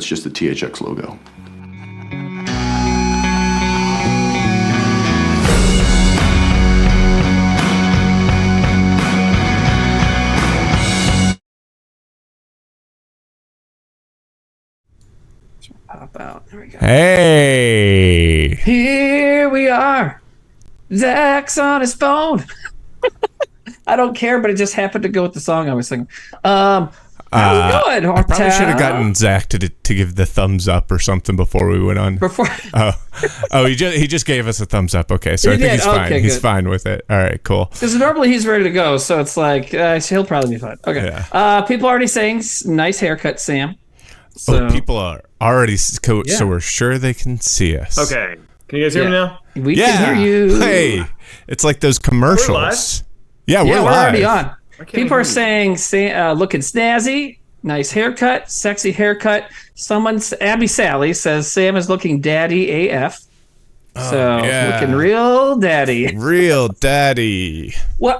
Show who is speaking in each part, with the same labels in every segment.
Speaker 1: it's just the THX logo.
Speaker 2: Pop out. There we go.
Speaker 3: Hey.
Speaker 2: Here we are. Zach's on his phone. I don't care, but it just happened to go with the song I was singing. How's it going?
Speaker 3: I probably should have gotten Zach to give the thumbs up or something before we went on. He just gave us a thumbs up. Okay, so I think he's fine. He's fine with it. All right, cool.
Speaker 2: Because normally he's ready to go, so it's like he'll probably be fine. Okay. Yeah. People already saying nice haircut, Sam. So,
Speaker 3: people are already so we're sure they can see us.
Speaker 4: Okay, can you guys hear me now?
Speaker 2: We can hear you.
Speaker 3: Hey, it's like those commercials. We're live.
Speaker 2: Already on. People are saying, looking snazzy, nice haircut, sexy haircut. Abby Sally says Sam is looking daddy AF. Looking real daddy.
Speaker 3: Real daddy.
Speaker 2: Well,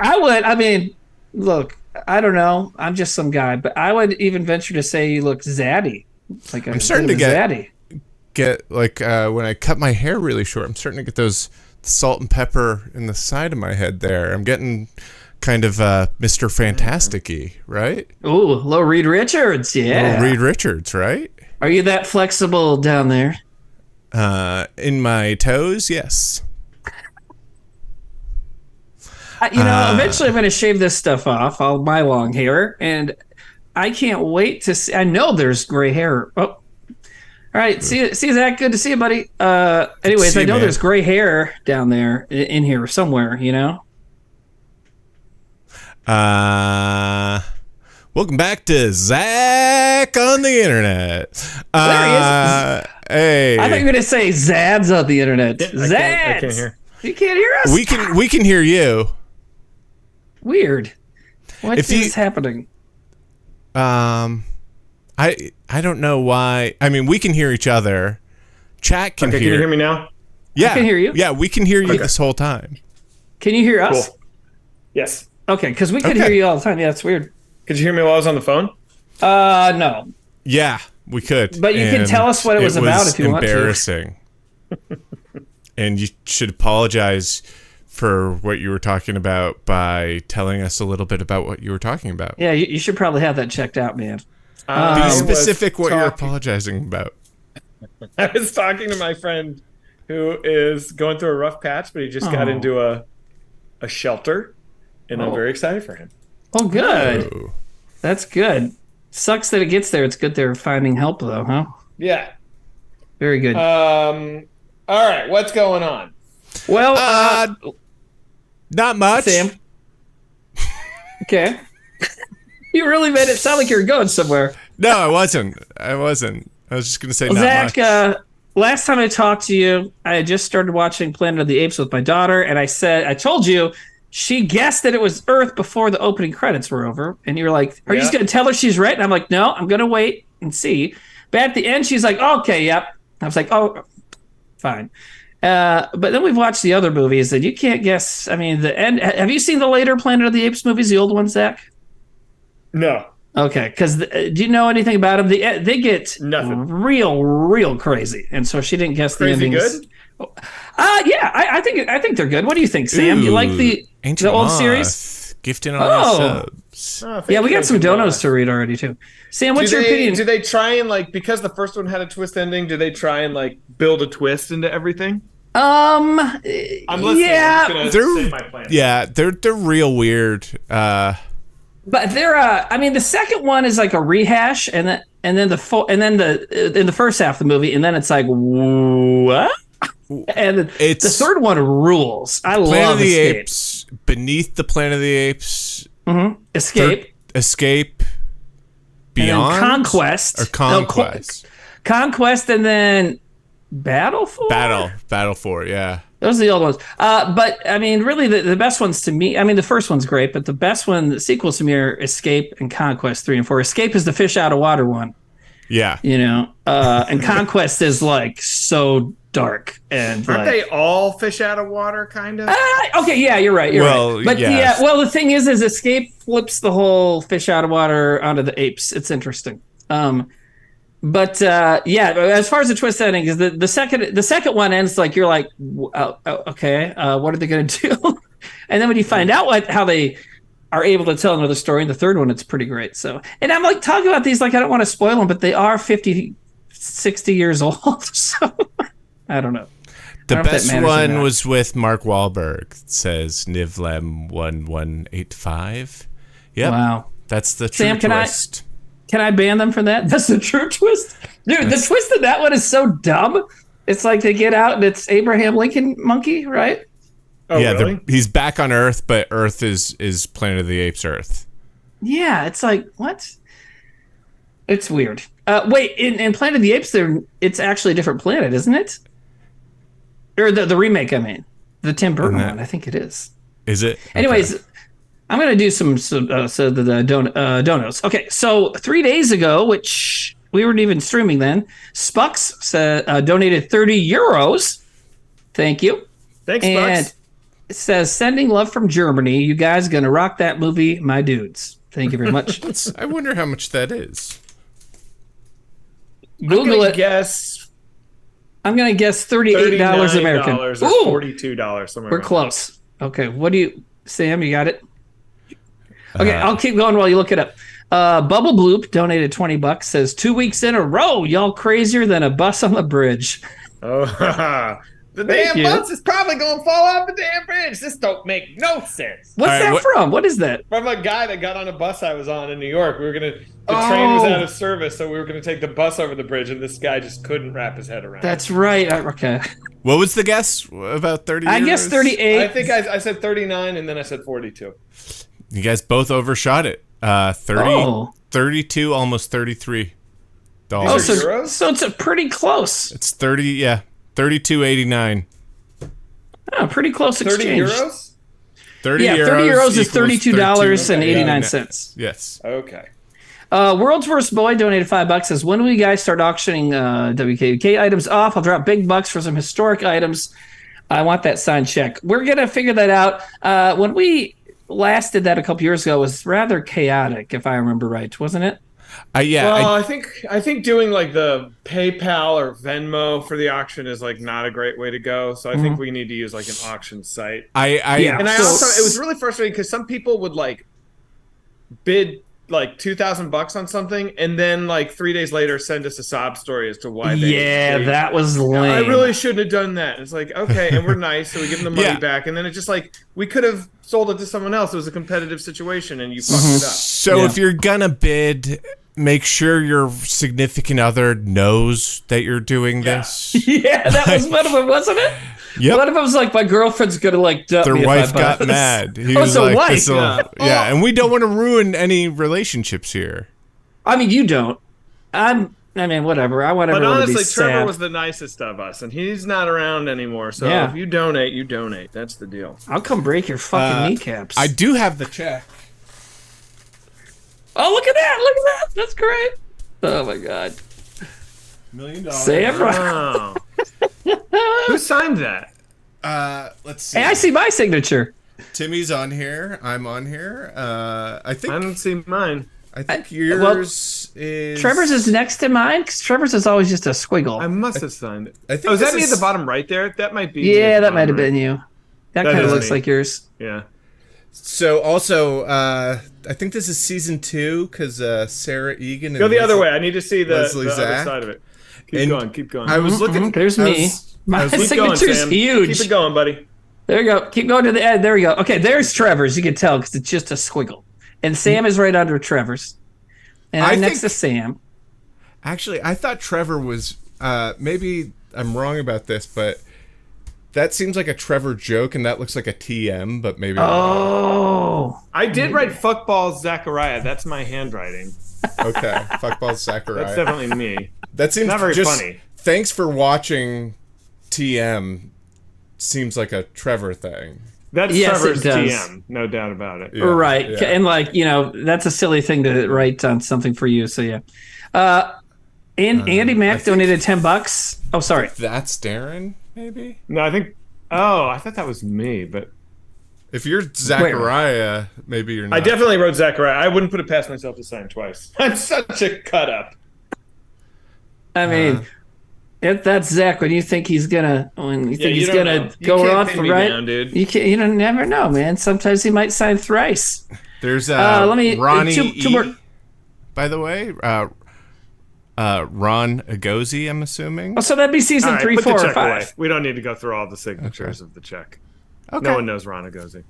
Speaker 2: look, I don't know. I'm just some guy, but I would even venture to say you look zaddy. Like I'm starting to
Speaker 3: get when I cut my hair really short, I'm starting to get those salt and pepper in the side of my head there. I'm getting kind of Mr. Fantastic-y, right?
Speaker 2: Ooh, little Reed Richards, yeah.
Speaker 3: Little Reed Richards, right?
Speaker 2: Are you that flexible down there?
Speaker 3: In my toes, yes.
Speaker 2: Eventually I'm going to shave this stuff off, all my long hair, and I can't wait to see. I know there's gray hair. Oh, all right. See Zach. Good to see you, buddy. Anyways, I know there's gray hair down there in here somewhere.
Speaker 3: Welcome back to Zach on the internet.
Speaker 2: There he is.
Speaker 3: Hey.
Speaker 2: I thought you were going to say Zad's on the internet. Zads.
Speaker 4: I can't hear.
Speaker 2: You can't hear us?
Speaker 3: We can hear you.
Speaker 2: Weird. What is happening?
Speaker 3: I don't know why. I mean, we can hear each other. Chat can hear.
Speaker 4: Can you hear me now?
Speaker 3: Yeah.
Speaker 2: I can hear you.
Speaker 3: Yeah, we can hear you this whole time.
Speaker 2: Can you hear us?
Speaker 4: Cool. Yes.
Speaker 2: Okay, because we could hear you all the time. Yeah, it's weird.
Speaker 4: Could you hear me while I was on the phone?
Speaker 2: No.
Speaker 3: Yeah, we could.
Speaker 2: But you can tell us what it was about if you want to.
Speaker 3: Embarrassing. And you should apologize for what you were talking about by telling us a little bit about what you were talking about.
Speaker 2: Yeah, you should probably have that checked out, man.
Speaker 3: Be specific what you're apologizing about.
Speaker 4: I was talking to my friend who is going through a rough patch, but he just got into a shelter, and I'm very excited for him.
Speaker 2: Oh, good. Oh. That's good. Sucks that it gets there. It's good they're finding help, though, huh?
Speaker 4: Yeah.
Speaker 2: Very good.
Speaker 4: All right, what's going on?
Speaker 2: Well,
Speaker 3: not much.
Speaker 2: Sam. Okay. You really made it sound like you were going somewhere.
Speaker 3: No, I wasn't. I was just going to say not
Speaker 2: Zach,
Speaker 3: much.
Speaker 2: Last time I talked to you, I had just started watching Planet of the Apes with my daughter, and I told you she guessed that it was Earth before the opening credits were over. And you were like, are you just going to tell her she's right? And I'm like, no, I'm going to wait and see. But at the end, she's like, okay, yep. I was like, oh, fine. But then we've watched the other movies, and you can't guess. I mean, the end. Have you seen the later Planet of the Apes movies, the old ones, Zach?
Speaker 4: No.
Speaker 2: Okay, because do you know anything about them? They get real crazy, and so she didn't guess
Speaker 4: crazy
Speaker 2: the endings.
Speaker 4: Good?
Speaker 2: Yeah, I think they're good. What do you think, Sam? Do you like the old series?
Speaker 3: Gifting on our subs.
Speaker 2: Yeah, we got some donos to read already too. Sam, what's your opinion?
Speaker 4: Do they try and because the first one had a twist ending? Do they try and build a twist into everything?
Speaker 2: I'm
Speaker 4: listening.
Speaker 2: Yeah,
Speaker 4: I'm gonna say my plan.
Speaker 3: Yeah, they're real weird.
Speaker 2: But they're the second one is like a rehash, and then in the first half of the movie, and then it's like what? And the third one rules. I love
Speaker 3: the
Speaker 2: Escape.
Speaker 3: Apes, Beneath the Planet of the Apes,
Speaker 2: Escape,
Speaker 3: Beyond,
Speaker 2: Conquest,
Speaker 3: or Conquest,
Speaker 2: Conquest, and then Battle for,
Speaker 3: yeah.
Speaker 2: Those are the old ones. But I mean, really, the best ones to me. I mean, the first one's great, but the best one, the sequels to me, are Escape and Conquest 3 and 4. Escape is the fish out of water one.
Speaker 3: Yeah.
Speaker 2: And Conquest is so dark and
Speaker 4: aren't they all fish out of water kind of?
Speaker 2: Okay, yeah, you're right. Right. But
Speaker 3: yes.
Speaker 2: the thing is Escape flips the whole fish out of water onto the apes. It's interesting. But yeah, as far as the twist ending is the second one ends like you're like, okay, what are they going to do? And then when you find out how they are able to tell another story in the third one, it's pretty great. So, and I'm like talking about these like I don't want to spoil them, but they are 50, 60 years old. So I don't know.
Speaker 3: The best one was with Mark Wahlberg. It says Nivlem 1185. Yep.
Speaker 2: Wow.
Speaker 3: That's the true twist.
Speaker 2: Can I ban them from that? That's the true twist? Dude, the twist in that one is so dumb. It's like they get out and it's Abraham Lincoln monkey, right?
Speaker 4: Oh,
Speaker 3: yeah,
Speaker 4: really?
Speaker 3: He's back on Earth, but Earth is Planet of the Apes Earth.
Speaker 2: Yeah, it's like, what? It's weird. Wait, in Planet of the Apes, it's actually a different planet, isn't it? Or the remake, I mean. The Tim Burton one, I think it is.
Speaker 3: Is it?
Speaker 2: Anyways, okay. I'm going to do some donos. Okay, so 3 days ago, which we weren't even streaming then, Spucks donated 30 euros. Thank you.
Speaker 4: Thanks,
Speaker 2: and
Speaker 4: Spucks.
Speaker 2: It says, sending love from Germany. You guys going to rock that movie, my dudes. Thank you very much.
Speaker 3: I wonder how much that is.
Speaker 2: Google it. I'm going to guess $38 American.
Speaker 4: Or $42 somewhere.
Speaker 2: We're close. Okay, what do you... Sam, you got it? Okay, I'll keep going while you look it up. Bubble Bloop donated $20. Says 2 weeks in a row, y'all crazier than a bus on the bridge.
Speaker 4: Oh, the damn bus is probably gonna fall off the damn bridge. This don't make no sense.
Speaker 2: What's that from? What is that?
Speaker 4: From a guy that got on a bus I was on in New York. The train was out of service, so we were gonna take the bus over the bridge, and this guy just couldn't wrap his head around.
Speaker 2: That's right. Okay.
Speaker 3: What was the guess? About 30
Speaker 2: I guess 38.
Speaker 4: I think I said 39, and then I said 42.
Speaker 3: You guys both overshot it. 32, almost $33.
Speaker 2: Oh, so it's a pretty close.
Speaker 3: It's 30, yeah. 32.89.
Speaker 2: Oh, pretty close
Speaker 4: 30
Speaker 2: exchange.
Speaker 4: euros?
Speaker 3: 30
Speaker 2: yeah, 30 euros is $32.89.
Speaker 3: Yes.
Speaker 4: Okay.
Speaker 2: World's Worst Boy donated $5. Says, when will you guys start auctioning WKUK items off? I'll drop big bucks for some historic items. I want that signed check. We're going to figure that out. When we last did that a couple years ago, it was rather chaotic, if I remember right, wasn't it?
Speaker 4: I think doing like the PayPal or Venmo for the auction is like not a great way to go. So I think we need to use like an auction site. Also it was really frustrating because some people would like bid like $2,000 on something and then like 3 days later send us a sob story as to why
Speaker 2: that was lame.
Speaker 4: I really shouldn't have done that. It's like, okay, and we're nice, so we give them the money back, and then it's just like we could have sold it to someone else. It was a competitive situation and you fucked it up.
Speaker 3: So if you're gonna bid, make sure your significant other knows that you're doing this.
Speaker 2: Yeah, that was one of them, wasn't it?
Speaker 3: Yep.
Speaker 2: One of them was like, my girlfriend's gonna like dump
Speaker 3: Their
Speaker 2: me
Speaker 3: wife got mad. He was like, wife. And we don't want to ruin any relationships here.
Speaker 2: I mean, you don't. I mean, whatever. I want everyone to be sad. But honestly,
Speaker 4: Trevor was the nicest of us, and he's not around anymore. So if you donate, you donate. That's the deal.
Speaker 2: I'll come break your fucking kneecaps.
Speaker 3: I do have the check.
Speaker 2: Oh, look at that! Look at that! That's great. Oh my god.
Speaker 3: $1 million.
Speaker 2: Sam,
Speaker 4: wow. Who signed that?
Speaker 3: Let's see.
Speaker 2: Hey, I see my signature.
Speaker 3: Timmy's on here. I'm on here. I
Speaker 4: don't see mine.
Speaker 3: I think yours is...
Speaker 2: Trevor's is next to mine, because Trevor's is always just a squiggle.
Speaker 4: I must have signed it.
Speaker 3: I think
Speaker 4: is that me at the bottom right there? That might be...
Speaker 2: Yeah, that might have been you. That kind of looks like yours.
Speaker 4: Yeah.
Speaker 3: So, also, I think this is season 2, because Sarah Egan and
Speaker 4: go the other way. I need to see the other
Speaker 3: Zach.
Speaker 4: side of it. Keep going.
Speaker 3: I was looking...
Speaker 2: There's me. My signature's huge.
Speaker 4: Keep it going, buddy.
Speaker 2: There you go. Keep going to the end. There we go. Okay, there's Trevor's. You can tell because it's just a squiggle. And Sam is right under Trevor's. And I'm next to Sam.
Speaker 3: Actually, I thought Trevor was... maybe I'm wrong about this, but that seems like a Trevor joke, and that looks like a TM, but maybe...
Speaker 4: I did write fuckballs Zachariah. That's my handwriting.
Speaker 3: Okay, fuckballs Zachariah.
Speaker 4: That's definitely me.
Speaker 3: That seems
Speaker 4: not very funny.
Speaker 3: Thanks for watching TM. Seems like a Trevor thing.
Speaker 4: That's Trevor's TM, no doubt about it.
Speaker 2: Yeah, right. Yeah. And like, that's a silly thing to write on something for you. So yeah. And Andy Mack donated $10. Oh, sorry.
Speaker 3: That's Darren, maybe?
Speaker 4: No, I think I thought that was me, but
Speaker 3: if you're Zachariah, maybe you're not.
Speaker 4: I definitely wrote Zachariah. I wouldn't put it past myself to sign twice. I'm such a cut up.
Speaker 2: I mean, if that's Zach, when you think he's gonna go on for right,
Speaker 4: down, dude.
Speaker 2: You don't never know, man. Sometimes he might sign thrice.
Speaker 3: There's
Speaker 2: Ronnie
Speaker 3: two
Speaker 2: more.
Speaker 3: By the way, Ron Agozi, I'm assuming.
Speaker 2: Oh, so that'd be season 3, 4, or 5.
Speaker 4: Away. We don't need to go through all the signatures of the check. Okay. No one knows Ron Agozi.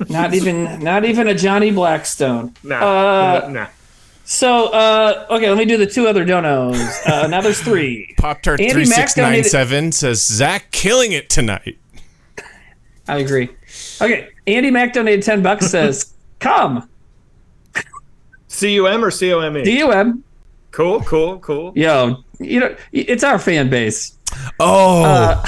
Speaker 2: Not even a Johnny Blackstone.
Speaker 4: Nah.
Speaker 2: So, okay, let me do the 2 other donos. Now there's 3.
Speaker 3: Pop-Tart3697 says, Zach killing it tonight.
Speaker 2: I agree. Okay, Andy Mac donated $10, says, come.
Speaker 4: C-U-M or C-O-M-E?
Speaker 2: C-U-M.
Speaker 4: Cool.
Speaker 2: Yo, it's our fan base.
Speaker 3: Oh,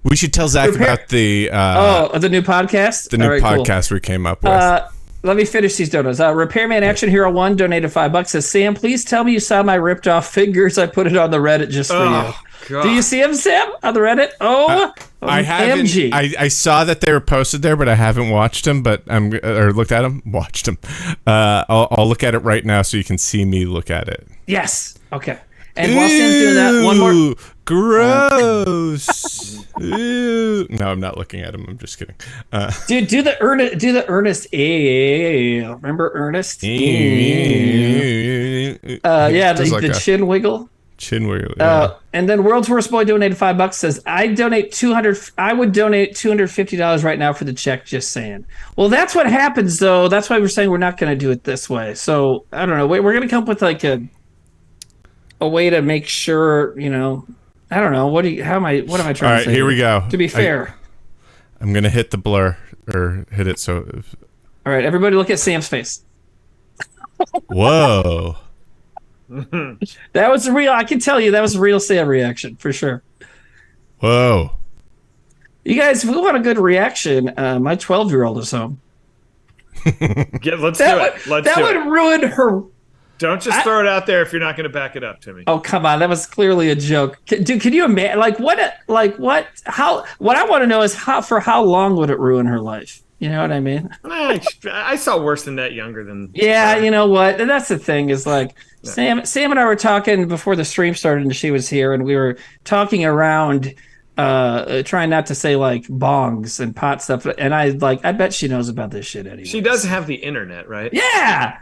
Speaker 3: we should tell Zach about the
Speaker 2: new podcast?
Speaker 3: The new podcast we came up with.
Speaker 2: Let me finish these donos. Repairman Action Hero 1 donated $5, says, Sam, please tell me you saw my ripped off fingers. I put it on the Reddit just for you. God. Do you see them, Sam, on the Reddit?
Speaker 3: I haven't. I saw that they were posted there, but I haven't watched them. But looked at them. Watched them. I'll look at it right now so you can see me look at it.
Speaker 2: Yes. Okay. And while Sam's doing that, one more.
Speaker 3: Gross. No, I'm not looking at him. I'm just kidding.
Speaker 2: Dude, do the Ernest. Remember Ernest? The chin wiggle.
Speaker 3: Chin wiggle. Yeah.
Speaker 2: And then World's Worst Boy donated $5, says, I would donate $250 right now for the check, just saying. Well, that's what happens though. That's why we're saying we're not going to do it this way. So I don't know. We're going to come up with like a way to make sure, I don't know. What am I trying to say?
Speaker 3: All right, here we go.
Speaker 2: To be fair.
Speaker 3: I'm going to hit the blur or hit it. So.
Speaker 2: All right, everybody look at Sam's face.
Speaker 3: Whoa.
Speaker 2: That was real. I can tell you that was a real Sam reaction for sure.
Speaker 3: Whoa.
Speaker 2: You guys, if we want a good reaction, my 12-year-old is home.
Speaker 4: Let's do it.
Speaker 2: That would ruin her.
Speaker 4: Don't just throw it out there if you're not going to back it up to me.
Speaker 2: Oh, come on. That was clearly a joke. Dude, can you imagine? What I want to know is for how long would it ruin her life? You know what I mean?
Speaker 4: I saw worse than that younger than.
Speaker 2: Yeah, you know what? And that's the thing is like Sam and I were talking before the stream started and she was here and we were talking around trying not to say like bongs and pot stuff. And I bet she knows about this shit anyway.
Speaker 4: She does have the internet, right?
Speaker 2: Yeah.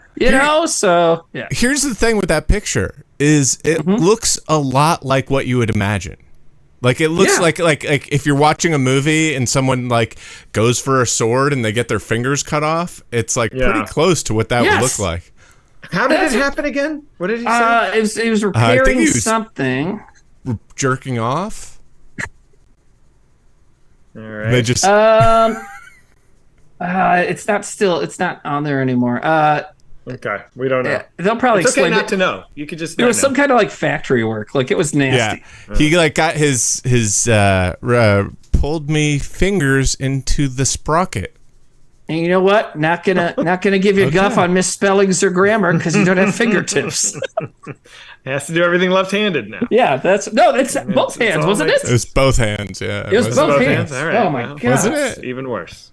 Speaker 2: So yeah.
Speaker 3: Here's the thing with that picture is it looks a lot like what you would imagine. Like it looks like if you're watching a movie and someone like goes for a sword and they get their fingers cut off, it's like pretty close to what that would look like.
Speaker 4: How did it happen again? What did he say?
Speaker 2: It was repairing something.
Speaker 3: Jerking off.
Speaker 4: All right.
Speaker 3: They just
Speaker 2: it's not on there anymore.
Speaker 4: Okay, we don't know.
Speaker 2: They'll probably
Speaker 4: it's
Speaker 2: explain
Speaker 4: okay not to know. You could just.
Speaker 2: There was some kind of like factory work. Like it was nasty.
Speaker 3: Yeah, he like got his pulled me fingers into the sprocket.
Speaker 2: And you know what? Not gonna give you a guff on misspellings or grammar because you don't have fingertips.
Speaker 4: He has to do everything left-handed now.
Speaker 2: Yeah, it's both hands, wasn't it?
Speaker 3: It was both hands. Yeah,
Speaker 2: it was both hands.
Speaker 4: All right.
Speaker 2: Oh my god,
Speaker 3: wasn't it
Speaker 4: even worse?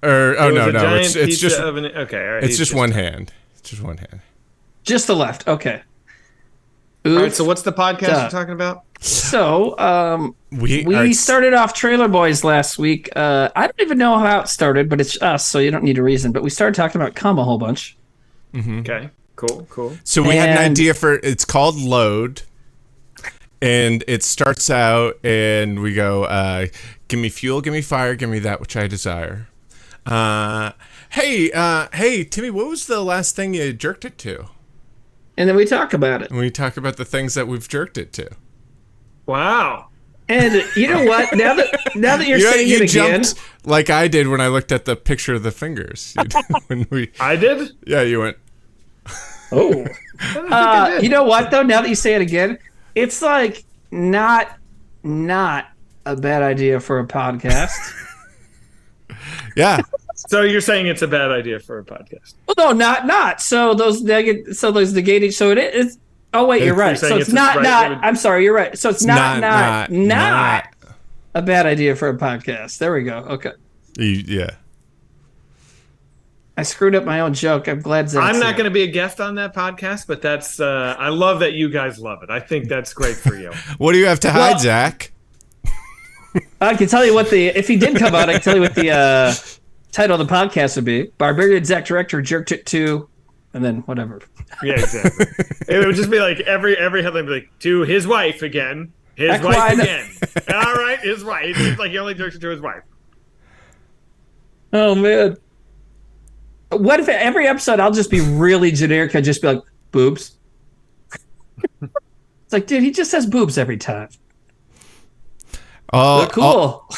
Speaker 3: No, it's just
Speaker 4: okay. All right,
Speaker 3: it's just one hand. It's just one hand.
Speaker 2: Just the left. Okay.
Speaker 4: All right. So what's the podcast you're talking about?
Speaker 2: So we started off Trailer Boys last week. I don't even know how it started, but it's us, so you don't need a reason. But we started talking about cum a whole bunch.
Speaker 3: Mm-hmm.
Speaker 4: Okay. Cool.
Speaker 3: So we had an idea for it's called Load, and it starts out and we go, "Give me fuel, give me fire, give me that which I desire." Hey, Timmy, what was the last thing you jerked it to?
Speaker 2: And then we talk about it.
Speaker 3: And we talk about the things that we've jerked it to.
Speaker 4: Wow.
Speaker 2: And you know what? Now that you're saying it again,
Speaker 3: jumped like I did when I looked at the picture of the fingers.
Speaker 4: I did?
Speaker 3: Yeah, you went.
Speaker 2: Oh. You know what though? Now that you say it again, it's like not a bad idea for a podcast.
Speaker 3: Yeah.
Speaker 4: So you're saying it's a bad idea for a podcast?
Speaker 2: Well, no, not. So those negating. So it is. Oh wait, you're right. So it's not. I'm sorry, you're right. So it's not a bad idea for a podcast. There we go. Okay.
Speaker 3: Yeah.
Speaker 2: I screwed up my own joke. I'm glad Zach's
Speaker 4: I'm not
Speaker 2: here.
Speaker 4: going to be a guest on that podcast, but that's I love that you guys love it. I think that's great for you.
Speaker 3: What do you have to hide, Zach?
Speaker 2: I can tell you what if he did come out, I can tell you what the title of the podcast would be. Barbarian Zach Director jerked it to, and then whatever.
Speaker 4: Yeah, exactly. It would just be like every headline would be like, to his wife again. His wife again. All right, his wife. It's like he only jerks it to his wife.
Speaker 2: Oh, man. What if every episode I'll just be really generic? I'd just be like, boobs. It's like, dude, he just says boobs every time. They're cool.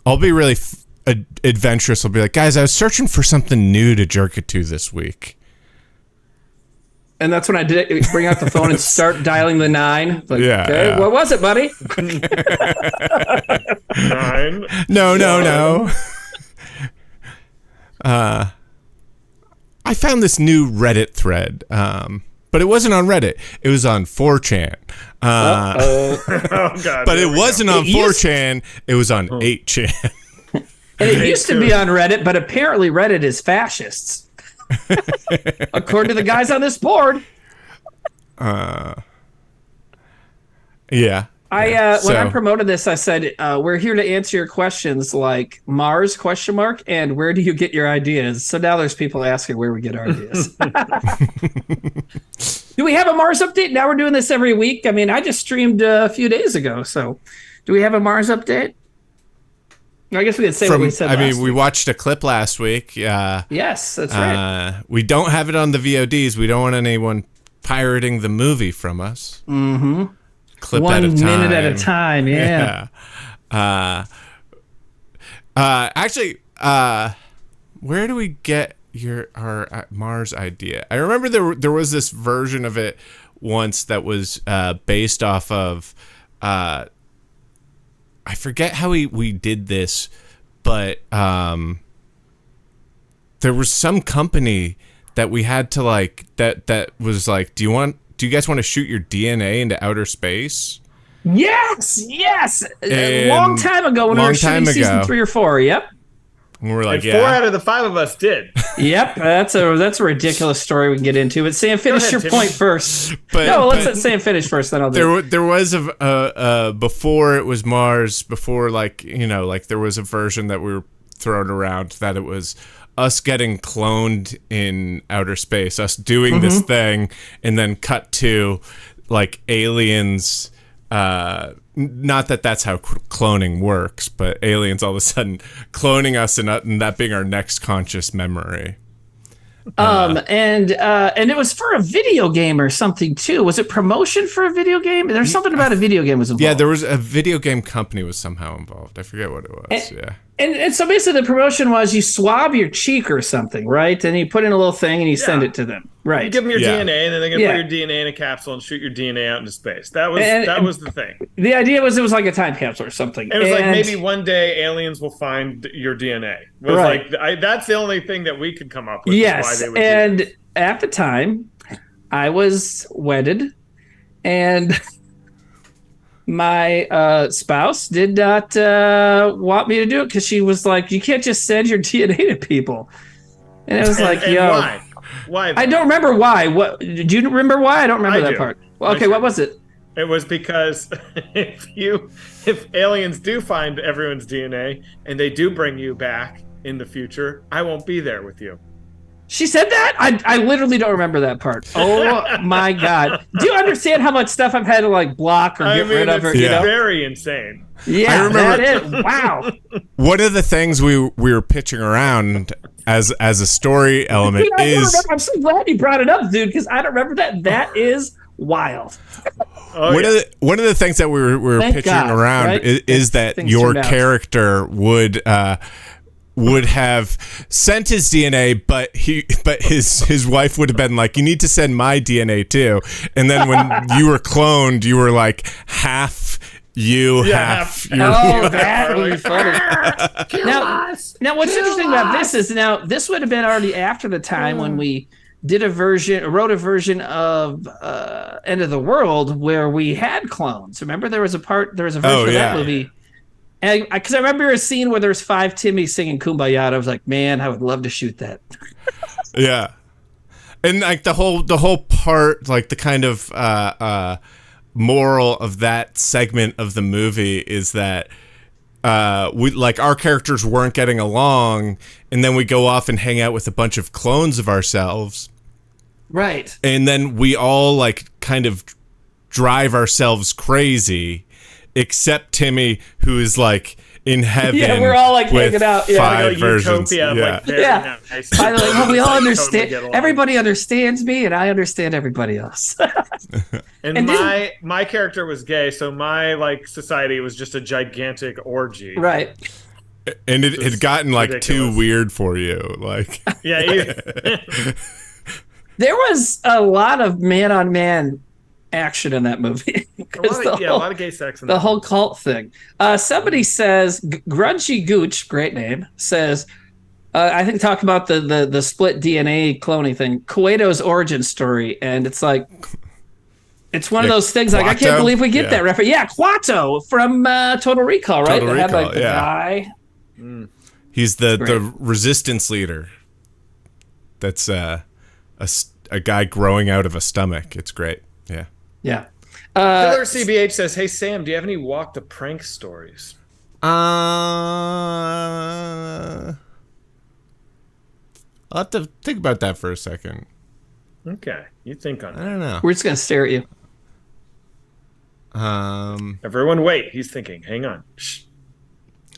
Speaker 3: I'll be really adventurous. I'll be like, guys, I was searching for something new to jerk it to this week.
Speaker 2: And that's when I did it, bring out the phone and start dialing the 9. Like, okay, what was it, buddy?
Speaker 4: 9.
Speaker 3: No. I found this new Reddit thread, but it wasn't on Reddit. It was on 4chan.
Speaker 4: Oh, God.
Speaker 3: But it wasn't on 4chan. It was on 8chan.
Speaker 2: And it used to be on Reddit, but apparently Reddit is fascists. According to the guys on this board.
Speaker 3: Yeah.
Speaker 2: When I promoted this, I said, we're here to answer your questions like Mars, ? And where do you get your ideas? So now there's people asking where we get our ideas. Do we have a Mars update? Now we're doing this every week. I mean, I just streamed a few days ago. So do we have a Mars update? I guess we could say what we said last week.
Speaker 3: We watched a clip last week.
Speaker 2: Yes, that's right.
Speaker 3: We don't have it on the VODs. We don't want anyone pirating the movie from us.
Speaker 2: Mm-hmm.
Speaker 3: Clip
Speaker 2: 1
Speaker 3: at a time.
Speaker 2: minute at a time, yeah.
Speaker 3: Actually, where do we get our Mars idea? I remember there was this version of it once that was based off of I forget how we did this, but there was some company that we had to like that was like, do you guys want to shoot your DNA into outer space?
Speaker 2: Yes. A long time ago when we were shooting season 3 or 4. Yep.
Speaker 3: And we're like,
Speaker 4: 4 out of the 5 of us did.
Speaker 2: Yep. That's a ridiculous story we can get into. But Sam, finish your point first. Let's let Sam finish first, then I'll do it.
Speaker 3: There was a before it was Mars, before like there was a version that we were throwing around that it was us getting cloned in outer space, us doing this thing, and then cut to like aliens. Not that that's how cloning works, but aliens all of a sudden cloning us and that being our next conscious memory.
Speaker 2: And it was for a video game or something too. Was it promotion for a video game? There's something about a video game was involved.
Speaker 3: Yeah, there was a video game company was somehow involved. I forget what it was.
Speaker 2: And so basically the promotion was you swab your cheek or something, right? And you put in a little thing and you send it to them. Right.
Speaker 4: You give them your DNA and then they're going to put your DNA in a capsule and shoot your DNA out into space. That was the thing.
Speaker 2: The idea was it was like a time capsule or something.
Speaker 4: It was like maybe one day aliens will find your DNA. It was like that's the only thing that we could come up with.
Speaker 2: Yes.
Speaker 4: Why they would
Speaker 2: and at the time I was wedded and my spouse did not want me to do it because she was like, you can't just send your DNA to people. And it was like, yo.
Speaker 4: Why?
Speaker 2: I don't remember why. What? Do you remember why? I don't remember that part. Well, okay, what was it?
Speaker 4: It was because if aliens do find everyone's DNA and they do bring you back in the future, I won't be there with you.
Speaker 2: She said that? I literally don't remember that part. Oh my God. Do you understand how much stuff I've had to like block or get rid of?
Speaker 4: It's very insane.
Speaker 2: Yeah, I remember that is. Wow.
Speaker 3: One of the things we were pitching around as a story element is...
Speaker 2: I'm so glad you brought it up, dude, because I don't remember that. That is wild.
Speaker 3: One of the things that we were pitching around is that your character would have sent his DNA, but his wife would have been like, you need to send my DNA too. And then when you were cloned, you were like half you, half you.
Speaker 2: Oh, that would be funny. Now, what's interesting about this is this would have been already after the time when we wrote a version of End of the World where we had clones. Remember, there was a version of that movie And because I remember a scene where there's 5 Timmys singing Kumbaya. I was like, man, I would love to shoot that.
Speaker 3: Yeah. And like the whole part, like the kind of moral of that segment of the movie is that we like our characters weren't getting along, and then we go off and hang out with a bunch of clones of ourselves.
Speaker 2: Right.
Speaker 3: And then we all like kind of drive ourselves crazy, except Timmy, who is like in heaven.
Speaker 2: Yeah, we're all like hanging out. Yeah,
Speaker 3: 5 versions.
Speaker 4: Utopia,
Speaker 3: yeah.
Speaker 4: like, very
Speaker 2: Yeah.
Speaker 4: nice.
Speaker 2: Finally, we all understand.
Speaker 4: Totally
Speaker 2: Everybody understands me, and I understand everybody else.
Speaker 4: And my character was gay, so my like society was just a gigantic orgy.
Speaker 2: Right.
Speaker 3: And it had gotten like
Speaker 4: ridiculous.
Speaker 3: too weird for you, like.
Speaker 4: Yeah.
Speaker 2: There was a lot of man-on-man action in that movie.
Speaker 4: a lot of gay sex in
Speaker 2: the
Speaker 4: that
Speaker 2: whole cult thing. Somebody says, Grungy Gooch, great name, says, I think talk about the split DNA cloning thing, Cueto's origin story, and it's like, it's one of those things like, I can't believe we get that reference. Yeah, Cueto from Total Recall, right?
Speaker 3: Total
Speaker 2: They had
Speaker 3: Recall,
Speaker 2: like the guy.
Speaker 3: He's the resistance leader. That's a guy growing out of a stomach. It's great. Yeah.
Speaker 2: Yeah.
Speaker 4: Killer CBH says, "Hey Sam, do you have any walk the prank stories?"
Speaker 3: I'll have to think about that for a second.
Speaker 4: Okay, you think on
Speaker 3: I
Speaker 4: it.
Speaker 3: don't know.
Speaker 2: We're just gonna stare at you.
Speaker 4: Everyone, wait. He's thinking. Hang on. Shh.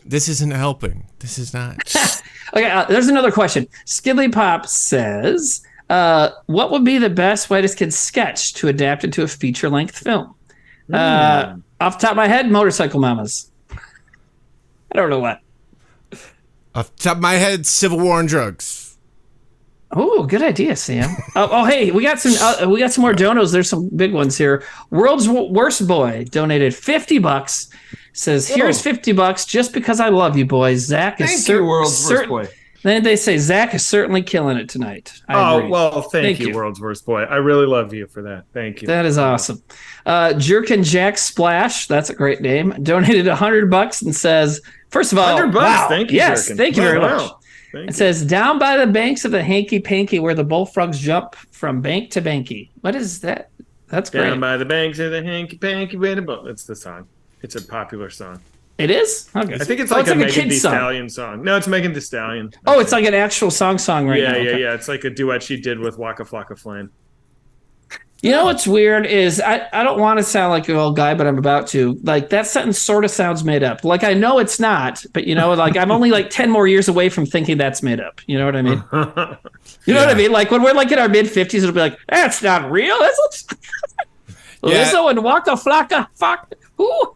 Speaker 3: This isn't helping. This is not.
Speaker 2: Okay, there's another question. Skidly Pop says, what would be the best way to get sketch to adapt into a feature-length film? Off the top of my head, Motorcycle Mamas. I don't know what.
Speaker 3: Off the top of my head, Civil War and drugs.
Speaker 2: Oh, good idea, Sam. Hey, we got some more donos. There's some big ones here. World's Worst Boy donated $50. Says, here's $50 just because I love you, boys. Zach is
Speaker 4: World's Worst Boy.
Speaker 2: Then they say Zach is certainly killing it tonight. I agree.
Speaker 4: Well, thank you, World's Worst Boy. I really love you for that. Thank you.
Speaker 2: That is awesome. Jerkin Jack Splash, that's a great name, donated $100 and says, first of all,
Speaker 4: $100.
Speaker 2: wow,
Speaker 4: Thank you,
Speaker 2: yes,
Speaker 4: Jerkin.
Speaker 2: thank you very much.
Speaker 4: Thank
Speaker 2: It says, down by the banks of the Hanky Panky where the bullfrogs jump from bank to banky. What is that? That's great.
Speaker 4: Down by the banks of the Hanky Panky where the boat. That's the song. It's a popular song.
Speaker 2: It is? Okay.
Speaker 4: I think it's like a Megan
Speaker 2: kid's
Speaker 4: Thee
Speaker 2: song.
Speaker 4: Stallion song. No, it's Megan Thee Stallion.
Speaker 2: Oh, it's like an actual song right now.
Speaker 4: Yeah. It's like a duet she did with Waka Flocka Flame.
Speaker 2: You know what's weird is I don't want to sound like an old guy, but I'm about to. Like, that sentence sort of sounds made up. Like, I know it's not, but, you know, like, I'm only like 10 more years away from thinking that's made up. You know what I mean? You know what I mean? Like, when we're like in our mid-50s, it'll be like, that's not real. That's Lizzo and Waka Flocka. Fuck. Ooh.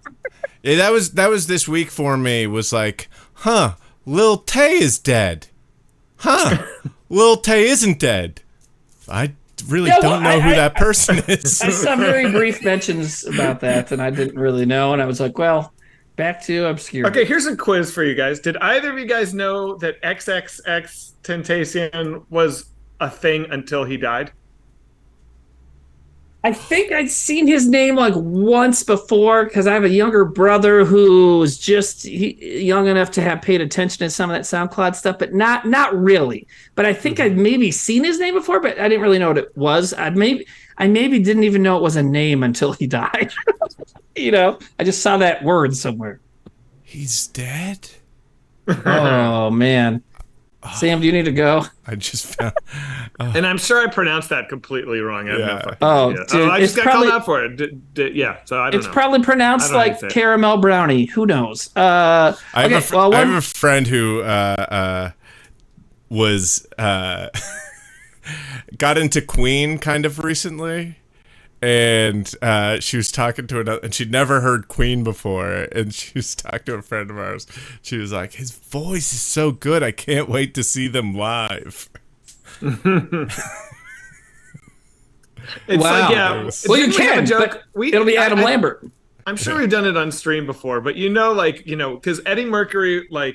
Speaker 3: Yeah, that was this week for me. Was like, Lil Tay is dead. Lil Tay isn't dead. I really don't know who that person is.
Speaker 2: I saw very brief mentions about that, and I didn't really know. And I was like, well, back to obscure.
Speaker 4: Okay, here's a quiz for you guys. Did either of you guys know that XXX Tentacion was a thing until he died?
Speaker 2: I think I'd seen his name like once before because I have a younger brother who was just young enough to have paid attention to some of that SoundCloud stuff, but not really. But I think I'd maybe seen his name before, but I didn't really know what it was. I maybe didn't even know it was a name until he died. You know, I just saw that word somewhere.
Speaker 3: He's dead?
Speaker 2: Oh, man. Sam, do you need to go?
Speaker 3: I just found...
Speaker 4: And I'm sure I pronounced that completely wrong. I have no fucking idea.
Speaker 2: Dude,
Speaker 4: I just got called out for it. So I don't know.
Speaker 2: It's probably pronounced like caramel brownie. Who knows? I
Speaker 3: have a friend who was got into Queen kind of recently. And she was talking to another, and she'd never heard Queen before. And she was talking to a friend of ours. She was like, "His voice is so good. I can't wait to see them live."
Speaker 4: It's like, yeah.
Speaker 2: Well, you can. But it'll be Adam Lambert.
Speaker 4: I'm sure we've done it on stream before, but because Eddie Mercury, was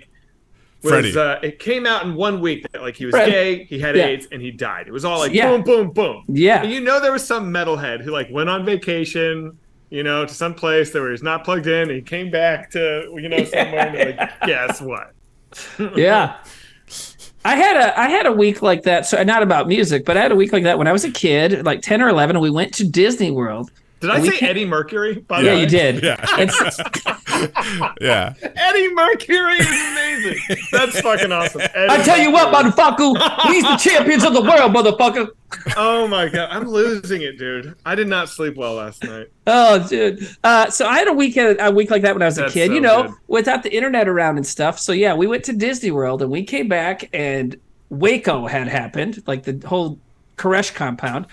Speaker 4: it came out in 1 week that he was gay, he had AIDS, and he died. It was all boom, boom, boom.
Speaker 2: Yeah.
Speaker 4: And there was some metalhead who went on vacation, to some place where he's not plugged in. He came back to, somewhere and they're like, guess what?
Speaker 2: Yeah. I had a week like that. So not about music, but I had a week like that when I was a kid, like 10 or 11, and we went to Disney World.
Speaker 4: Did I say Eddie Mercury?
Speaker 2: Yeah, you did.
Speaker 3: Yeah. Yeah.
Speaker 4: Eddie Mercury is amazing. That's fucking awesome.
Speaker 2: I tell you what, motherfucker, he's the champions of the world, motherfucker.
Speaker 4: Oh my God, I'm losing it, dude. I did not sleep well last night.
Speaker 2: Oh, dude. So I had a week like that when I was a kid,
Speaker 4: so good.
Speaker 2: without the internet around and stuff. So yeah, we went to Disney World and we came back and Waco had happened, like the whole Koresh compound.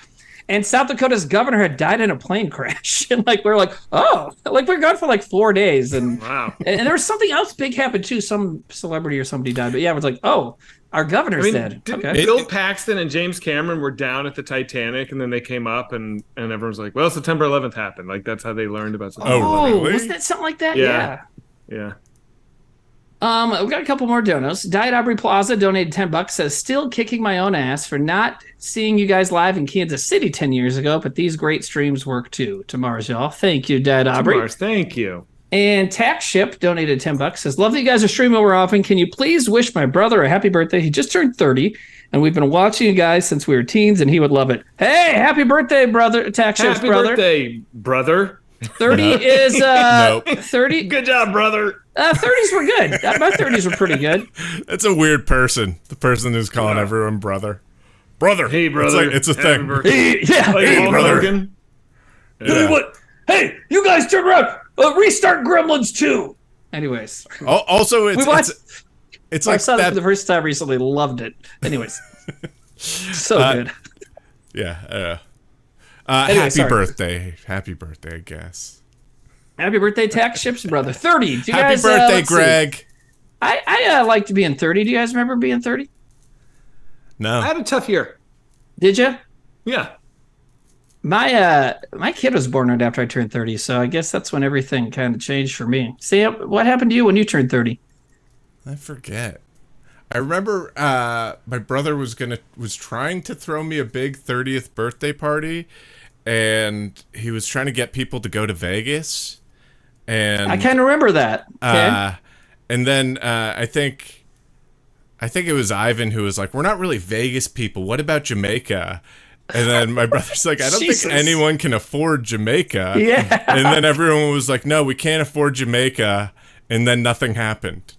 Speaker 2: And South Dakota's governor had died in a plane crash. And we're like, oh, we were gone for like 4 days. And
Speaker 4: wow.
Speaker 2: And there was something else big happened too. Some celebrity or somebody died. But yeah, it was like, oh, our governor's dead. Okay.
Speaker 4: Bill Paxton and James Cameron were down at the Titanic, and then they came up, and everyone's like, well, September 11th happened. Like, that's how they learned about September 11th.
Speaker 2: Oh, really? Was that something like that?
Speaker 4: Yeah.
Speaker 2: We've got a couple more donos. Diet Aubrey Plaza donated $10. Says, still kicking my own ass for not seeing you guys live in Kansas City 10 years ago, but these great streams work too. To Mars, y'all. Thank you, Diet Aubrey.
Speaker 4: To Mars, thank you.
Speaker 2: And Tax Ship donated $10. Says, love that you guys are streaming more often. Can you please wish my brother a happy birthday? He just turned 30, and we've been watching you guys since we were teens, and he would love it. Hey, happy birthday, brother. Tax Ship's brother.
Speaker 4: Happy birthday, brother.
Speaker 2: 30 is
Speaker 3: Nope.
Speaker 2: 30.
Speaker 4: Good job, brother.
Speaker 2: 30s were good. My 30s were pretty good.
Speaker 3: That's a weird person. The person who's calling everyone brother. Brother.
Speaker 4: Hey, brother.
Speaker 3: It's a thing.
Speaker 2: Hey, yeah.
Speaker 4: Like
Speaker 3: hey, brother.
Speaker 4: Logan.
Speaker 2: Hey, what? Hey, you guys turn around. Restart Gremlins 2. Anyways.
Speaker 3: Also, it's
Speaker 2: my
Speaker 3: like
Speaker 2: son
Speaker 3: that
Speaker 2: for the first time recently loved it. Anyways. So good.
Speaker 3: Yeah.
Speaker 2: Anyway,
Speaker 3: happy
Speaker 2: sorry.
Speaker 3: birthday. Happy birthday, I guess.
Speaker 2: Happy birthday, Tax Ship's brother. 30. Do you
Speaker 3: Happy
Speaker 2: guys,
Speaker 3: birthday, Greg.
Speaker 2: See. I liked being 30. Do you guys remember being 30?
Speaker 3: No.
Speaker 4: I had a tough year.
Speaker 2: Did you?
Speaker 4: Yeah.
Speaker 2: My kid was born right after I turned 30, so I guess that's when everything kind of changed for me. Sam, what happened to you when you turned 30?
Speaker 3: I forget. I remember my brother was trying to throw me a big 30th birthday party, and he was trying to get people to go to Vegas. And
Speaker 2: I kind of remember that. Okay.
Speaker 3: And then I think it was Ivan who was like, "We're not really Vegas people. What about Jamaica?" And then my brother's like, "I don't think anyone can afford Jamaica."
Speaker 2: Yeah.
Speaker 3: And then everyone was like, "No, we can't afford Jamaica." And then nothing happened.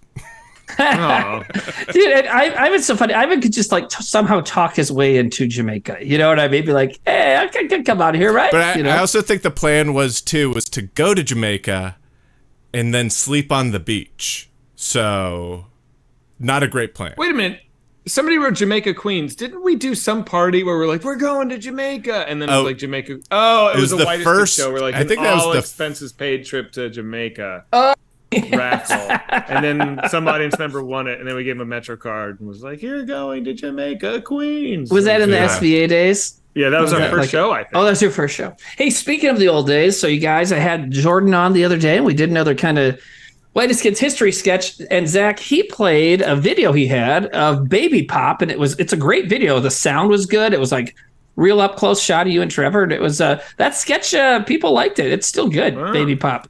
Speaker 2: Dude, Ivan's so funny. Ivan could just somehow talk his way into Jamaica. You know what I mean? Be like, hey, I can come out here, right?
Speaker 3: But I also think the plan was to go to Jamaica and then sleep on the beach. So, not a great plan.
Speaker 4: Wait a minute. Somebody wrote Jamaica Queens. Didn't we do some party where we're like, we're going to Jamaica? And then it was like Jamaica. Oh, it was the whitest first show. We're like, I think that was the expenses paid trip to Jamaica. Raffle. And then some audience member won it, and then we gave him a MetroCard and was like, you're going to Jamaica Queens.
Speaker 2: Was that in the SVA days?
Speaker 4: Yeah, that was our first show, I think.
Speaker 2: Oh, that was your first show. Hey, speaking of the old days, so you guys, I had Jordan on the other day, and we did another kind of Whitest Kids history sketch, and Zach, he played a video he had of Baby Pop, and it's a great video. The sound was good. It was like real up close shot of you and Trevor, and it was that sketch. People liked it. It's still good. Wow. Baby Pop.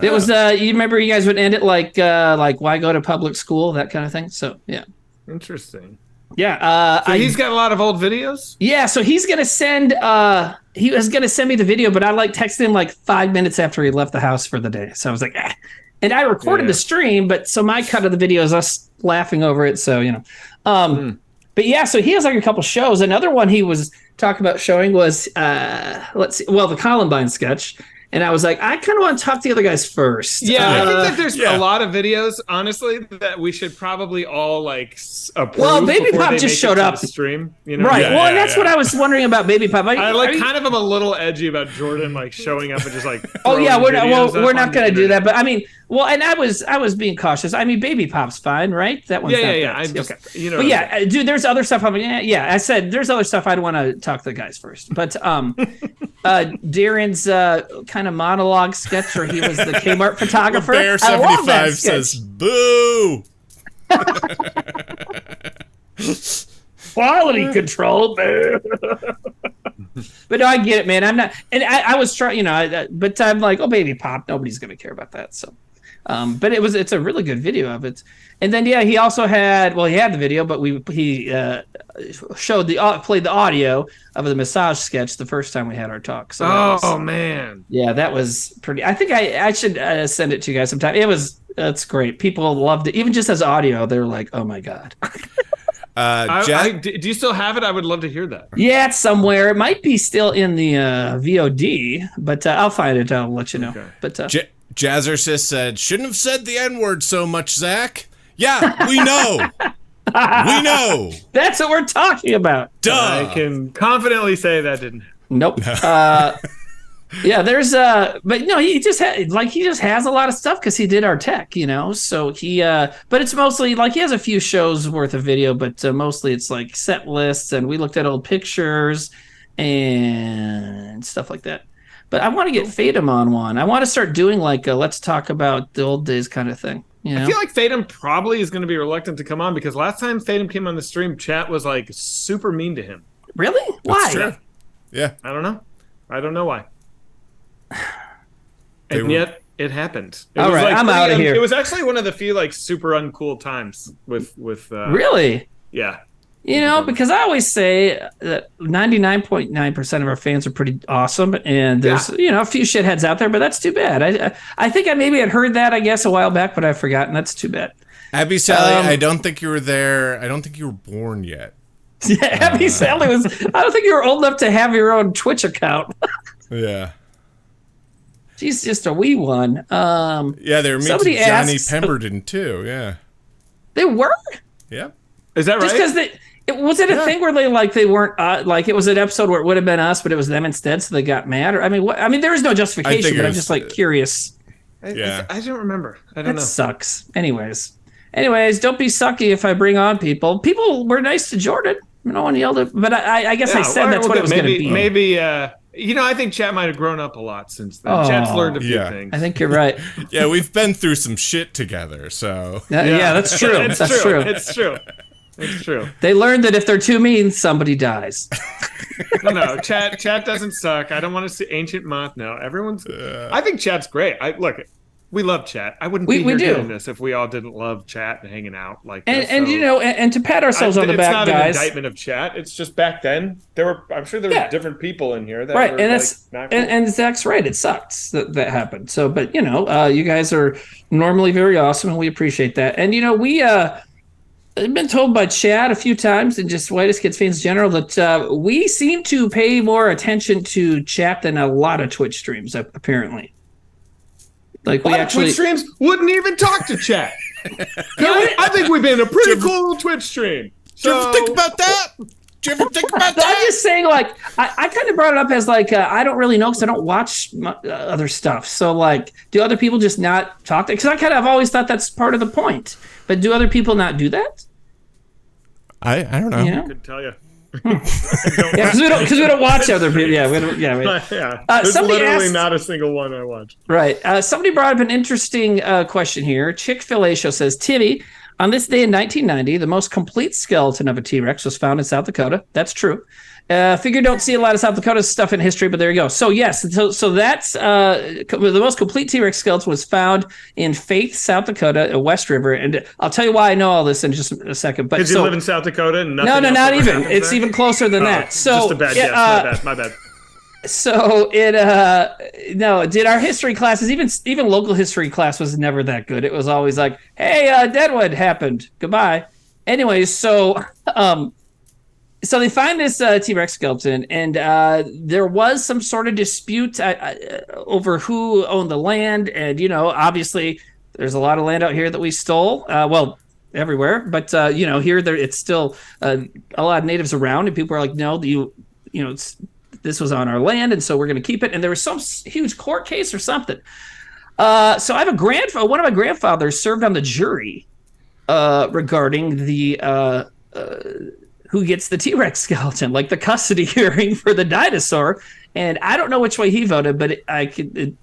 Speaker 2: It was. You remember you guys would end it like why go to public school, that kind of thing. So yeah.
Speaker 4: Interesting.
Speaker 2: Yeah.
Speaker 4: So he's got a lot of old videos.
Speaker 2: Yeah. So he's gonna send. He was gonna send me the video, but I texted him like 5 minutes after he left the house for the day. So I was like, ah. And I recorded the stream, but so my cut of the video is us laughing over it. So, but yeah, so he has like a couple shows. Another one he was talking about showing was, the Columbine sketch. And I was like, I kind of want to talk to the other guys first.
Speaker 4: Yeah, I think that there's a lot of videos, honestly, that we should probably all approve.
Speaker 2: Well, Baby Pop just showed up.
Speaker 4: The stream,
Speaker 2: right? Yeah, and that's what I was wondering about Baby Pop.
Speaker 4: I kind of am a little edgy about Jordan showing up and just
Speaker 2: oh yeah, we're not going to do that. But I mean, and I was being cautious. I mean, Baby Pop's fine, right? That one's okay. But yeah, dude, there's other stuff. I said there's other stuff I'd want to talk to the guys first. But Darren's kind of monologue sketch where he was the Kmart photographer.
Speaker 3: Bear 75 says boo.
Speaker 2: Quality control, man. But no, I get it, man. I'm not, and I was trying, but I'm like, oh, baby pop, nobody's gonna care about that. So, but it's a really good video of it. And then he also had, he had the video, but he played the audio of the massage sketch the first time we had our talk. So
Speaker 4: man,
Speaker 2: yeah, that was pretty. I think I should send it to you guys sometime. That's great. People loved it, even just as audio. They're like, oh my god.
Speaker 4: Do you still have it? I would love to hear that.
Speaker 2: Yeah, it's somewhere. It might be still in the VOD, but I'll find it. I'll let you know. Okay. But
Speaker 3: Jazzercis said, "Shouldn't have said the N-word so much, Zach." Yeah, we know. We know.
Speaker 2: That's what we're talking about.
Speaker 3: Duh.
Speaker 4: I can confidently say that didn't happen.
Speaker 2: Nope. Yeah, there's but no, he just has a lot of stuff because he did our tech, So but it's mostly like he has a few shows worth of video, but mostly it's like set lists, and we looked at old pictures and stuff like that. But I want to get Fatum on one. I want to start doing like a let's talk about the old days kind of thing.
Speaker 4: I feel like Fatum probably is going to be reluctant to come on because last time Fatum came on the stream, chat was like super mean to him.
Speaker 2: Really? Why?
Speaker 3: That's true. Yeah.
Speaker 4: I don't know why. Yet it happened.
Speaker 2: All right, I'm out of here.
Speaker 4: It was actually one of the few like super uncool times with
Speaker 2: really?
Speaker 4: Yeah.
Speaker 2: Because I always say that 99.9% of our fans are pretty awesome, and there's a few shitheads out there, but that's too bad. I think I maybe had heard that, I guess, a while back, but I've forgotten. That's too bad.
Speaker 3: Abby Sally, I don't think you were there. I don't think you were born yet.
Speaker 2: Yeah, Abby Sally was. I don't think you were old enough to have your own Twitch account.
Speaker 3: Yeah.
Speaker 2: She's just a wee one.
Speaker 3: Yeah, they were meant to Johnny Pemberton too. Yeah.
Speaker 2: They were?
Speaker 3: Yeah.
Speaker 4: Is that right?
Speaker 2: Just because was it a thing where they weren't like it was an episode where it would have been us, but it was them instead, so they got mad? Or there was no justification, but I'm just like curious.
Speaker 4: I don't remember. I don't know.
Speaker 2: That sucks. Anyways, don't be sucky if I bring on people. People were nice to Jordan. No one yelled at, but I guess I said that's what it was going to be.
Speaker 4: Maybe I think chat might have grown up a lot since then. Chat's learned a few things.
Speaker 2: I think you're right.
Speaker 3: Yeah, we've been through some shit together, so.
Speaker 2: Yeah, that's true. That's true.
Speaker 4: It's true.
Speaker 2: They learned that if they're too mean, somebody dies.
Speaker 4: No, chat doesn't suck. I don't want to see Ancient Moth. No, everyone's. I think chat's great. We love chat. I wouldn't be here doing this if we all didn't love chat and hanging out like this.
Speaker 2: And to pat ourselves on the back, guys.
Speaker 4: It's not an indictment of chat. It's just back then I'm sure there were different people in here that
Speaker 2: right,
Speaker 4: were
Speaker 2: and that's
Speaker 4: not cool.
Speaker 2: and Zach's right. It sucks that happened. So, but you guys are normally very awesome, and we appreciate that. And we I've been told by chat a few times, and just Whitest Kids fans in general, that we seem to pay more attention to chat than a lot of Twitch streams, apparently. Like we actually
Speaker 4: Twitch streams wouldn't even talk to chat. I think we've been a pretty cool Twitch stream.
Speaker 3: Do you ever think about that?
Speaker 2: I'm just saying, like, I kind of brought it up as like I don't really know because I don't watch other stuff. So like, do other people just not talk? Because I kind of always thought that's part of the point. But do other people not do that?
Speaker 3: I don't know.
Speaker 4: I couldn't tell you.
Speaker 2: Because we don't watch other people. There's
Speaker 4: literally asked, not a single one I watch.
Speaker 2: Right. Somebody brought up an interesting question here. Chick-fil-A Show says, Timmy, on this day in 1990, the most complete skeleton of a T-Rex was found in South Dakota. That's true. Figure don't see a lot of South Dakota stuff in history, but there you go. So yes, so that's the most complete T-Rex skeleton was found in Faith, South Dakota, a West River, and I'll tell you why I know all this in just a second. But
Speaker 4: because you live in South Dakota, and nothing
Speaker 2: no, not even. It's even closer than that. So
Speaker 4: just a bad guess. My bad.
Speaker 2: So it did our history classes, even local history class was never that good. It was always like, hey, Deadwood happened. Goodbye. Anyways, so they find this T-Rex skeleton, and there was some sort of dispute over who owned the land. And, obviously there's a lot of land out here that we stole. Everywhere. But, here it's still a lot of natives around, and people are like, no, this was on our land, and so we're going to keep it. And there was some huge court case or something. So I have one of my grandfathers served on the jury regarding the who gets the T-Rex skeleton, like the custody hearing for the dinosaur. And I don't know which way he voted, but it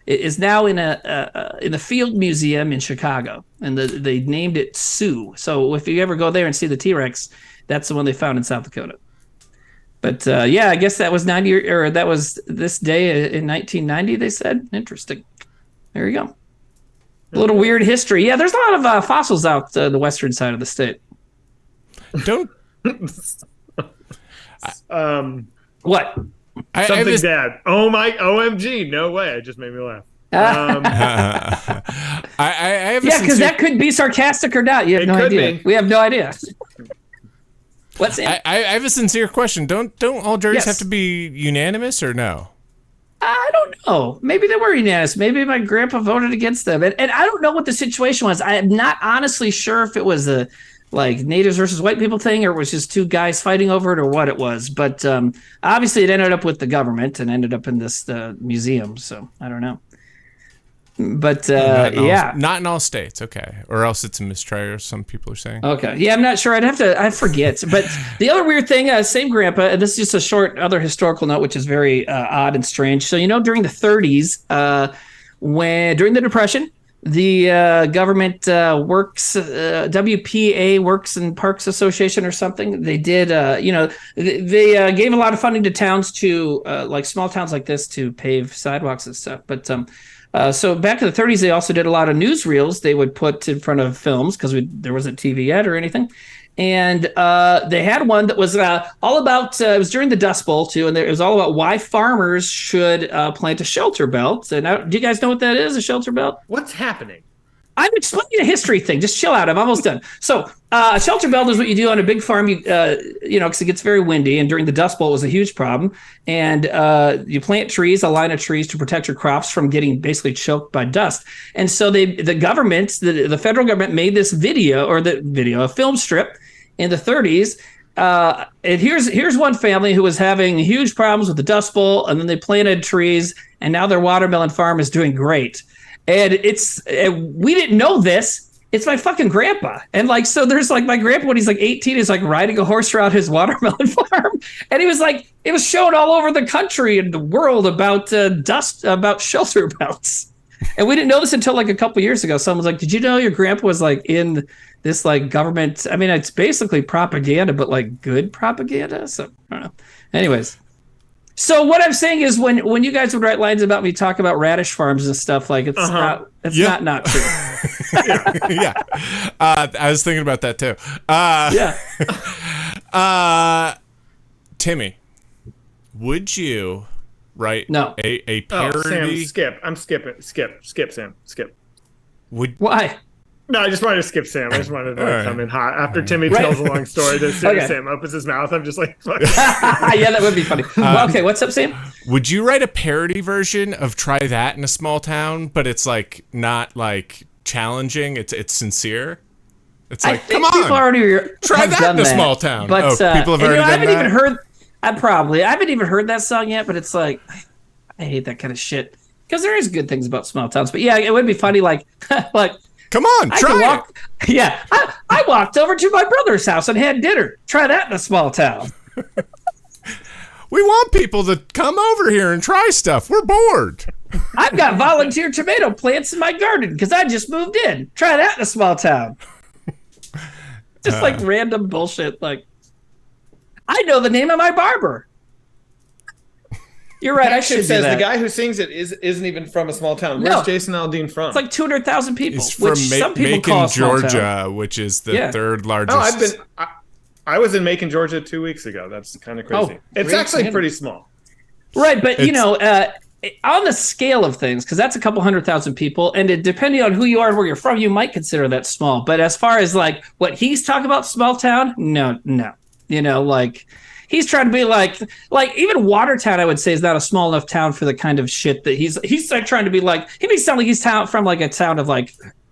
Speaker 2: is now in the Field Museum in Chicago, and they named it Sue. So if you ever go there and see the T-Rex, that's the one they found in South Dakota. But yeah, I guess that was 90 or that was this day in 1990. They said interesting. There you go. A little weird history. Yeah, there's a lot of fossils out the western side of the state.
Speaker 3: Don't.
Speaker 2: What?
Speaker 4: Something bad. Oh my! OMG! No way! It just made me laugh.
Speaker 3: I have
Speaker 2: because that could be sarcastic or not. You have no idea. We have no idea. What's it?
Speaker 3: I have a sincere question. Don't all juries have to be unanimous or no?
Speaker 2: I don't know. Maybe they were unanimous. Maybe my grandpa voted against them. And I don't know what the situation was. I am not honestly sure if it was a like natives versus white people thing or it was just two guys fighting over it or what it was. But obviously it ended up with the government and ended up in this museum. So I don't know. But
Speaker 3: not in all states, okay, or else it's a mistrial. Some people are saying.
Speaker 2: Okay, yeah, I'm not sure. I forget. But the other weird thing, same grandpa, and this is just a short other historical note, which is very odd and strange. So during the 30s, during the Depression, the government WPA Works and Parks Association or something. They did, they gave a lot of funding to towns to like small towns like this to pave sidewalks and stuff, but. So back in the 30s, they also did a lot of newsreels they would put in front of films because there wasn't TV yet or anything. And they had one that was all about, it was during the Dust Bowl too, and it was all about why farmers should plant a shelter belt. So now, do you guys know what that is, a shelter belt?
Speaker 4: What's happening?
Speaker 2: I'm explaining a history thing. Just chill out. I'm almost done. So a shelter belt is what you do on a big farm, because it gets very windy. And during the Dust Bowl, it was a huge problem. And you plant trees, a line of trees to protect your crops from getting basically choked by dust. And so the federal government made this a film strip in the 30s. And here's one family who was having huge problems with the Dust Bowl. And then they planted trees. And now their watermelon farm is doing great. And we didn't know this. It's my fucking grandpa. And so there's my grandpa when he's 18 is riding a horse around his watermelon farm. And he was it was shown all over the country and the world about about shelter belts. And we didn't know this until a couple years ago. Someone was did you know your grandpa was in this government? I mean, it's basically propaganda, but good propaganda. So I don't know. Anyways. So what I'm saying is when you guys would write lines about me talk about radish farms and stuff it's not true.
Speaker 3: Yeah. I was thinking about that too. Timmy, would you write a parody?
Speaker 4: Sam, I'm skipping. Skip, Sam. Skip.
Speaker 2: Why?
Speaker 4: No, I just wanted to skip Sam. I just wanted to come in hot. After Timmy tells a long story, Sam opens his mouth. I'm just fuck.
Speaker 2: Yeah, that would be funny. Okay, what's up, Sam?
Speaker 3: Would you write a parody version of Try That in a Small Town, but it's not challenging, it's sincere? It's come on,
Speaker 2: people already
Speaker 3: try that in a small town.
Speaker 2: But
Speaker 3: people have already done that?
Speaker 2: Even heard. I haven't even heard that song yet, but it's I hate that kind of shit. Because there is good things about small towns. But yeah, it would be funny
Speaker 3: come on, try
Speaker 2: it. Yeah, I walked over to my brother's house and had dinner. Try that in a small town.
Speaker 3: We want people to come over here and try stuff. We're bored.
Speaker 2: I've got volunteer tomato plants in my garden because I just moved in. Try that in a small town. Just random bullshit. I know the name of my barber. You're right. I should say that.
Speaker 4: The guy who sings it isn't even from a small town. Where's Jason Aldean from?
Speaker 2: It's 200,000 people.
Speaker 3: He's from Macon, Georgia, which is the third largest.
Speaker 4: I was in Macon, Georgia 2 weeks ago. That's kind of crazy. It's actually pretty small.
Speaker 2: Right, but on the scale of things, because that's a couple 100,000 people, and depending on who you are and where you're from, you might consider that small. But as far as what he's talking about, small town, no. He's trying to be even Watertown, I would say, is not a small enough town for the kind of shit that he's trying to be he makes it sound like he's from a town of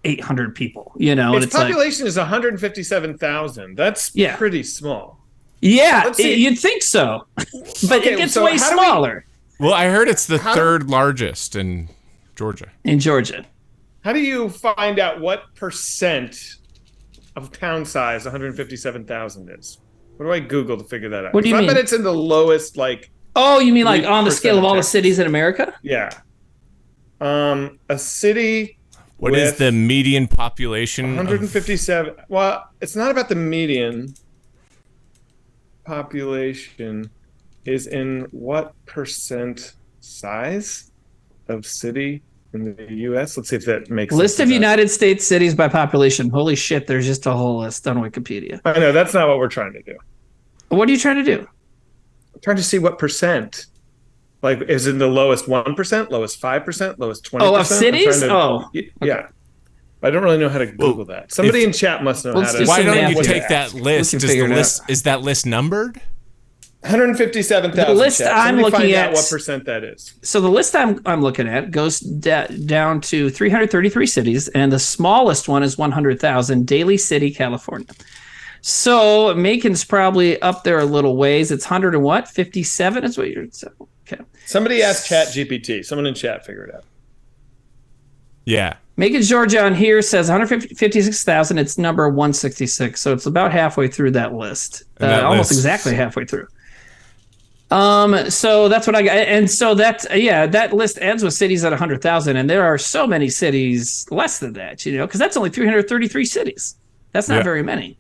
Speaker 2: 800 people,
Speaker 4: Its population is 157,000. That's pretty small.
Speaker 2: Yeah, you'd think so, but it gets way smaller.
Speaker 3: Well, I heard it's the third largest in Georgia.
Speaker 4: How do you find out what percent of town size 157,000 is? What do I Google to figure that out?
Speaker 2: What do you mean?
Speaker 4: I bet it's in the lowest,
Speaker 2: Oh, you mean on the scale of all the cities in America?
Speaker 4: Yeah. A city.
Speaker 3: What is the median population?
Speaker 4: 157. Well, it's not about the median population. is in what percent size of city in the U.S.? Let's see if that makes
Speaker 2: list
Speaker 4: sense.
Speaker 2: Of United States cities by population. Holy shit, there's just a whole list on Wikipedia.
Speaker 4: I know, that's not what we're trying to do.
Speaker 2: What are you trying to do?
Speaker 4: I'm trying to see what percent. Like, is it the lowest 1%, lowest 5%, lowest 20%?
Speaker 2: Oh, of cities?
Speaker 4: Yeah. I don't really know how to Google that. Somebody in chat must know how to.
Speaker 3: Why don't you take that list? Is that list numbered?
Speaker 4: 157,000.
Speaker 2: The list I'm looking at,
Speaker 4: what percent that is.
Speaker 2: So the list I'm looking at goes down to 333 cities, and the smallest one is 100,000, Daly City, California. So Macon's probably up there a little ways. It's 100 and what? 57 is what you're saying. Okay.
Speaker 4: Somebody asked ChatGPT. Someone in chat figured it out.
Speaker 3: Yeah.
Speaker 2: Macon, Georgia on here says 156,000. It's number 166. So it's about halfway through that list. Almost exactly halfway through. So that's what I got. And so that list ends with cities at 100,000. And there are so many cities less than that, because that's only 333 cities. That's not very many,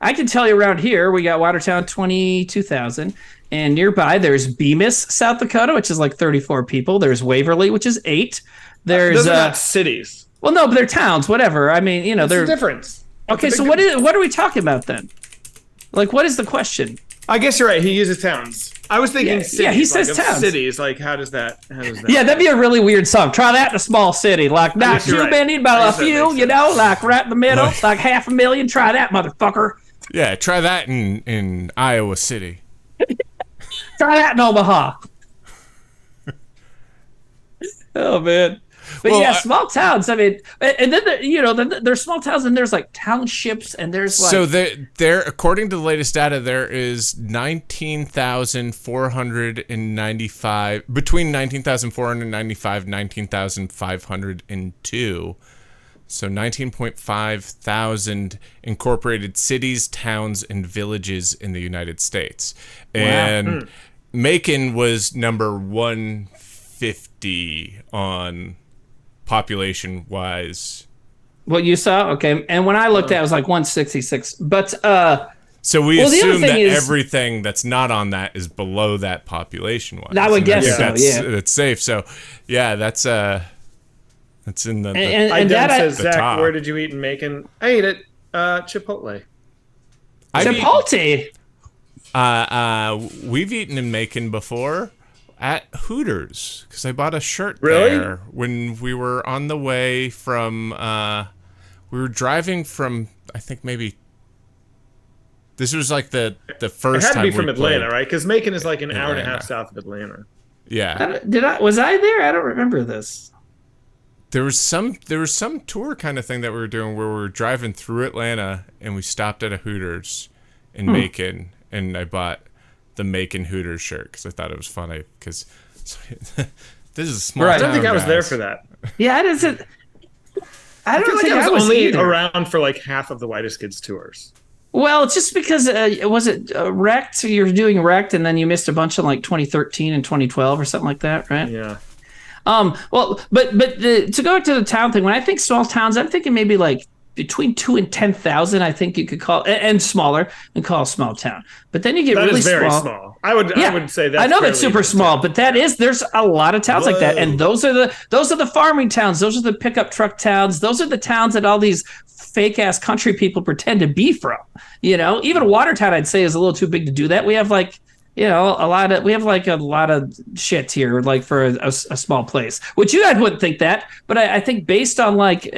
Speaker 2: I can tell you around here, we got Watertown, 22,000. And nearby, there's Bemis, South Dakota, which is like 34 people. There's Waverly, which is 8. There's
Speaker 4: those are not cities.
Speaker 2: Well, no, but they're towns, whatever. I mean,
Speaker 4: There's a difference.
Speaker 2: Okay, so what are we talking about then? Like, what is the question?
Speaker 4: I guess you're right. He uses towns. I was thinking cities.
Speaker 2: Yeah, he says towns.
Speaker 4: Cities, like, how does that
Speaker 2: Yeah, that'd be a really weird song. Try that in a small city. Like, not too many, but a few, like right in the middle, like 500,000. Try that, motherfucker.
Speaker 3: Yeah, try that in Iowa City.
Speaker 2: Try that in Omaha. Oh, man. But small towns. I mean, and then then there's small towns, and there's like townships, and there's like.
Speaker 3: So there, according to the latest data, there is 19,495 between 19,495 and 19,502. So 19.5 thousand incorporated cities, towns, and villages in the United States, and Macon was number 150 on population wise.
Speaker 2: What you saw? Okay. And when I looked at it, it was like 166. But
Speaker 3: so we assume that everything that's not on that is below that population wise.
Speaker 2: I would guess so.
Speaker 3: That's safe. So that's in the
Speaker 4: and that says, Zach, top. Where did you eat in Macon? I ate at Chipotle.
Speaker 2: Chipotle.
Speaker 3: We've eaten in Macon before. At Hooters, because I bought a shirt there when we were on the way from, we were driving from, I think maybe, this was like the first time. It had to be
Speaker 4: from Atlanta, right? Because Macon is like an hour and a half south of Atlanta.
Speaker 3: Yeah.
Speaker 2: Was I there? I don't remember this.
Speaker 3: There was some tour kind of thing that we were doing where we were driving through Atlanta and we stopped at a Hooters in Macon, and I bought the Macon Hooters shirt because I thought it was funny because this is a small town,
Speaker 4: I don't think I was there for that.
Speaker 2: Yeah, it isn't. I don't think
Speaker 4: I was only around for like half of the Whitest Kids tours.
Speaker 2: Well, it's just because was it Wrecked? So you're doing Wrecked, and then you missed a bunch of like 2013 and 2012 or something like that, right?
Speaker 4: Yeah.
Speaker 2: Well, but to go to the town thing, when I think small towns, I'm thinking maybe like between 2 and 10,000, I think you could call, and smaller, and call a small town. But then you get really
Speaker 4: very small. I would say that.
Speaker 2: I know that's super small, but there's a lot of towns like that, and those are the farming towns. Those are the pickup truck towns. Those are the towns that all these fake ass country people pretend to be from. Even Watertown, I'd say, is a little too big to do that. We have like. A lot of shit here, like for a small place, which you guys wouldn't think that, but I think based on like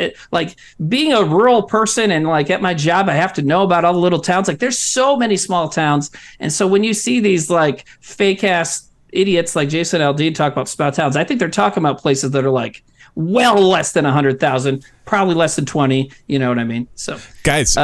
Speaker 2: being a rural person and like at my job, I have to know about all the little towns. Like there's so many small towns. And so when you see these like fake ass idiots like Jason Aldean talk about small towns, I think they're talking about places that are like well less than 100,000, probably less than 20. You know what I mean? So
Speaker 3: guys,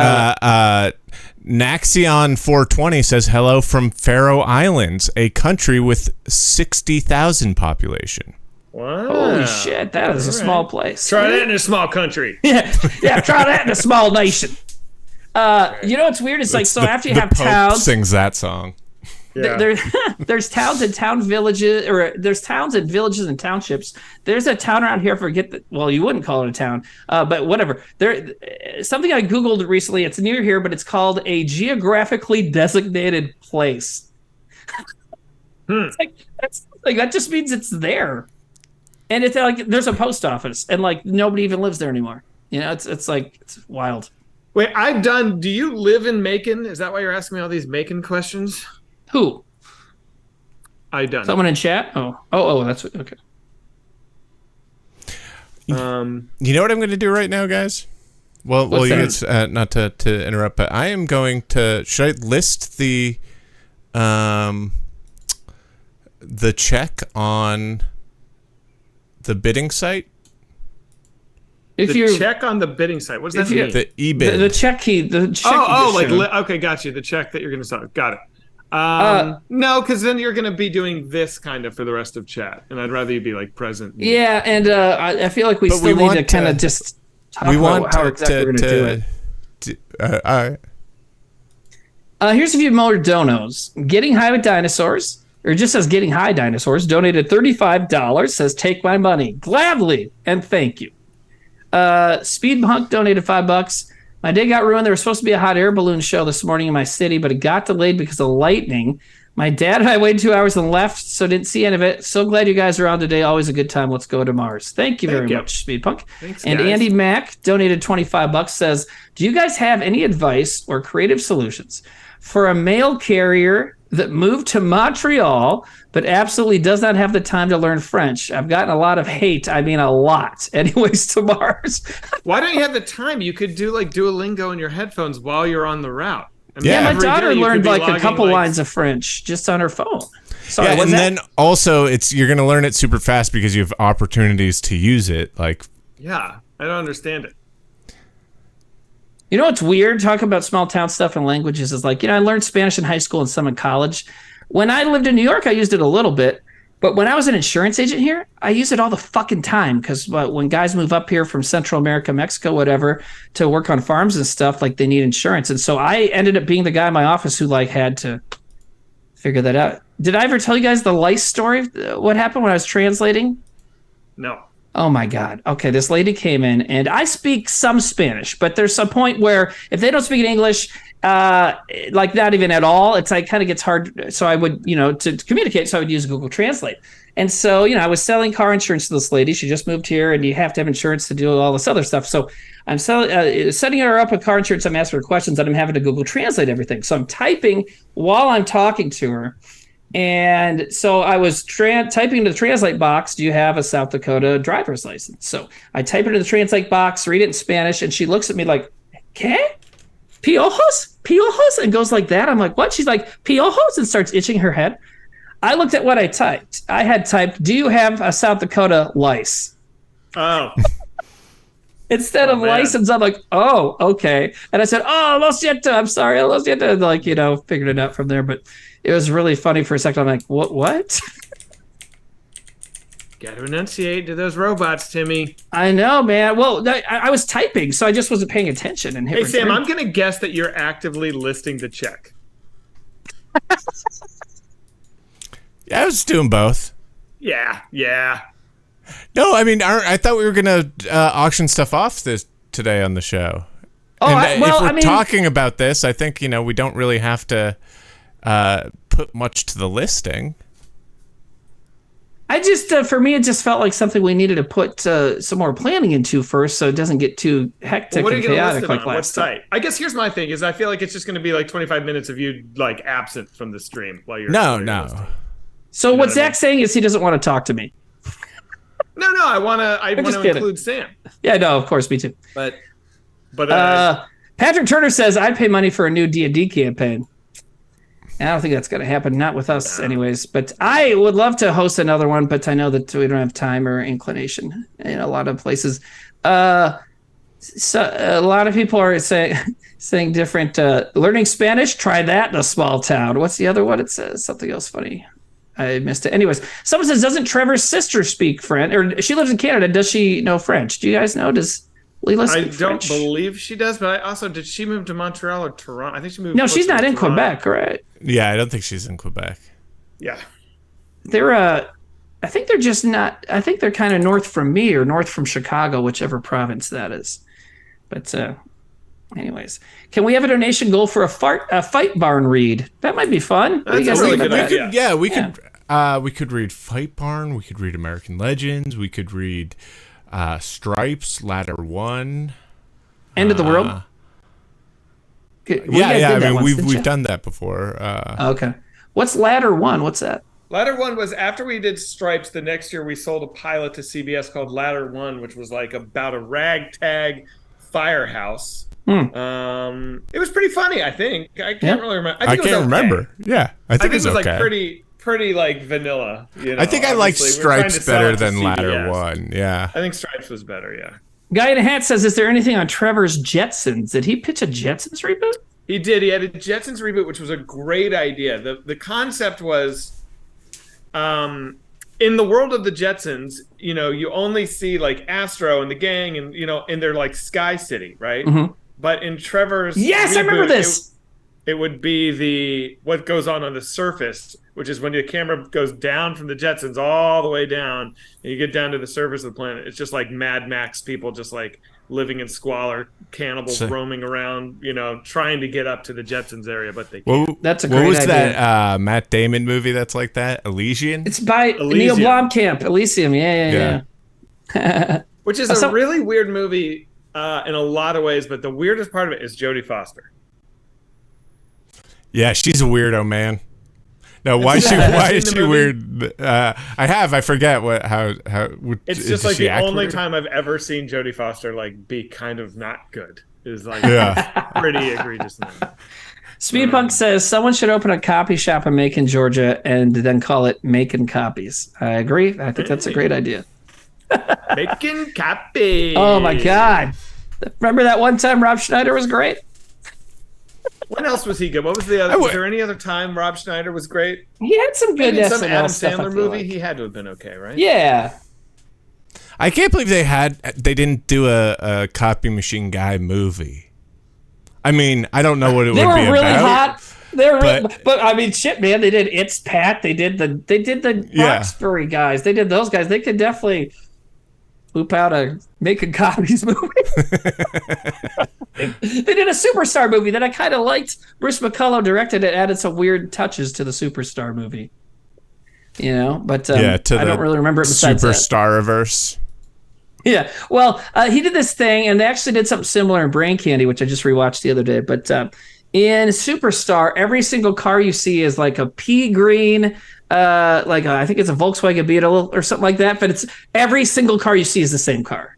Speaker 3: Nexium 420 says hello from Faroe Islands, a country with 60,000 population.
Speaker 4: Wow.
Speaker 2: Holy shit, that is a small place.
Speaker 4: Try that in a small country.
Speaker 2: Yeah, try that in a small nation. What's weird? It's like, so after you have
Speaker 3: Pope
Speaker 2: towns.
Speaker 3: Sings that song.
Speaker 2: Yeah. There's towns and town villages, or there's towns and villages and townships. There's a town around here. You wouldn't call it a town, but whatever. Something I Googled recently. It's near here, but it's called a geographically designated place. It's like that just means it's there. And it's like there's a post office, and like nobody even lives there anymore. You know, it's like it's wild.
Speaker 4: Wait, do you live in Macon? Is that why you're asking me all these Macon questions?
Speaker 2: Who?
Speaker 4: Someone
Speaker 2: in chat? Oh, that's okay.
Speaker 3: You know what I'm going to do right now, guys? Well, you guys, not to interrupt, but I am going to. Should I list the check on the bidding site?
Speaker 4: Check on the bidding site. What does that mean?
Speaker 3: The eBid.
Speaker 2: The check key. The check.
Speaker 4: Okay, got you. The check that you're going to sell. Got it. No, because then you're going to be doing this kind of for the rest of chat, and I'd rather you be like present.
Speaker 2: Yeah, and I feel like we still need to kind of just talk about how exactly we're going to do it.
Speaker 3: All
Speaker 2: right. Here's a few more donos. Getting High with Dinosaurs, or it just says Getting High Dinosaurs, donated $35, says take my money gladly and thank you. Speedpunk donated $5. My day got ruined. There was supposed to be a hot air balloon show this morning in my city, but it got delayed because of lightning. My dad and I waited 2 hours and left, so didn't see any of it. So glad you guys are on today. Always a good time. Let's go to Mars. Thank you very much, Speedpunk.
Speaker 4: Thanks,
Speaker 2: and
Speaker 4: guys.
Speaker 2: Andy Mack donated $25, says, do you guys have any advice or creative solutions for a mail carrier that moved to Montreal but absolutely does not have the time to learn French? I've gotten a lot of hate. I mean, a lot. Anyways, to Mars.
Speaker 4: Why don't you have the time? You could do like Duolingo in your headphones while you're on the route. I mean,
Speaker 2: my daughter learned like a couple lines of French just on her phone. Sorry,
Speaker 3: and then also you're going to learn it super fast because you have opportunities to use it. Like,
Speaker 4: yeah, I don't understand it.
Speaker 2: You know what's weird? Talking about small town stuff and languages is like, I learned Spanish in high school and some in college. When I lived in New York, I used it a little bit. But when I was an insurance agent here, I use it all the fucking time because when guys move up here from Central America, Mexico, whatever, to work on farms and stuff, like they need insurance. And so I ended up being the guy in my office who like had to figure that out. Did I ever tell you guys the lice story? What happened when I was translating?
Speaker 4: No.
Speaker 2: Oh my God. Okay, this lady came in, and I speak some Spanish, but there's a point where if they don't speak English, like not even at all, it's like kind of gets hard. So I would, to communicate, so I would use Google Translate. And so, I was selling car insurance to this lady. She just moved here, and you have to have insurance to do all this other stuff. So I'm setting her up with car insurance. I'm asking her questions, and I'm having to Google Translate everything. So I'm typing while I'm talking to her. And so I was typing into the translate box, do you have a South Dakota driver's license? So I type it into the translate box, read it in Spanish, and she looks at me like, ¿Qué? Piojos? Piojos? And goes like that. I'm like, what? She's like, piojos? And starts itching her head. I looked at what I typed. I had typed, do you have a South Dakota lice?
Speaker 4: Oh.
Speaker 2: Instead of license, I'm like, oh, okay. And I said, oh, lo siento. I'm sorry. Lo siento. Like, figured it out from there. But it was really funny for a second. I'm like, what?
Speaker 4: Got to enunciate to those robots, Timmy.
Speaker 2: I know, man. Well, I was typing, so I just wasn't paying attention. And
Speaker 4: hey, Sam, I'm going to guess that you're actively listing the check.
Speaker 3: Yeah, I was doing both.
Speaker 4: Yeah.
Speaker 3: No, I mean, I thought we were going to auction stuff off today on the show.
Speaker 2: Oh,
Speaker 3: and if we're talking about this, I think, we don't really have to put much to the listing.
Speaker 2: I just, for me, it just felt like something we needed to put some more planning into first, so it doesn't get too hectic and chaotic like last time.
Speaker 4: I guess here's my thing: is I feel like it's just going to be like 25 minutes of you like absent from the stream while you're.
Speaker 3: No.
Speaker 2: So what Zach's saying is he doesn't want to talk to me.
Speaker 4: No, I want to include Sam.
Speaker 2: Yeah, no, of course, me too.
Speaker 4: But
Speaker 2: Patrick Turner says I'd pay money for a new D&D campaign. And I don't think that's going to happen, not with us anyways. But I would love to host another one, but I know that we don't have time or inclination in a lot of places. So a lot of people are saying different. Learning Spanish, try that in a small town. What's the other one? It says something else funny. I missed it. Anyways, someone says, doesn't Trevor's sister speak French? Or she lives in Canada. Does she know French? Do you guys know? Does Leela speak French?
Speaker 4: I don't believe she does, but did she move to Montreal or Toronto? I think she moved.
Speaker 2: No, she's not in Quebec, right?
Speaker 3: Yeah, I don't think she's in Quebec.
Speaker 4: Yeah.
Speaker 2: I think they're just not, I think they're kind of north from me or north from Chicago, whichever province that is. But Anyways, can we have a donation goal for a fight barn read? That might be fun.
Speaker 4: That's a really good idea.
Speaker 3: We could read Fight Barn. We could read American Legends. We could read Stripes, Ladder 1.
Speaker 2: End of the World.
Speaker 3: I mean, we've done that before.
Speaker 2: Okay. What's Ladder 1? What's that?
Speaker 4: Ladder 1 was after we did Stripes. The next year, we sold a pilot to CBS called Ladder 1, which was like about a ragtag firehouse. It was pretty funny, I think. I can't really remember.
Speaker 3: I can't remember. Yeah, I think it was
Speaker 4: like pretty like vanilla. You know,
Speaker 3: I think I liked Stripes better than Ladder 1. Yeah,
Speaker 4: I think Stripes was better. Yeah.
Speaker 2: Guy in a hat says, "Is there anything on Trevor's Jetsons? Did he pitch a Jetsons reboot?"
Speaker 4: He did. He had a Jetsons reboot, which was a great idea. The concept was, in the world of the Jetsons, you only see like Astro and the gang, and in their like Sky City, right? Mm-hmm. But in Trevor's
Speaker 2: reboot, I remember this.
Speaker 4: It would be what goes on the surface, which is when the camera goes down from the Jetsons all the way down, and you get down to the surface of the planet. It's just like Mad Max people, just like living in squalor, cannibals roaming around, trying to get up to the Jetsons area, but they can't.
Speaker 2: That's a great idea.
Speaker 3: What was that Matt Damon movie that's like that? Elysian?
Speaker 2: It's by Neil Blomkamp. Elysium, yeah.
Speaker 4: Which is a really weird movie in a lot of ways, but the weirdest part of it is Jodie Foster.
Speaker 3: Yeah, she's a weirdo, man. No, why is she weird? I forget how.
Speaker 4: It's just like the only time I've ever seen Jodie Foster like be kind of not good. Is like pretty egregious.
Speaker 2: Speedpunk says someone should open a copy shop in Macon, Georgia, and then call it Macon Copies. I agree. I think that's a great idea.
Speaker 4: Macon Copies.
Speaker 2: Oh my God! Remember that one time Rob Schneider was great?
Speaker 4: When else was he good? What was the other? Was there any other time Rob Schneider was great?
Speaker 2: He had some good SNL
Speaker 4: some Adam
Speaker 2: stuff,
Speaker 4: Sandler movie. Like. He had to have been okay, right?
Speaker 2: Yeah.
Speaker 3: I can't believe they didn't do a Copy Machine Guy movie. I mean, I don't know what it would be about. They were really hot.
Speaker 2: But I mean, shit, man. They did It's Pat. They did the Roxbury guys. They did those guys. They could definitely poop out a Making Copies movie. They did a Superstar movie that I kind of liked. Bruce McCullough directed it, added some weird touches to the Superstar movie. But I don't really remember it besides
Speaker 3: Superstar-averse.
Speaker 2: Yeah, well, he did this thing, and they actually did something similar in Brain Candy, which I just rewatched the other day. But in Superstar, every single car you see is like a pea green, I think it's a Volkswagen Beetle or something like that. But it's every single car you see is the same car.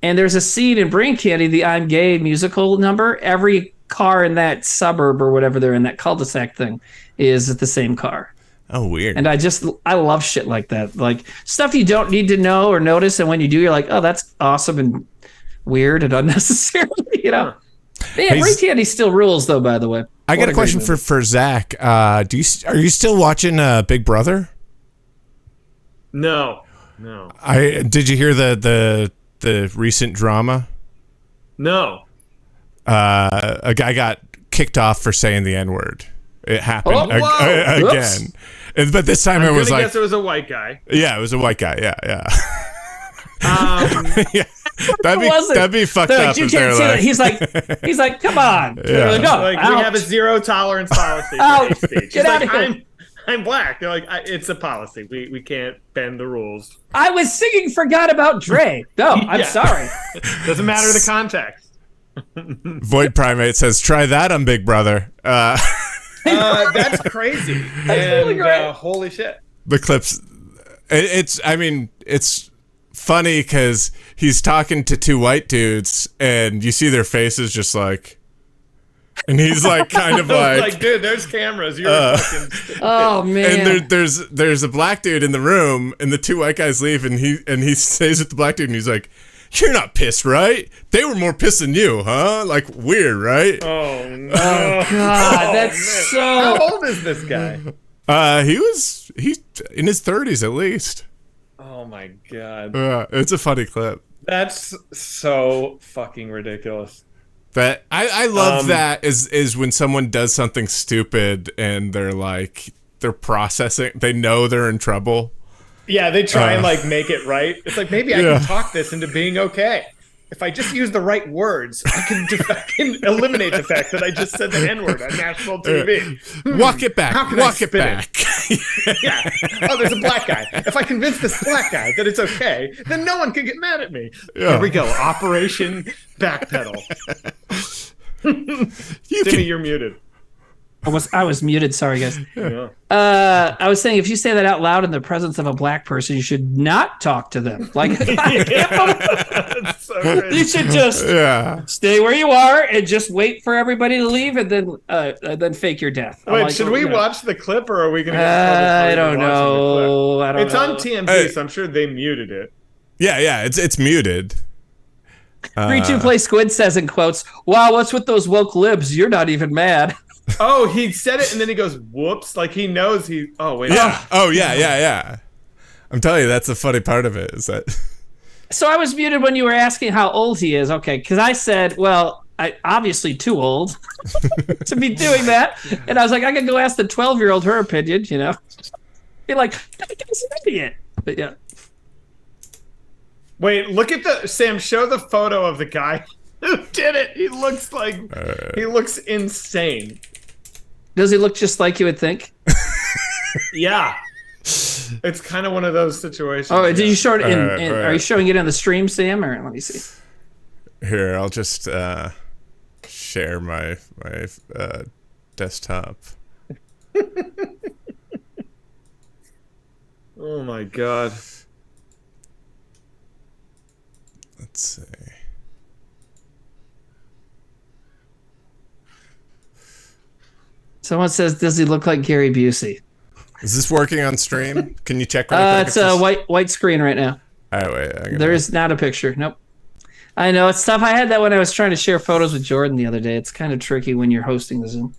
Speaker 2: And there's a scene in Brain Candy, the I'm Gay musical number. Every car in that suburb or whatever they're in, that cul-de-sac thing, is the same car.
Speaker 3: Oh, weird.
Speaker 2: And I love shit like that. Like stuff you don't need to know or notice. And when you do, you're like, oh, that's awesome and weird and unnecessary, Yeah, Brain Candy still rules, though, by the way.
Speaker 3: I got a question for Zach. Are you still watching Big Brother?
Speaker 4: No.
Speaker 3: Did you hear the recent drama?
Speaker 4: No.
Speaker 3: A guy got kicked off for saying the N-word. It happened again. But this time it was like... I guess
Speaker 4: it was a white guy.
Speaker 3: Yeah, it was a white guy. Yeah. Yeah. That'd be fucked up.
Speaker 2: You can't say that. He's like, come on.
Speaker 3: Yeah.
Speaker 4: We have a zero tolerance policy for hate speech.
Speaker 2: Get out of here.
Speaker 4: I'm black. They're like, it's a policy. We can't bend the rules.
Speaker 2: I was singing "Forgot About Dre." No, I'm sorry.
Speaker 4: Doesn't matter the context.
Speaker 3: Void Primate says, "Try that on Big Brother."
Speaker 4: That's crazy. That's really great. Holy shit.
Speaker 3: The clips. It's funny because he's talking to two white dudes, and you see their faces just like. And he's like, kind of like,
Speaker 4: dude, there's cameras. You're fucking.
Speaker 2: Oh man.
Speaker 3: And there's a black dude in the room, and the two white guys leave, and he stays with the black dude, and he's like, "You're not pissed, right? They were more pissed than you, huh? Like weird, right?"
Speaker 4: Oh no.
Speaker 2: Oh god, that's so.
Speaker 4: How old is this guy?
Speaker 3: He's in his 30s at least.
Speaker 4: Oh my god.
Speaker 3: It's a funny clip.
Speaker 4: That's so fucking ridiculous.
Speaker 3: But I love that is when someone does something stupid and they're processing. They know they're in trouble.
Speaker 4: Yeah, they try and make it right. It's like, maybe I can talk this into being okay. if I just use the right words, I can eliminate the fact that I just said the N-word on national TV.
Speaker 3: Walk it back. Walk it back.
Speaker 4: Yeah. Oh, there's a black guy. If I convince this black guy that it's okay, then no one can get mad at me. Yeah. Here we go. Operation Backpedal. Timmy, you're muted.
Speaker 2: I was muted. Sorry, guys.
Speaker 4: Yeah.
Speaker 2: I was saying, if you say that out loud in the presence of a black person, you should not talk to them. Like,
Speaker 4: That's so crazy.
Speaker 2: You should just stay where you are and just wait for everybody to leave, and then fake your death.
Speaker 4: Wait, should we watch the clip, or are we going to?
Speaker 2: I don't know.
Speaker 4: It's on TMZ, so I'm sure they muted it.
Speaker 3: Yeah, it's muted.
Speaker 2: 3-2 Play Squid says in quotes, "Wow, what's with those woke libs? You're not even mad."
Speaker 4: Oh, he said it and then he goes, "Whoops!" Like he knows he. Oh wait.
Speaker 3: Yeah. Oh yeah. I'm telling you, that's the funny part of it. Is that.
Speaker 2: So I was muted when you were asking how old he is. Okay, because I said, well, I obviously too old to be doing that, and I was like, I could go ask the 12-year-old her opinion. You know, be like, that guy's an idiot. But yeah.
Speaker 4: Wait, look at Sam. Show the photo of the guy who did it. He looks he looks insane.
Speaker 2: Does he look just like you would think?
Speaker 4: Yeah. It's kind of one of those situations.
Speaker 2: Oh, did you show it are you showing it in the stream, Sam? Or let me see.
Speaker 3: Here, I'll just share my desktop.
Speaker 4: Oh my god.
Speaker 3: Let's see.
Speaker 2: Someone says, does he look like Gary Busey?
Speaker 3: Is this working on stream? Can you check?
Speaker 2: It's a white screen right now.
Speaker 3: All right, wait.
Speaker 2: There is not a picture. Nope. I know, it's tough. I had that when I was trying to share photos with Jordan the other day. It's kind of tricky when you're hosting the Zoom.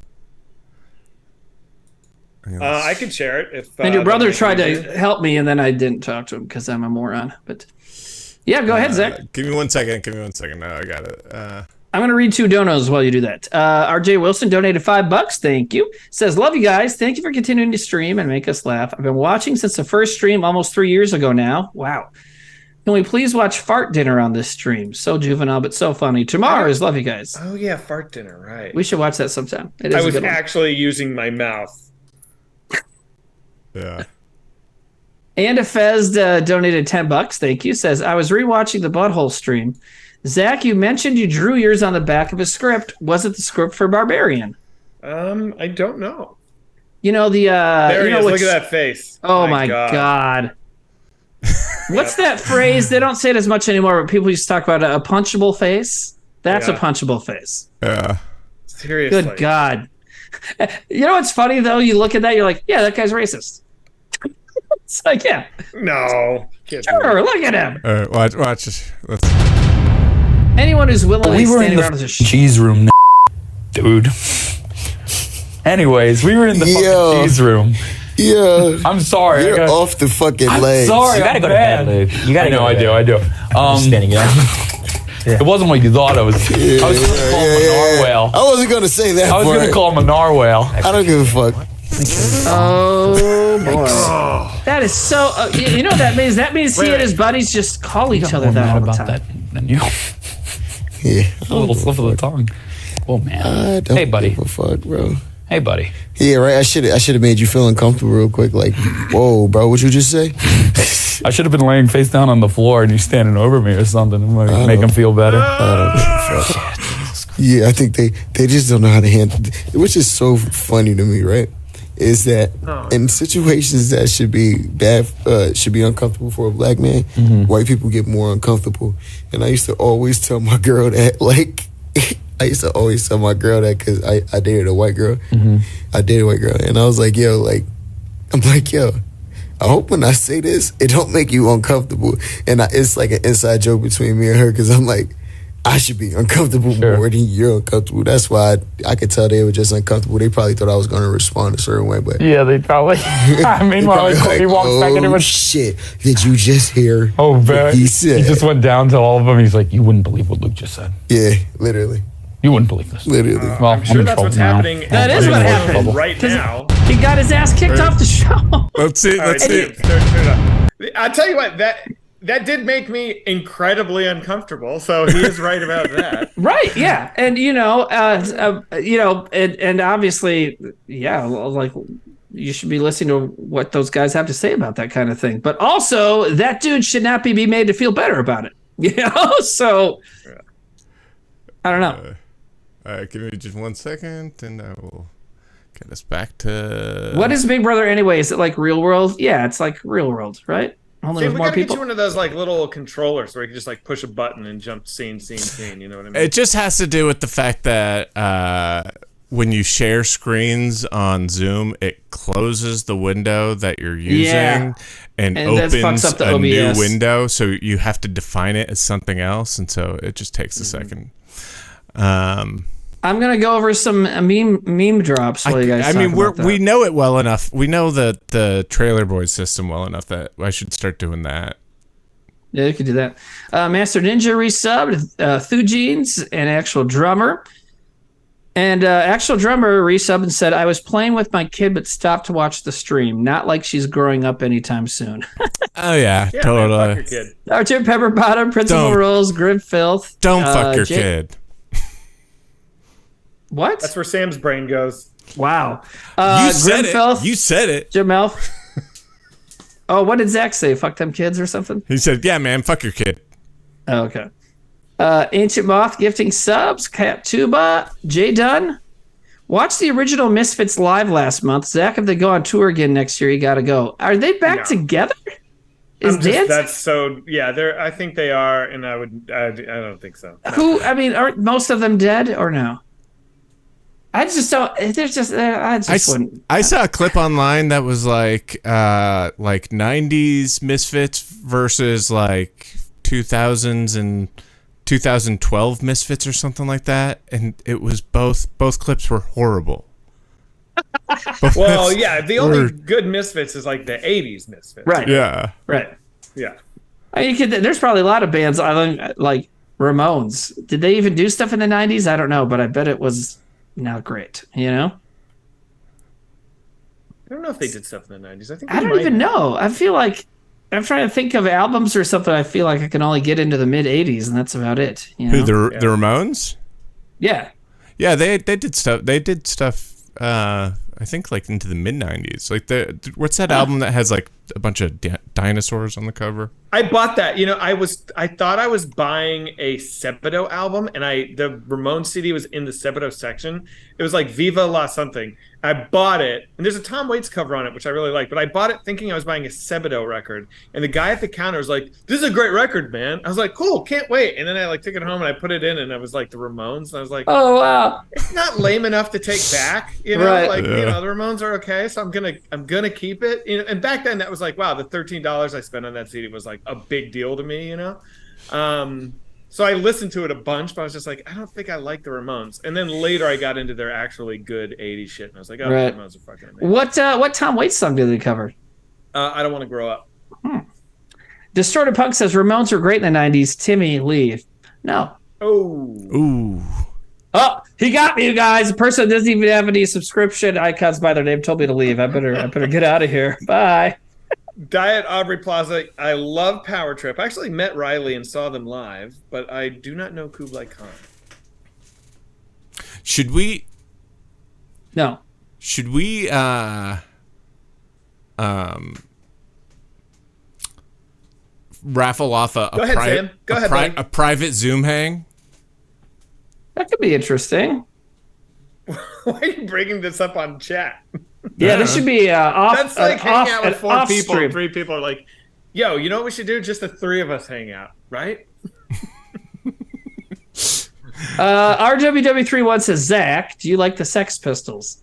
Speaker 4: I can share it if.
Speaker 2: And your brother tried to help me, and then I didn't talk to him because I'm a moron. But yeah, go ahead, Zach.
Speaker 3: Give me 1 second. No, I got it.
Speaker 2: I'm going to read 2 donos while you do that. RJ Wilson donated $5. Thank you. Says, love you guys. Thank you for continuing to stream and make us laugh. I've been watching since the first stream almost 3 years ago now. Wow. Can we please watch Fart Dinner on this stream? So juvenile, but so funny. Tomorrow's love you guys.
Speaker 4: Oh, yeah, Fart Dinner, right.
Speaker 2: We should watch that sometime.
Speaker 4: I was actually using my mouth.
Speaker 3: Yeah.
Speaker 2: And Fez donated $10. Thank you. Says, I was rewatching the Butthole stream. Zach, you mentioned you drew yours on the back of a script. Was it the script for Barbarian?
Speaker 4: I don't know.
Speaker 2: You know the
Speaker 4: there he is. Look at that face.
Speaker 2: Oh my god. What's that phrase? They don't say it as much anymore, but people used to talk about a punchable face. That's a punchable face.
Speaker 3: Yeah.
Speaker 4: Seriously.
Speaker 2: Good god. You know what's funny though? You look at that, you're like, yeah, that guy's racist. It's like, yeah.
Speaker 4: No.
Speaker 2: Sure, look at him.
Speaker 3: All right, watch this.
Speaker 2: Anyone who's willingly standing around the
Speaker 1: cheese room, dude. Anyways, we were in the fucking cheese room.
Speaker 5: Yeah.
Speaker 1: I'm sorry.
Speaker 5: You're off the fucking leg.
Speaker 1: Sorry,
Speaker 6: you gotta go to bed, Luke. You gotta go to bed.
Speaker 1: I do.
Speaker 6: Spinning it.
Speaker 1: It wasn't what you thought. I was going to call him a narwhal.
Speaker 5: I wasn't going to say that.
Speaker 1: I was going to call him a narwhal.
Speaker 5: I don't give a fuck.
Speaker 2: Oh boy, that is so. You know what that means? That means he and his buddies just call each other that all the time.
Speaker 1: That than you.
Speaker 5: Yeah,
Speaker 1: a little slip of the tongue. Oh man.
Speaker 5: Hey
Speaker 1: buddy.
Speaker 5: Give a fuck, bro.
Speaker 1: Hey buddy.
Speaker 5: Yeah, right. I should have made you feel uncomfortable real quick. Like, whoa, bro, what you just say?
Speaker 1: I should have been laying face down on the floor and you standing over me or something and make him feel better.
Speaker 5: I don't give a fuck. Yeah, I think they just don't know how to handle it, which is so funny to me, right? Is that in situations that should be bad, should be uncomfortable for a black man, white people get more uncomfortable. And I used to always tell my girl that, because I dated a white girl. I dated a white girl. And I was like, yo, I hope when I say this, it don't make you uncomfortable. And it's like an inside joke between me and her, because I'm like, I should be uncomfortable more than you're uncomfortable. That's why I could tell they were just uncomfortable. They probably thought I was going to respond a certain way, but
Speaker 1: yeah, they probably. Meanwhile, he walks back into it.
Speaker 5: Shit! Did you just hear?
Speaker 1: Oh, man.
Speaker 5: He said.
Speaker 1: He just went down to all of them. He's like, "You wouldn't believe what Luke just said."
Speaker 5: Yeah, literally.
Speaker 1: You wouldn't believe this.
Speaker 5: Literally.
Speaker 1: Well,
Speaker 4: I'm sure that's what's happening.
Speaker 2: That is what happened
Speaker 4: right now.
Speaker 2: He got his ass kicked off the show.
Speaker 3: Let's see.
Speaker 4: I'll tell you what, that did make me incredibly uncomfortable. So he is right about that.
Speaker 2: Right. Yeah. And, and obviously, yeah, like you should be listening to what those guys have to say about that kind of thing. But also that dude should not be made to feel better about it. So I don't know.
Speaker 3: All right. Give me just 1 second and I will get us back to.
Speaker 2: What is Big Brother anyway? Is it like Real World? Yeah, it's like Real World, right? Only
Speaker 4: See,
Speaker 2: with
Speaker 4: we
Speaker 2: more
Speaker 4: gotta
Speaker 2: people.
Speaker 4: get you one of those like little controllers where you can just like push a button and jump scene. You know what I mean?
Speaker 3: It just has to do with the fact that when you share screens on Zoom, it closes the window that you're using and
Speaker 2: that fucks
Speaker 3: opens
Speaker 2: up the
Speaker 3: a new
Speaker 2: OBS.
Speaker 3: window. So you have to define it as something else, and so it just takes a second.
Speaker 2: I'm gonna go over some meme drops while you guys.
Speaker 3: I mean,
Speaker 2: talk about that.
Speaker 3: we know it well enough. We know the Trailer Boys system well enough that I should start doing that.
Speaker 2: Yeah, you could do that. Master Ninja resubbed, Thujeans, and Actual Drummer. And Actual Drummer resubbed and said, I was playing with my kid but stopped to watch the stream. Not like she's growing up anytime soon.
Speaker 3: Oh, yeah totally.
Speaker 4: Man, fuck your kid.
Speaker 2: Archer Pepperbottom, Principal Rules, Grim Filth.
Speaker 3: Don't fuck your kid.
Speaker 2: What?
Speaker 4: That's where Sam's brain goes.
Speaker 2: Wow.
Speaker 3: You said it.
Speaker 2: Filth,
Speaker 3: You said it.
Speaker 2: Jim Elf. Oh, what did Zach say? Fuck them kids or something?
Speaker 3: He said, yeah, man, fuck your kid.
Speaker 2: Oh, okay. Ancient Moth gifting subs. Cat Tuba. Jay Dunn. Watch the original Misfits live last month. Zach, if they go on tour again next year, you got to go. Are they back together?
Speaker 4: That's so. Yeah, I think they are, and I don't think so.
Speaker 2: Who? I mean, aren't most of them dead or no? I just don't. There's just. Wouldn't.
Speaker 3: I saw a clip online that was like 90s Misfits versus like 2000s and 2012 Misfits or something like that, and it was both clips were horrible.
Speaker 4: Well, yeah, the only good Misfits is like the 80s Misfits.
Speaker 2: Right.
Speaker 3: Yeah.
Speaker 2: Right.
Speaker 4: Yeah.
Speaker 2: I mean, there's probably a lot of bands like Ramones. Did they even do stuff in the 90s? I don't know, but I bet it was not great,
Speaker 4: I don't know if they did stuff in the 90s.
Speaker 2: I don't even know. I feel like I'm trying to think of albums or something. I feel like I can only get into the mid 80s, and that's about it.
Speaker 3: Who, the Ramones?
Speaker 2: Yeah.
Speaker 3: Yeah, they did stuff. They did stuff. I think like into the mid 90s. Like what's that album that has like a bunch of dinosaurs on the cover?
Speaker 4: I bought that. I thought I was buying a Sebadoh album, and the Ramones CD was in the Sebadoh section. It was like Viva La something. I bought it, and there's a Tom Waits cover on it, which I really like. But I bought it thinking I was buying a Sebadoh record, and the guy at the counter was like, "This is a great record, man." I was like, "Cool, can't wait." And then I took it home and I put it in, and I was like the Ramones, and I was like,
Speaker 2: "Oh wow,
Speaker 4: it's not lame enough to take back." The Ramones are okay, so I'm gonna keep it. And back then that was like, wow, the $13 I spent on that CD was like a big deal to me, So I listened to it a bunch, but I was just like, I don't think I like the Ramones. And then later I got into their actually good 80s shit, and I was like, oh, the Ramones are fucking amazing.
Speaker 2: What Tom Waits song did they cover?
Speaker 4: I Don't Want to Grow Up.
Speaker 2: Distorted Punk says Ramones were great in the 90s. Timmy, leave. No.
Speaker 3: Ooh.
Speaker 2: Oh, he got me, you guys. The person that doesn't even have any subscription icons by their name told me to leave. I better get out of here. Bye.
Speaker 4: Diet Aubrey Plaza. I love Power Trip. I actually met Riley and saw them live, but I do not know Kublai Khan.
Speaker 3: Should we?
Speaker 2: No.
Speaker 3: Should we? Raffle off a
Speaker 4: Go ahead, Sam. Go ahead, buddy.
Speaker 3: A private Zoom hang.
Speaker 2: That could be interesting.
Speaker 4: Why are you bringing this up on chat?
Speaker 2: Yeah, this should be off.
Speaker 4: That's like hanging out with 4 people.
Speaker 2: Stream.
Speaker 4: And 3 people are like, "Yo, you know what we should do? Just the 3 of us hang out, right?"
Speaker 2: RWW31 says, Zach, do you like the Sex Pistols?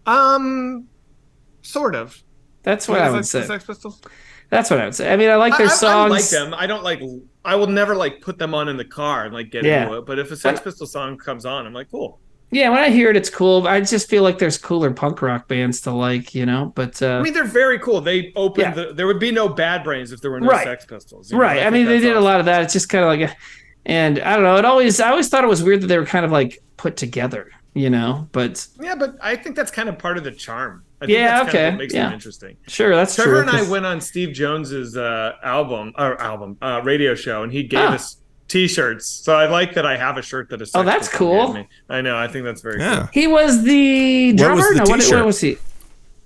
Speaker 4: Sort of.
Speaker 2: That's what I would say.
Speaker 4: The Sex Pistols?
Speaker 2: That's what I would say. I mean, I like their songs.
Speaker 4: I like them. I don't like. I will never put them on in the car and get into it. But if a Sex Pistol song comes on, I'm like, cool.
Speaker 2: Yeah, when I hear it, it's cool. I just feel like there's cooler punk rock bands to like, But
Speaker 4: I mean, they're very cool. They opened. There would be no Bad Brains if there were no Sex Pistols.
Speaker 2: Right. I mean, they did a lot of that. It's just kind of like, and I don't know. I always thought it was weird that they were kind of put together, But
Speaker 4: yeah, but I think that's kind of part of the charm. I think that's
Speaker 2: okay.
Speaker 4: what makes them interesting.
Speaker 2: Sure, that's
Speaker 4: Trevor
Speaker 2: true.
Speaker 4: and I went on Steve Jones's radio show, and he gave us T-shirts. So I like that I have a shirt that is.
Speaker 2: Oh, that's cool.
Speaker 4: Me. I know. I think that's very cool.
Speaker 2: He was the drummer. What was he?
Speaker 4: It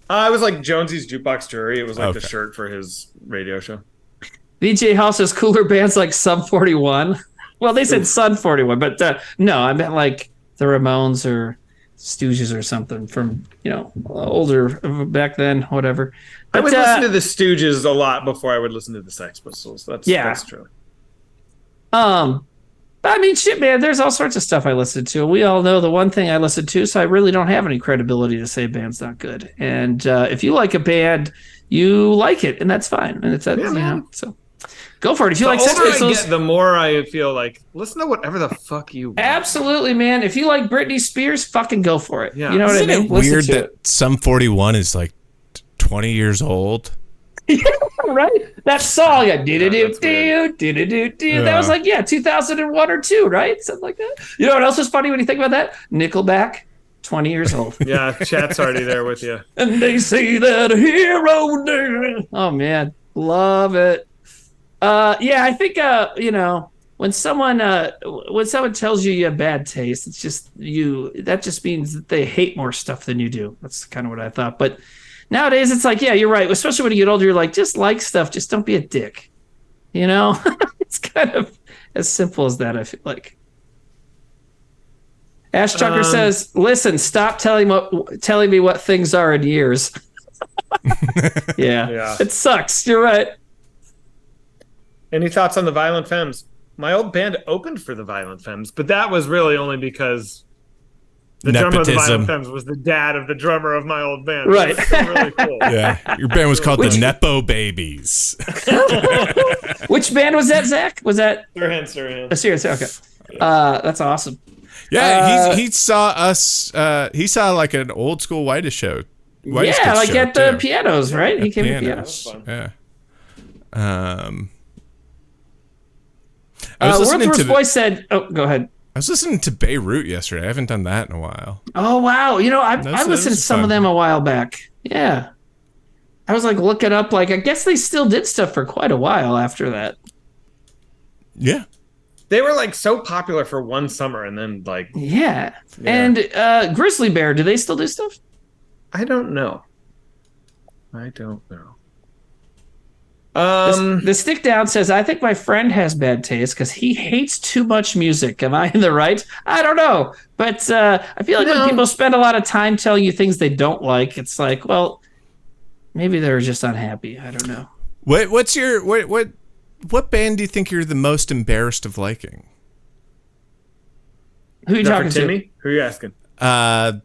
Speaker 4: was like Jonesy's Jukebox Jury. It was like the shirt for his radio show.
Speaker 2: VJ Hall says cooler bands like Sum 41. Well, they said Sun 41, but no, I meant like the Ramones or Stooges or something from, older back then, whatever. But,
Speaker 4: I would listen to the Stooges a lot before I would listen to the Sex Pistols. That's true. But
Speaker 2: I mean, shit, man, there's all sorts of stuff I listen to. We all know the one thing I listen to, so I really don't have any credibility to say a band's not good. And if you like a band, you like it, and that's fine. And it's so go for it. If you like Sex Pistols,
Speaker 4: the more I feel like listen to whatever the fuck you want.
Speaker 2: Absolutely, man. If you like Britney Spears, fucking go for it.
Speaker 3: Yeah.
Speaker 2: You know what I mean?
Speaker 3: Isn't it weird that Sum 41 is like 20 years old?
Speaker 2: Yeah, right. That song, that was like 2001 or 2, right? Something like that. You know what else is funny when you think about that? Nickelback, 20 years old.
Speaker 4: Yeah, chat's already there with you.
Speaker 2: And they say that a hero. Oh man, love it. I think when someone tells you have bad taste, it's just that just means that they hate more stuff than you do. That's kind of what I thought. But nowadays it's like, yeah, you're right. Especially when you get older, you're like, just like stuff, just don't be a dick. It's kind of as simple as that, I feel like. Ash Tucker says, listen, stop telling me what things are in years. Yeah, it sucks. You're right.
Speaker 4: Any thoughts on the Violent Femmes? My old band opened for the Violent Femmes, but that was really only because the drummer of the Violent Femmes was the dad of the drummer of my old band.
Speaker 2: Right.
Speaker 4: Really cool.
Speaker 3: Yeah. Your band was called the Nepo Babies.
Speaker 2: Which band was that, Zach? Was that?
Speaker 4: Sirhan.
Speaker 2: Serious. Okay. That's awesome.
Speaker 3: Yeah, he saw us. He saw like an old school Whitest show.
Speaker 2: At the pianos, right? He came to pianos.
Speaker 3: Yeah.
Speaker 2: Wordsworth's voice said, go ahead.
Speaker 3: I was listening to Beirut yesterday. I haven't done that in a while.
Speaker 2: Oh, wow. I listened to some of them a while back. Yeah. I was like looking up, I guess they still did stuff for quite a while after that.
Speaker 3: Yeah.
Speaker 4: They were so popular for one summer and then
Speaker 2: Yeah. And Grizzly Bear, do they still do stuff?
Speaker 4: I don't know.
Speaker 2: The stick down says, I think my friend has bad taste because he hates too much music. Am I in the right? I don't know. But I feel like when people spend a lot of time telling you things they don't like, it's like, well, maybe they're just unhappy. I don't know.
Speaker 3: What band do you think you're the most embarrassed of liking?
Speaker 2: Who are you talking to?
Speaker 4: Timmy? Who are you asking?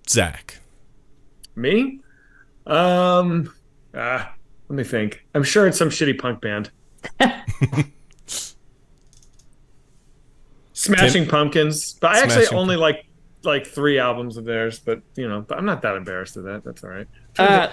Speaker 3: Zach.
Speaker 4: Me? Let me think. I'm sure it's some shitty punk band. Smashing Pumpkins. But I actually only like 3 albums of theirs, but but I'm not that embarrassed of that. That's all right. There's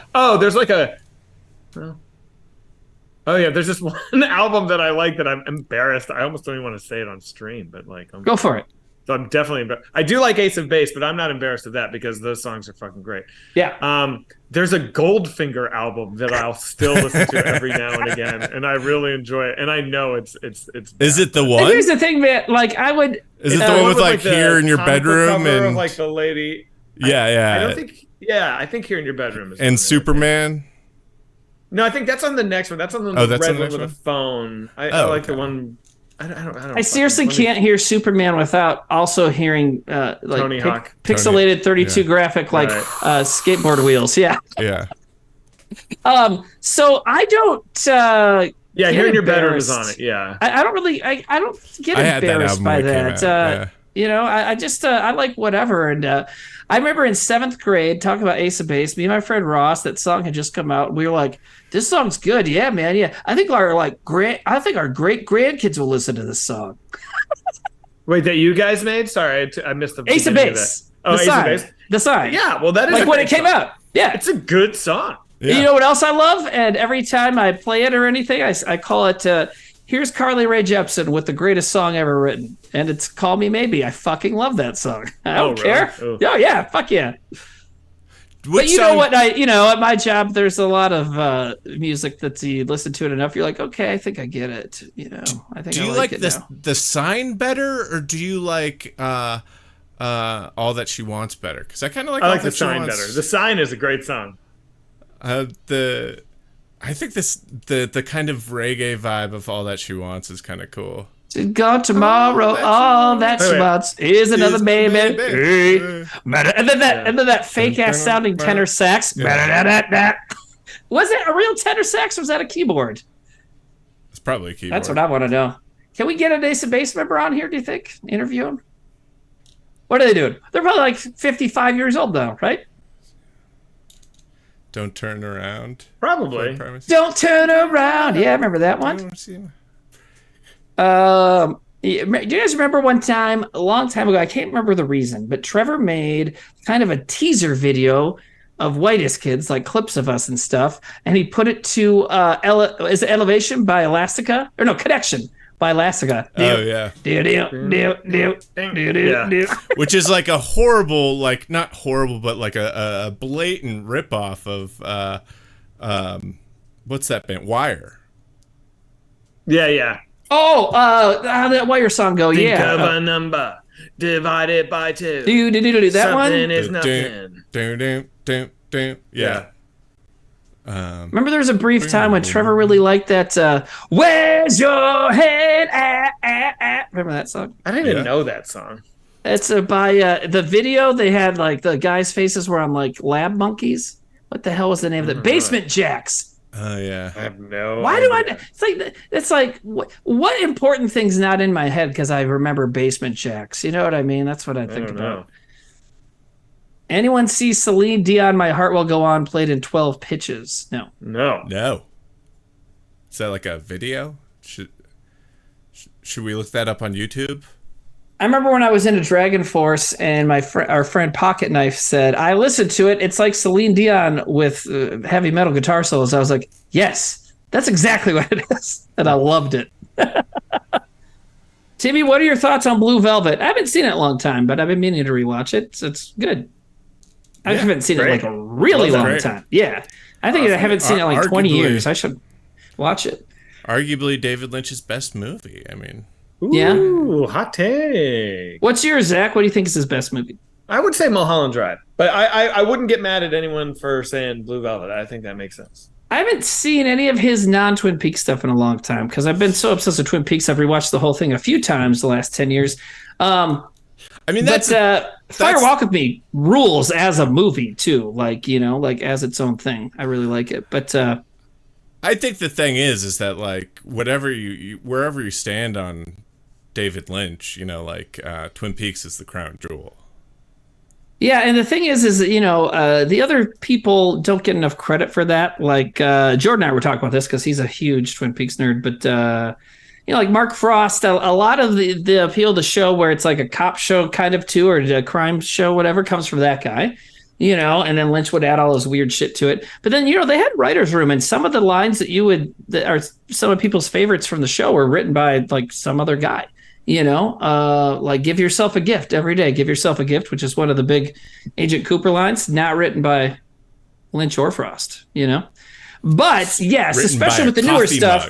Speaker 4: there's this one album that I like that I'm embarrassed. I almost don't even want to say it on stream, but
Speaker 2: go for it.
Speaker 4: So I'm definitely I do like Ace of Base, but I'm not embarrassed of that because those songs are fucking great.
Speaker 2: Yeah.
Speaker 4: There's a Goldfinger album that I'll still listen to every now and again, and I really enjoy it. And I know it's bad.
Speaker 3: Is it the one?
Speaker 2: Here's the thing, man. I would.
Speaker 3: Is it the one with Here in Your Bedroom and
Speaker 4: the lady?
Speaker 3: Yeah.
Speaker 4: I don't think. Yeah, I think Here in Your Bedroom is.
Speaker 3: And Superman.
Speaker 4: No, I think that's on the next one. That's on the red one with a phone. I like the one. I don't.
Speaker 2: I seriously can't hear Superman without also hearing
Speaker 4: Tony Hawk,
Speaker 2: pixelated 32 graphic skateboard wheels. Yeah.
Speaker 3: Yeah.
Speaker 2: So I don't.
Speaker 4: Here in Your Bedroom is on it. Yeah.
Speaker 2: I don't really. I don't get embarrassed by that. I just I like whatever. And I remember in 7th grade talking about Ace of Base. Me and my friend Ross, that song had just come out. And we were like, "This song's good, yeah, man, yeah." I think our great grandkids will listen to this song.
Speaker 4: Wait, that you guys made? Sorry, I missed the
Speaker 2: Ace of Base. Oh, Ace of Base. The song.
Speaker 4: Yeah, well, that is
Speaker 2: when it came out. Yeah,
Speaker 4: it's a good song.
Speaker 3: Yeah.
Speaker 2: You know what else I love? And every time I play it or anything, I call it. Here's Carly Rae Jepsen with the greatest song ever written, and it's "Call Me Maybe." I fucking love that song. I don't care. Oh yeah, fuck yeah. But you know what? At my job, there's a lot of music that you listen to it enough. You're like, okay, I think I get it. I think.
Speaker 3: Do you like the Sign better, or do you like All That She Wants better? Because I kind of like.
Speaker 4: I like the Sign better. The Sign is a great song.
Speaker 3: I think the kind of reggae vibe of All That She Wants is kind of cool.
Speaker 2: To go tomorrow, all that she wants is another baby. Hey. And then that fake ass sounding tenor sax. Yeah. Was it a real tenor sax or was that a keyboard?
Speaker 3: It's probably a keyboard.
Speaker 2: That's what I want to know. Can we get an Ace of Base member on here, do you think? Interview him? What are they doing? They're probably like 55 years old though, right?
Speaker 3: Don't Turn Around.
Speaker 4: Probably.
Speaker 2: Don't Turn Around. Yeah, I remember that one. Do you guys remember one time, a long time ago, I can't remember the reason, but Trevor made kind of a teaser video of Whitest Kids, like clips of us and stuff, and he put it to is it Elevation by Elastica? Or no, Connection by Elastica.
Speaker 3: Oh, yeah. Which is like a horrible, like, not horrible, but like a blatant ripoff of, what's that band? Wire.
Speaker 4: Yeah.
Speaker 2: Oh, how that Wire song go?
Speaker 4: Think of a number, divide it by 2.
Speaker 2: Do that one?
Speaker 4: Something is nothing.
Speaker 3: Yeah.
Speaker 2: Remember there was a brief time when Trevor really liked that, Where's Your Head at? Remember that song?
Speaker 4: I didn't even know that song.
Speaker 2: It's by the video. They had like the guys' faces were on like lab monkeys. What the hell was the name of it? Basement Jacks.
Speaker 3: Oh yeah.
Speaker 4: I have no.
Speaker 2: Why
Speaker 4: idea.
Speaker 2: It's like what important thing's not in my head because I remember Basement Jacks. You know what I mean? That's what I think about.
Speaker 4: Know.
Speaker 2: Anyone see Celine Dion? My Heart Will Go On played in 12 pitches?
Speaker 3: No. Is that like a video? Should we look that up on YouTube?
Speaker 2: I remember when I was into Dragon Force and our friend Pocket Knife said, I listened to it. It's like Celine Dion with heavy metal guitar solos. I was like, yes, that's exactly what it is. And I loved it. Timmy, what are your thoughts on Blue Velvet? I haven't seen it in a long time, but I've been meaning to rewatch it. It's good. I haven't seen it in like a really long time. Yeah. I think I haven't seen it in like 20 years. I should watch it.
Speaker 3: Arguably David Lynch's best movie. I mean...
Speaker 4: Ooh, hot take.
Speaker 2: What's yours, Zach? What do you think is his best movie?
Speaker 4: I would say Mulholland Drive, but I wouldn't get mad at anyone for saying Blue Velvet. I think that makes sense.
Speaker 2: I haven't seen any of his non-Twin Peaks stuff in a long time because I've been so obsessed with Twin Peaks. I've rewatched the whole thing a few times the last 10 years.
Speaker 3: I mean,
Speaker 2: Fire Walk With Me rules as a movie too, like as its own thing. I really like it, but
Speaker 3: I think the thing is that like wherever you stand on David Lynch, Twin Peaks is the crown jewel.
Speaker 2: Yeah, and the thing is the other people don't get enough credit for that. Like Jordan and I were talking about this because he's a huge Twin Peaks nerd, but like Mark Frost, a lot of the appeal of the show where it's like a cop show kind of too, or a crime show, whatever, comes from that guy. And then Lynch would add all this weird shit to it. But then, they had writer's room, and some of the lines that are some of people's favorites from the show were written by like some other guy. Like give yourself a gift every day. Give yourself a gift, which is one of the big Agent Cooper lines, not written by Lynch or Frost. But yes,
Speaker 3: written
Speaker 2: especially with the newer stuff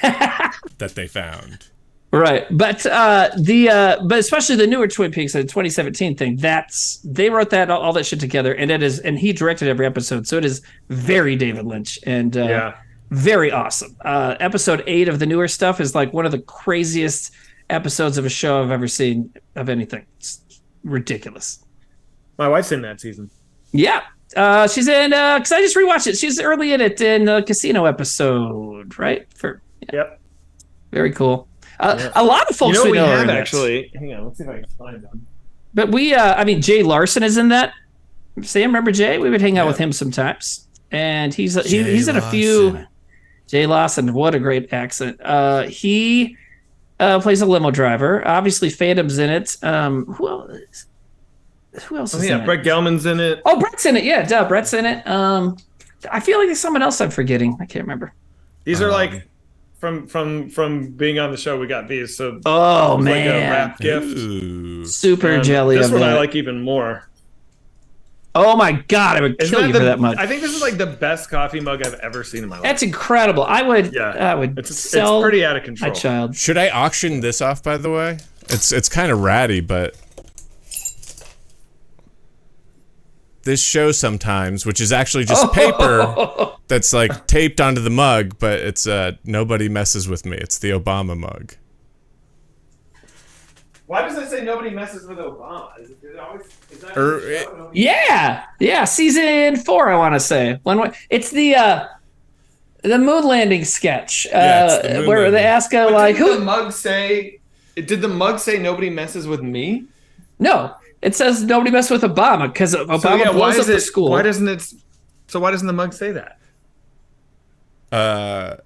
Speaker 3: that they found.
Speaker 2: Right, but but especially the newer Twin Peaks, the 2017 thing. They wrote all that shit together, and he directed every episode, so it is very David Lynch and very awesome. Episode 8 of the newer stuff is like one of the craziest episodes of a show I've ever seen of anything. It's ridiculous.
Speaker 4: My wife's in that season.
Speaker 2: Yeah, she's in because I just rewatched it. She's early in it in the casino episode, right?
Speaker 4: Yep.
Speaker 2: Very cool. A lot of folks
Speaker 4: we
Speaker 2: know
Speaker 4: have
Speaker 2: are
Speaker 4: actually. Hang on, let's see if I can find them.
Speaker 2: But Jay Larson is in that. Sam, remember Jay? We would hang out with him sometimes, and he's in a few. Jay Lawson, what a great accent. He plays a limo driver. Obviously, Phantom's in it. Who else is in it?
Speaker 4: Brett Gelman's in it.
Speaker 2: Oh, Brett's in it. Yeah, duh, Brett's in it. I feel like there's someone else I'm forgetting. I can't remember.
Speaker 4: These are like from being on the show. We got these. So
Speaker 2: man,
Speaker 4: like a wrap gift.
Speaker 2: Super jelly.
Speaker 4: This one I like even more.
Speaker 2: Oh my god, I would kill you for that mug.
Speaker 4: I think this is like the best coffee mug I've ever seen in my life.
Speaker 2: That's incredible. I would sell
Speaker 4: it's pretty out of control.
Speaker 2: my child.
Speaker 3: Should I auction this off, by the way? It's kind of ratty, but this show sometimes, which is actually just paper that's like taped onto the mug, but it's nobody messes with me. It's the Obama mug.
Speaker 4: Why does it say nobody messes with Obama? Is that
Speaker 2: Yeah, season 4, I want to say. It's the moon landing sketch
Speaker 3: the moon
Speaker 2: where
Speaker 3: landing.
Speaker 2: they ask like,
Speaker 4: did the mug say? Did the mug say nobody messes with me?
Speaker 2: No, it says nobody mess with Obama because Obama blows up the school.
Speaker 4: Why doesn't the mug say that?
Speaker 3: I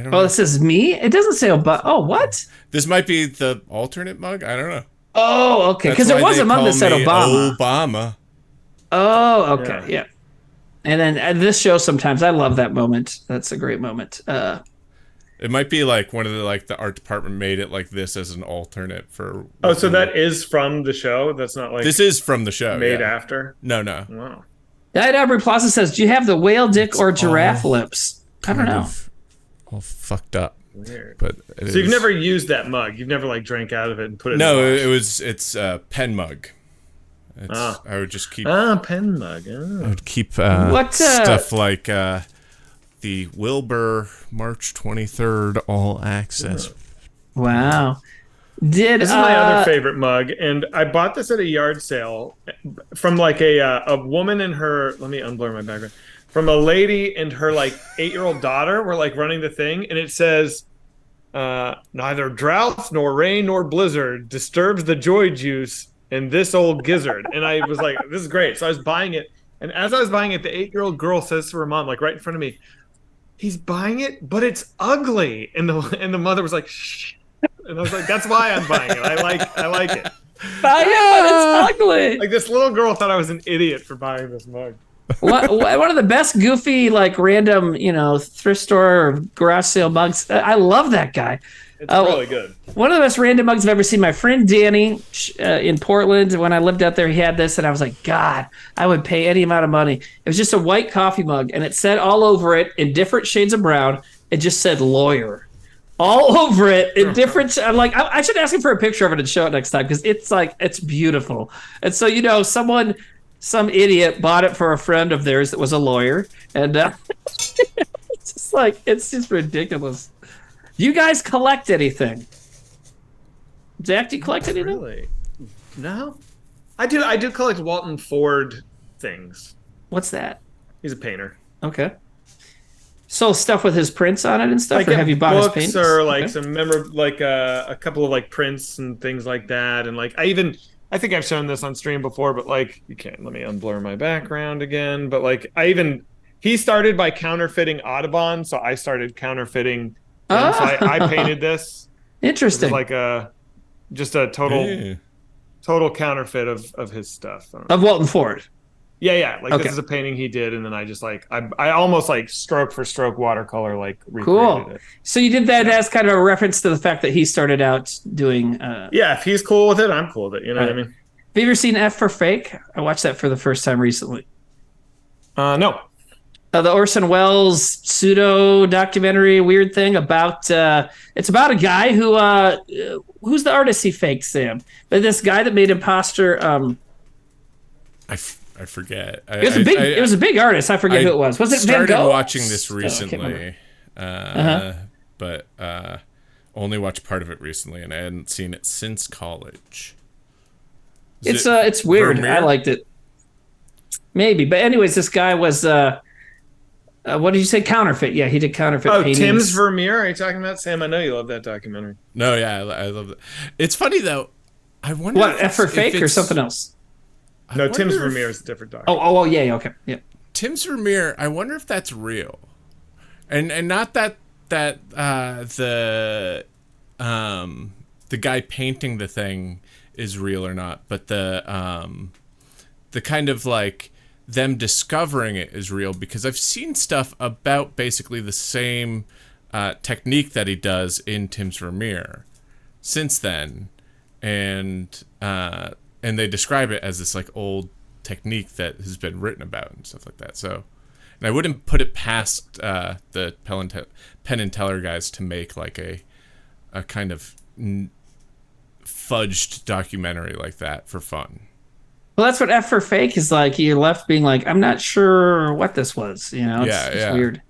Speaker 3: don't
Speaker 2: Oh,
Speaker 3: know.
Speaker 2: it says me. It doesn't say Obama. Oh, what?
Speaker 3: This might be the alternate mug. I don't know.
Speaker 2: Oh, okay. Because there was a mug that said Obama.
Speaker 3: Obama.
Speaker 2: Oh, okay, yeah. And then this show sometimes I love that moment. That's a great moment.
Speaker 3: It might be like one of the art department made it like this as an alternate for.
Speaker 4: Oh, so that is from the show. That's not like
Speaker 3: this is from the show.
Speaker 4: Made after.
Speaker 3: No.
Speaker 4: Wow.
Speaker 2: Diet Aubrey Plaza says, "Do you have the whale dick or giraffe lips?" I don't know.
Speaker 3: All fucked up.
Speaker 4: Weird.
Speaker 3: But
Speaker 4: so you've never used that mug. You've never like drank out of it and put it.
Speaker 3: No,
Speaker 4: in
Speaker 3: it's a pen mug. I would just keep.
Speaker 4: Pen mug.
Speaker 3: I would keep stuff like the Wilbur March 23rd All Access.
Speaker 2: Wow.
Speaker 4: This is my other favorite mug, and I bought this at a yard sale from like a woman and her. Let me unblur my background. From a lady and her like 8-year-old daughter were like running the thing, and it says, "Neither drought nor rain nor blizzard disturbs the joy juice in this old gizzard." And I was like, "This is great." So I was buying it, and as I was buying it, the 8-year-old girl says to her mom, like right in front of me, "He's buying it, but it's ugly." And the mother was like, "Shh." And I was like, "That's why I'm buying it. I like it."
Speaker 2: Buy it, but it's ugly.
Speaker 4: Like this little girl thought I was an idiot for buying this mug.
Speaker 2: One of the best goofy, like random, thrift store or garage sale mugs. I love that guy.
Speaker 4: It's really good.
Speaker 2: One of the best random mugs I've ever seen. My friend Danny in Portland, when I lived out there, he had this, and I was like, God, I would pay any amount of money. It was just a white coffee mug, and it said all over it in different shades of brown. It just said lawyer. All over it in different. I'm like, I should ask him for a picture of it and show it next time because it's beautiful. And so some idiot bought it for a friend of theirs that was a lawyer, and it's just ridiculous. You guys collect anything? Zach, do you collect anything?
Speaker 4: Really? No. I do collect Walton Ford things.
Speaker 2: What's that?
Speaker 4: He's a painter.
Speaker 2: Okay. So stuff with his prints on it and stuff, or have you bought his paints?
Speaker 4: Or like some a couple of like prints and things like that, and like I think I've shown this on stream before, but like you can't let me unblur my background again. But like he started by counterfeiting Audubon, so I started counterfeiting. So I painted this.
Speaker 2: Interesting.
Speaker 4: It was like just a total counterfeit of his stuff.
Speaker 2: Of Walton Ford.
Speaker 4: Yeah. Like this is a painting he did, and then I just like I almost like stroke for stroke watercolor like recreated
Speaker 2: cool.
Speaker 4: it.
Speaker 2: So you did that as kind of a reference to the fact that he started out doing.
Speaker 4: Yeah, if he's cool with it, I'm cool with it. You know what I mean?
Speaker 2: Have you ever seen F for Fake? I watched that for the first time recently.
Speaker 4: No.
Speaker 2: The Orson Welles pseudo documentary weird thing about it's about a guy who's the artist he faked, Sam, but this guy that made imposter.
Speaker 3: I forget.
Speaker 2: It was a big artist. I forget who it was. Was it Van Gogh?
Speaker 3: I started watching this recently, but only watched part of it recently, and I hadn't seen it since college.
Speaker 2: It's weird.
Speaker 3: Vermeer?
Speaker 2: I liked it. Maybe, but anyways, this guy was what did you say? Counterfeit. Yeah, he did counterfeit paintings.
Speaker 4: Tim's Vermeer. Are you talking about Sam? I know you love that documentary.
Speaker 3: No, yeah, I love it. It's funny though. I wonder
Speaker 2: what F for Fake or something else.
Speaker 4: No, Tim's Vermeer is a different doc.
Speaker 2: Oh, yeah, okay, yeah.
Speaker 3: Tim's Vermeer. I wonder if that's real, and not that the guy painting the thing is real or not, but the kind of like them discovering it is real, because I've seen stuff about basically the same technique that he does in Tim's Vermeer since then, and they describe it as this like old technique that has been written about and stuff like that. So, and I wouldn't put it past the Penn and Teller guys to make like a kind of fudged documentary like that for fun.
Speaker 2: Well, that's what F for Fake is like. You're left being like, I'm not sure what this was. It's weird.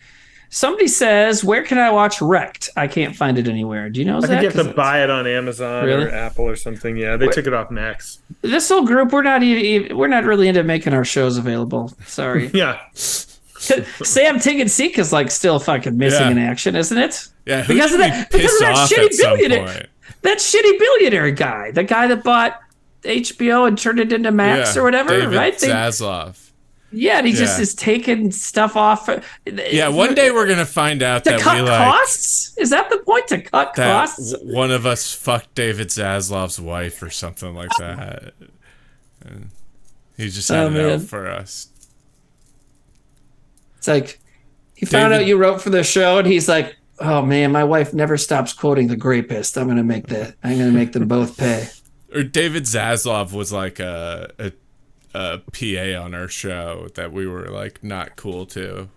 Speaker 2: Somebody says, where can I watch Wrecked? I can't find it anywhere. Do you know, Zach?
Speaker 4: I think you have to buy it on Amazon or Apple or something. Yeah, they took it off Max.
Speaker 2: This whole group, we're not really into making our shows available. Sorry.
Speaker 4: Yeah.
Speaker 2: Sam Tig and Seek is like still fucking missing in action, isn't it?
Speaker 3: Yeah, because of that
Speaker 2: shitty billionaire. That shitty billionaire guy. The guy that bought HBO and turned it into Max or whatever,
Speaker 3: David
Speaker 2: right?
Speaker 3: Zaslav.
Speaker 2: Yeah, and he just is taking stuff off.
Speaker 3: Yeah, one day we're gonna find out that
Speaker 2: cut costs. Is that the point, to cut costs?
Speaker 3: One of us fucked David Zaslav's wife or something like that. And he just had it out for us.
Speaker 2: It's like he found out you wrote for the show, and he's like, "Oh man, my wife never stops quoting The Grapist. I'm gonna make them both pay."
Speaker 3: Or David Zaslav was like a PA on our show that we were like not cool to.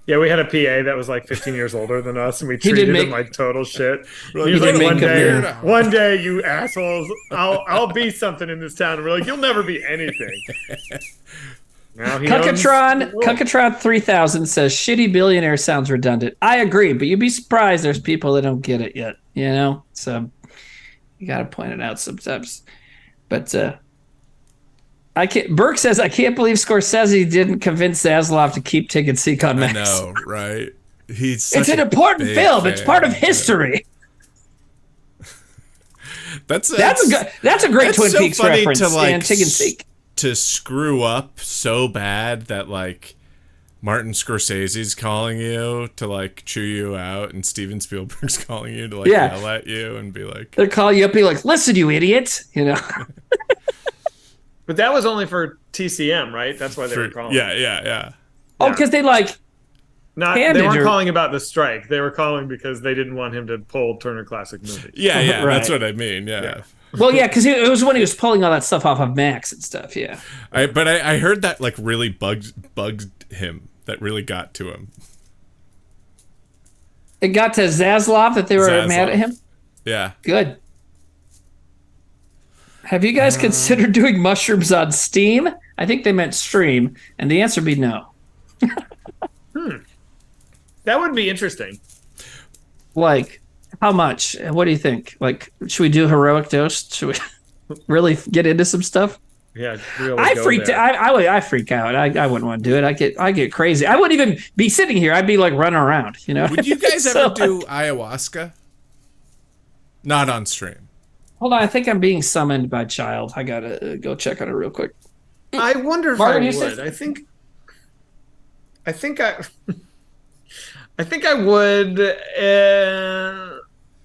Speaker 4: Yeah, we had a PA that was like 15 years older than us, and we treated him like total shit. He was like, one day, you assholes, I'll be something in this town. And we're like, you'll never be anything. Now Cuckatron 3000 says, shitty billionaire sounds redundant. I agree, but you'd be surprised there's people that don't get it yet, So you got to point it out sometimes. But Burke says, I can't believe Scorsese didn't convince Zaslav to keep Tig and Seek on Max.
Speaker 3: I know, right? It's
Speaker 2: an important film. It's part of history.
Speaker 3: That's a
Speaker 2: great Twin Peaks reference.
Speaker 3: To, like,
Speaker 2: and Tig and Seek.
Speaker 3: To screw up so bad that like Martin Scorsese's calling you to like chew you out, and Steven Spielberg's calling you to like yell at you and be like,
Speaker 2: they'll call you up, be like, listen, you idiot,
Speaker 4: But that was only for TCM, right? That's why they were calling.
Speaker 3: Yeah.
Speaker 2: Oh, because they like.
Speaker 4: They weren't calling about the strike. They were calling because they didn't want him to pull Turner Classic Movies.
Speaker 3: Yeah, right. That's what I mean. Yeah.
Speaker 2: Well, yeah, because it was when he was pulling all that stuff off of Max and stuff. Yeah.
Speaker 3: I heard that like really bugged him. That really got to him.
Speaker 2: It got to Zaslav that they were mad at him?
Speaker 3: Yeah.
Speaker 2: Good. Have you guys considered doing mushrooms on Steam? I think they meant stream, and the answer would be no.
Speaker 4: That would be interesting.
Speaker 2: Like, how much? What do you think? Like, should we do heroic dose? Should we really get into some stuff?
Speaker 4: Yeah, really
Speaker 2: I freak out. I wouldn't want to do it. I get crazy. I wouldn't even be sitting here. I'd be like running around.
Speaker 3: Would you guys ever do ayahuasca? Not on stream.
Speaker 2: Hold on, I think I'm being summoned by Child. I gotta go check on it real quick.
Speaker 4: I wonder if
Speaker 2: Martin,
Speaker 4: I would. I think I would.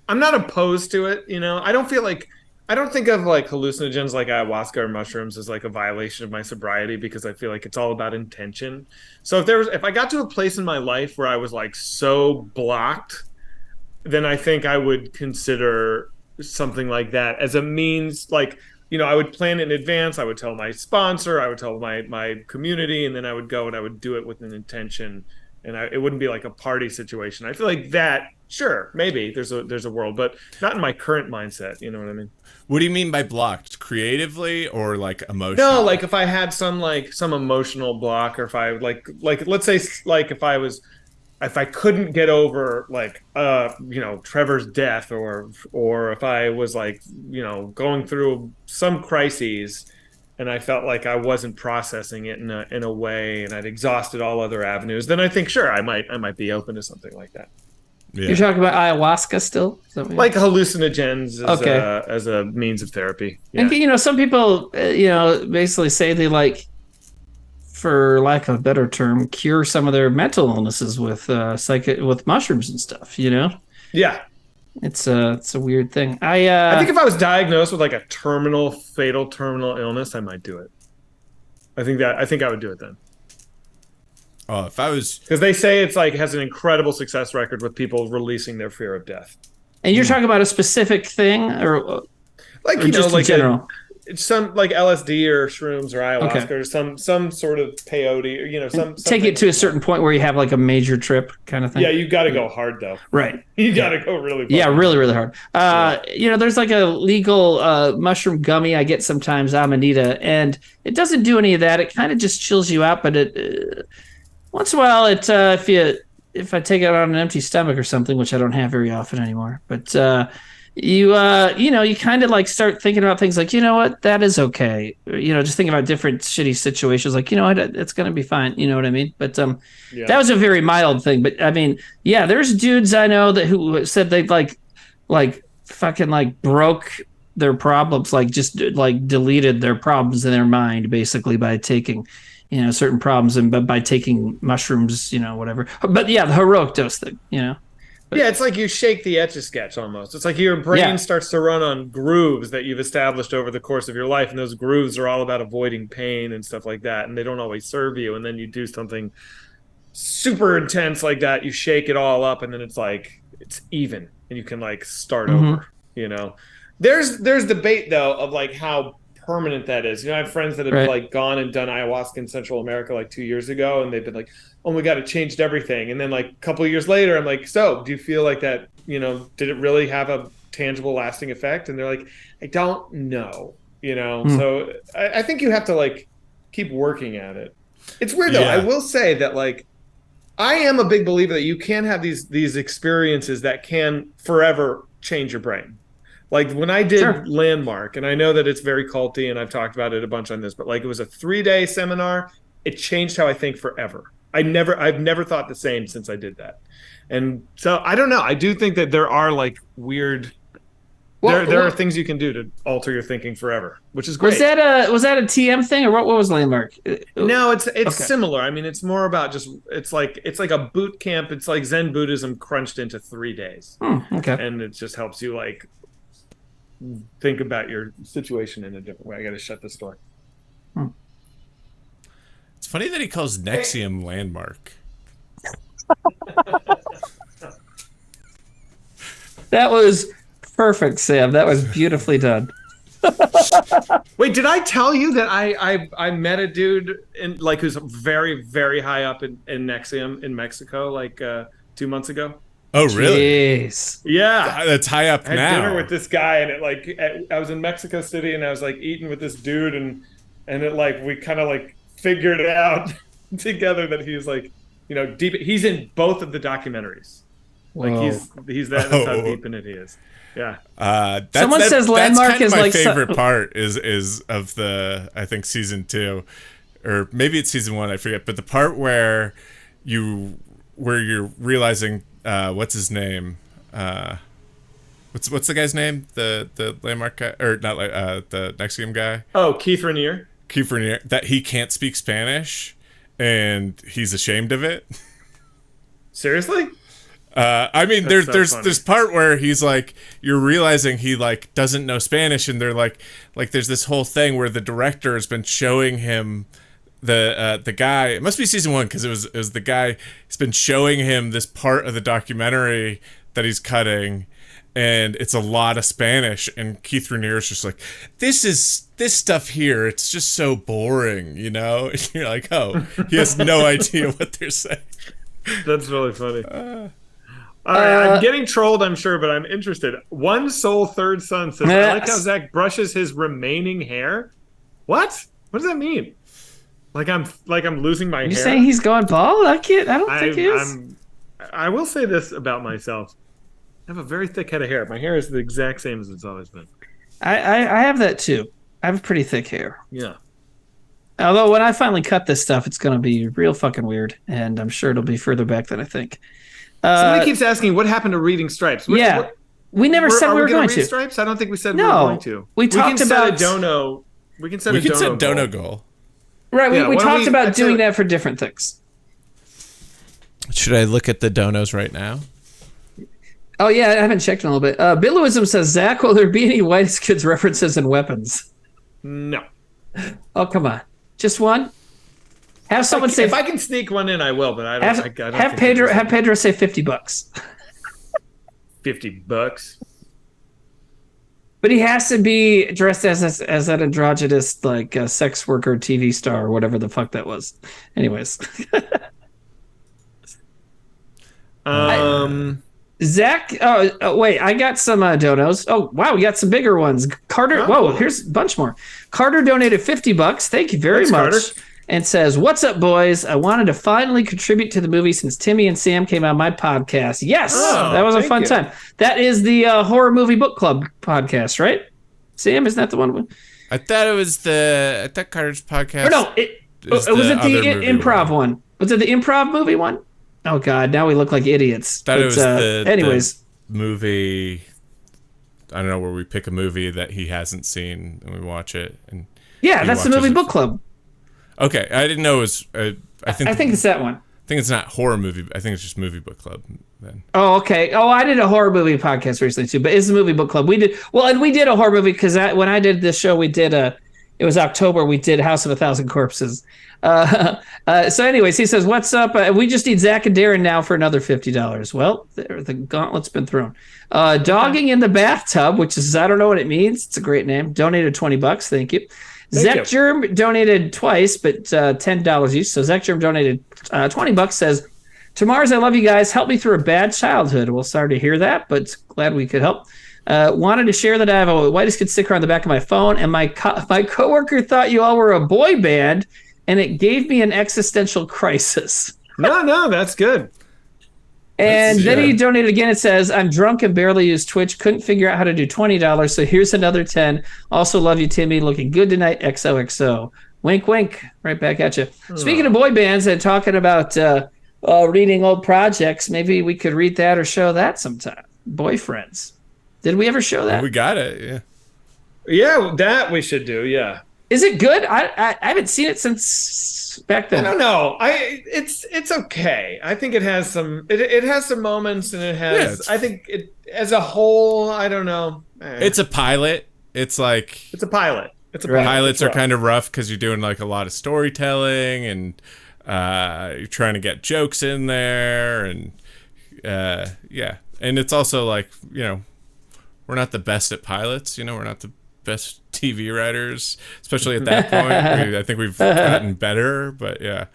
Speaker 4: I'm not opposed to it. I don't think of like hallucinogens like ayahuasca or mushrooms as like a violation of my sobriety, because I feel like it's all about intention. So if I got to a place in my life where I was like so blocked, then I think I would consider something like that as a means. Like, I would plan it in advance. I would tell my sponsor, I would tell my community, and then I would go and I would do it with an intention. And it wouldn't be like a party situation. I feel like that, sure, maybe there's a world, but not in my current mindset. You know what I mean?
Speaker 3: What do you mean by blocked? Creatively or like emotionally?
Speaker 4: No, like if I had some emotional block, or if I like let's say like if I couldn't get over like Trevor's death, or if I was like going through some crises, and I felt like I wasn't processing it in a way, and I'd exhausted all other avenues, then I think sure I might be open to something like that.
Speaker 2: Yeah. You're talking about ayahuasca still?
Speaker 4: Like hallucinogens as a means of therapy. Yeah.
Speaker 2: And some people basically say they like, for lack of a better term, cure some of their mental illnesses with with mushrooms and stuff.
Speaker 4: Yeah.
Speaker 2: It's a weird thing.
Speaker 4: I think if I was diagnosed with like a fatal terminal illness, I might do it. I think I would do it then.
Speaker 3: Oh, if I was,
Speaker 4: because they say it's like has an incredible success record with people releasing their fear of death.
Speaker 2: And you're talking about a specific thing, or
Speaker 4: like
Speaker 2: just in general?
Speaker 4: some like LSD or shrooms or ayahuasca or some sort of peyote or some
Speaker 2: take it to a certain point where you have like a major trip kind of thing.
Speaker 4: Yeah, you got to go hard though.
Speaker 2: Right.
Speaker 4: You got to go really.
Speaker 2: Yeah, really, really hard. There's like a legal mushroom gummy I get sometimes, Amanita, and it doesn't do any of that. It kind of just chills you out, but it once in a while, if I take it on an empty stomach or something, which I don't have very often anymore, but you kind of like start thinking about things like, you know what, that is okay. Just thinking about different shitty situations, like, it's going to be fine. You know what I mean? But that was a very mild thing. But I mean, yeah, there's dudes I know who said they like fucking like broke their problems, like just like deleted their problems in their mind basically by taking certain problems and by taking mushrooms, whatever. But yeah, the heroic dose thing, But,
Speaker 4: it's like you shake the Etch-a-Sketch almost. It's like your brain starts to run on grooves that you've established over the course of your life, and those grooves are all about avoiding pain and stuff like that, and they don't always serve you. And then you do something super intense like that, you shake it all up, and then it's like it's even, and you can like start over. There's debate though of like how permanent that is. I have friends that have like gone and done ayahuasca in Central America like 2 years ago, and they've been like, oh my God, it changed everything. And then like a couple of years later, I'm like, so do you feel like that, did it really have a tangible lasting effect? And they're like, I don't know, So I think you have to like keep working at it. It's weird though. I will say that like, I am a big believer that you can have these experiences that can forever change your brain. Like when I did Landmark, and I know that it's very culty, and I've talked about it a bunch on this, but like it was a 3-day seminar. It changed how I think forever. I've never thought the same since I did that. And so I don't know. I do think that there are like weird. There are things you can do to alter your thinking forever, which is great.
Speaker 2: Was that a TM thing, or what was Landmark?
Speaker 4: No, it's similar. I mean, it's more about just it's like a boot camp. It's like Zen Buddhism crunched into 3 days.
Speaker 2: Okay.
Speaker 4: And it just helps you like think about your situation in a different way. I got to shut this door.
Speaker 3: It's funny that he calls Nexium Landmark.
Speaker 2: That was perfect, Sam. That was beautifully done.
Speaker 4: Wait, did I tell you that I met a dude who's very, very high up in Nexium in Mexico like 2 months ago?
Speaker 3: Oh, really?
Speaker 2: Jeez.
Speaker 4: Yeah.
Speaker 3: That's high up now.
Speaker 4: I had dinner with this guy, and I was in Mexico City, and I was like eating with this dude, and it like we kind of like figured it out together that he's like, deep. He's in both of the documentaries. Whoa. Like he's that's how deep in it he is. Yeah.
Speaker 2: Someone says Landmark is like
Speaker 3: my favorite part is of the I think season 2, or maybe it's season 1. I forget. But the part where you're realizing what's his name. What's the guy's name? The Landmark guy, or not? The Nexium guy.
Speaker 4: Oh, Keith Raniere.
Speaker 3: That he can't speak Spanish, and he's ashamed of it.
Speaker 4: Seriously?
Speaker 3: I mean, there's this part where he's like, you're realizing he like doesn't know Spanish, and they're like there's this whole thing where the director has been showing him the guy. It must be season 1 because it was the guy. He's been showing him this part of the documentary that he's cutting, and it's a lot of Spanish. And Keith Raniere's just like, this stuff here. It's just so boring, And you're like, oh, he has no idea what they're saying.
Speaker 4: That's really funny. All right, I'm getting trolled, I'm sure, but I'm interested. One Soul Third Son says, I like how Zach brushes his remaining hair. What? What does that mean? Like I'm losing my hair?
Speaker 2: You saying he's going bald? I don't think he is.
Speaker 4: I will say this about myself. I have a very thick head of hair. My hair is the exact same as it's always been.
Speaker 2: I have that too. I have pretty thick hair.
Speaker 4: Yeah.
Speaker 2: Although when I finally cut this stuff, it's going to be real fucking weird, and I'm sure it'll be further back than I think.
Speaker 4: Somebody keeps asking, what happened to reading Stripes?
Speaker 2: We never said we were going to.
Speaker 4: Read Stripes? I don't think we said we were going to.
Speaker 2: We talked about
Speaker 4: a dono. We can set a
Speaker 3: dono goal.
Speaker 2: Right, we talked about doing that for different things.
Speaker 3: Should I look at the donos right now?
Speaker 2: Oh, yeah, I haven't checked in a little bit. Billowism says, Zach, will there be any White Kids references in Weapons?
Speaker 4: No.
Speaker 2: Oh, come on. Just one? Have someone say...
Speaker 4: If I can sneak one in, I will, but I don't...
Speaker 2: Have Pedro say $50.
Speaker 4: $50?
Speaker 2: But he has to be dressed as an androgynous, like a sex worker TV star or whatever the fuck that was. Anyways. Zach, wait, I got some donos. Oh, wow, we got some bigger ones. Carter, here's a bunch more. Carter donated $50. Thank you very much. Carter. And says, "What's up, boys? I wanted to finally contribute to the movie since Timmy and Sam came on my podcast. Yes, that was a fun time. That is the horror movie book club podcast, right? Sam, isn't that the one?
Speaker 3: I thought Carter's podcast.
Speaker 2: Or no, was it the improv one? Was it the improv movie one? Oh God, now we look like idiots.
Speaker 3: It was the movie. I don't know, where we pick a movie that he hasn't seen and we watch it. And
Speaker 2: that's the movie book club.
Speaker 3: Okay, I didn't know it was. I think
Speaker 2: it's that one.
Speaker 3: I think it's not horror movie. I think it's just movie book club. Then.
Speaker 2: Oh, okay. Oh, I did a horror movie podcast recently too, but it's a movie book club. We did a horror movie because when I did this show, we did it was October. We did House of a Thousand Corpses. So, anyways, he says, "What's up? We just need Zach and Darren now for another $50." Well, the gauntlet's been thrown. Dogging in the bathtub, which is I don't know what it means. It's a great name. Donated $20. Thank you. Zach Germ donated twice, but $10 each. So Zach Germ donated $20. Says, "To Mars, I love you guys. Help me through a bad childhood." Well, sorry to hear that, but glad we could help. Wanted to share that I have a whitest kid sticker on the back of my phone, and my coworker thought you all were a boy band, and it gave me an existential crisis.
Speaker 4: No, that's good.
Speaker 2: And then he donated again. It says, "I'm drunk and barely use Twitch. Couldn't figure out how to do $20. So here's another 10. Also love you, Timmy. Looking good tonight. XOXO." Wink, wink. Right back at you. Speaking of boy bands and talking about reading old projects, maybe we could read that or show that sometime. Boyfriends. Did we ever show that?
Speaker 3: We got it. Yeah.
Speaker 4: Yeah, that we should do. Yeah.
Speaker 2: Is it good? I haven't seen it since back then.
Speaker 4: I don't know. It's okay. I think it has some it has some moments, and it has I think it as a whole, I don't know.
Speaker 3: It's a pilot. It's a
Speaker 4: pilot.
Speaker 3: Pilots are kind of rough because you're doing like a lot of storytelling and you're trying to get jokes in there and and it's also like, we're not the best at pilots, we're not the best TV writers, especially at that point. I think we've gotten better, but yeah.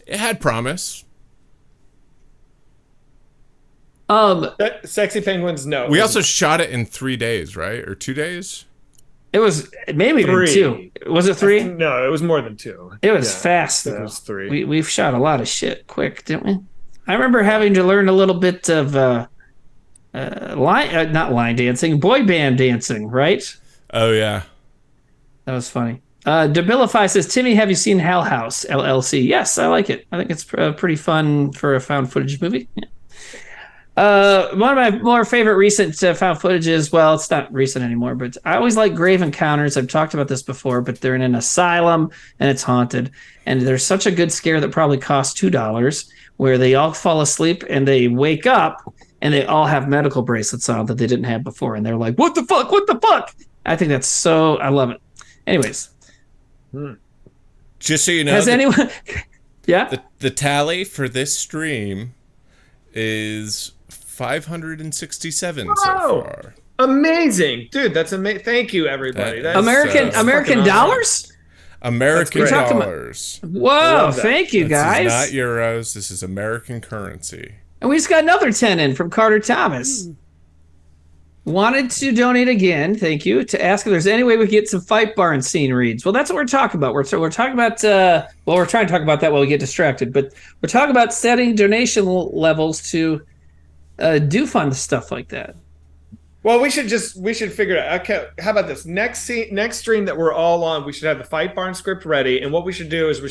Speaker 3: It had promise.
Speaker 4: Sexy Penguins, no.
Speaker 3: We also shot it in 3 days, right? Or 2 days?
Speaker 2: It was maybe even 2. Was it 3?
Speaker 4: No, it was more than 2.
Speaker 2: It was fast, though.
Speaker 4: It was 3.
Speaker 2: We've shot a lot of shit quick, didn't we? I remember having to learn a little bit of not line dancing, boy band dancing, right?
Speaker 3: Oh, yeah.
Speaker 2: That was funny. Debilify says, "Timmy, have you seen Hell House, LLC?" Yes, I like it. I think it's pretty fun for a found footage movie. Yeah. One of my more favorite recent found footages, well, it's not recent anymore, but I always like Grave Encounters. I've talked about this before, but they're in an asylum and it's haunted. And there's such a good scare that probably costs $2, where they all fall asleep and they wake up and they all have medical bracelets on that they didn't have before. And they're like, what the fuck? What the fuck? I think that's I love it. Anyways.
Speaker 3: Just so you know.
Speaker 2: Has anyone... Yeah?
Speaker 3: The tally for this stream is 567 so far.
Speaker 4: Amazing. Dude, that's amazing. Thank you, everybody. That's,
Speaker 2: American dollars?
Speaker 3: American dollars.
Speaker 2: Whoa, thank you, guys.
Speaker 3: This is not euros. This is American currency.
Speaker 2: And we just got another 10 in from Carter Thomas. Wanted to donate again, thank you, to ask if there's any way we could get some Fight Barn scene reads. Well, that's what we're talking about. We're talking about, we're trying to talk about that while we get distracted, but we're talking about setting donation levels to do fun stuff like that.
Speaker 4: Well, we should figure it out. Okay, how about this? Next stream that we're all on, we should have the Fight Barn script ready, and what we should do is we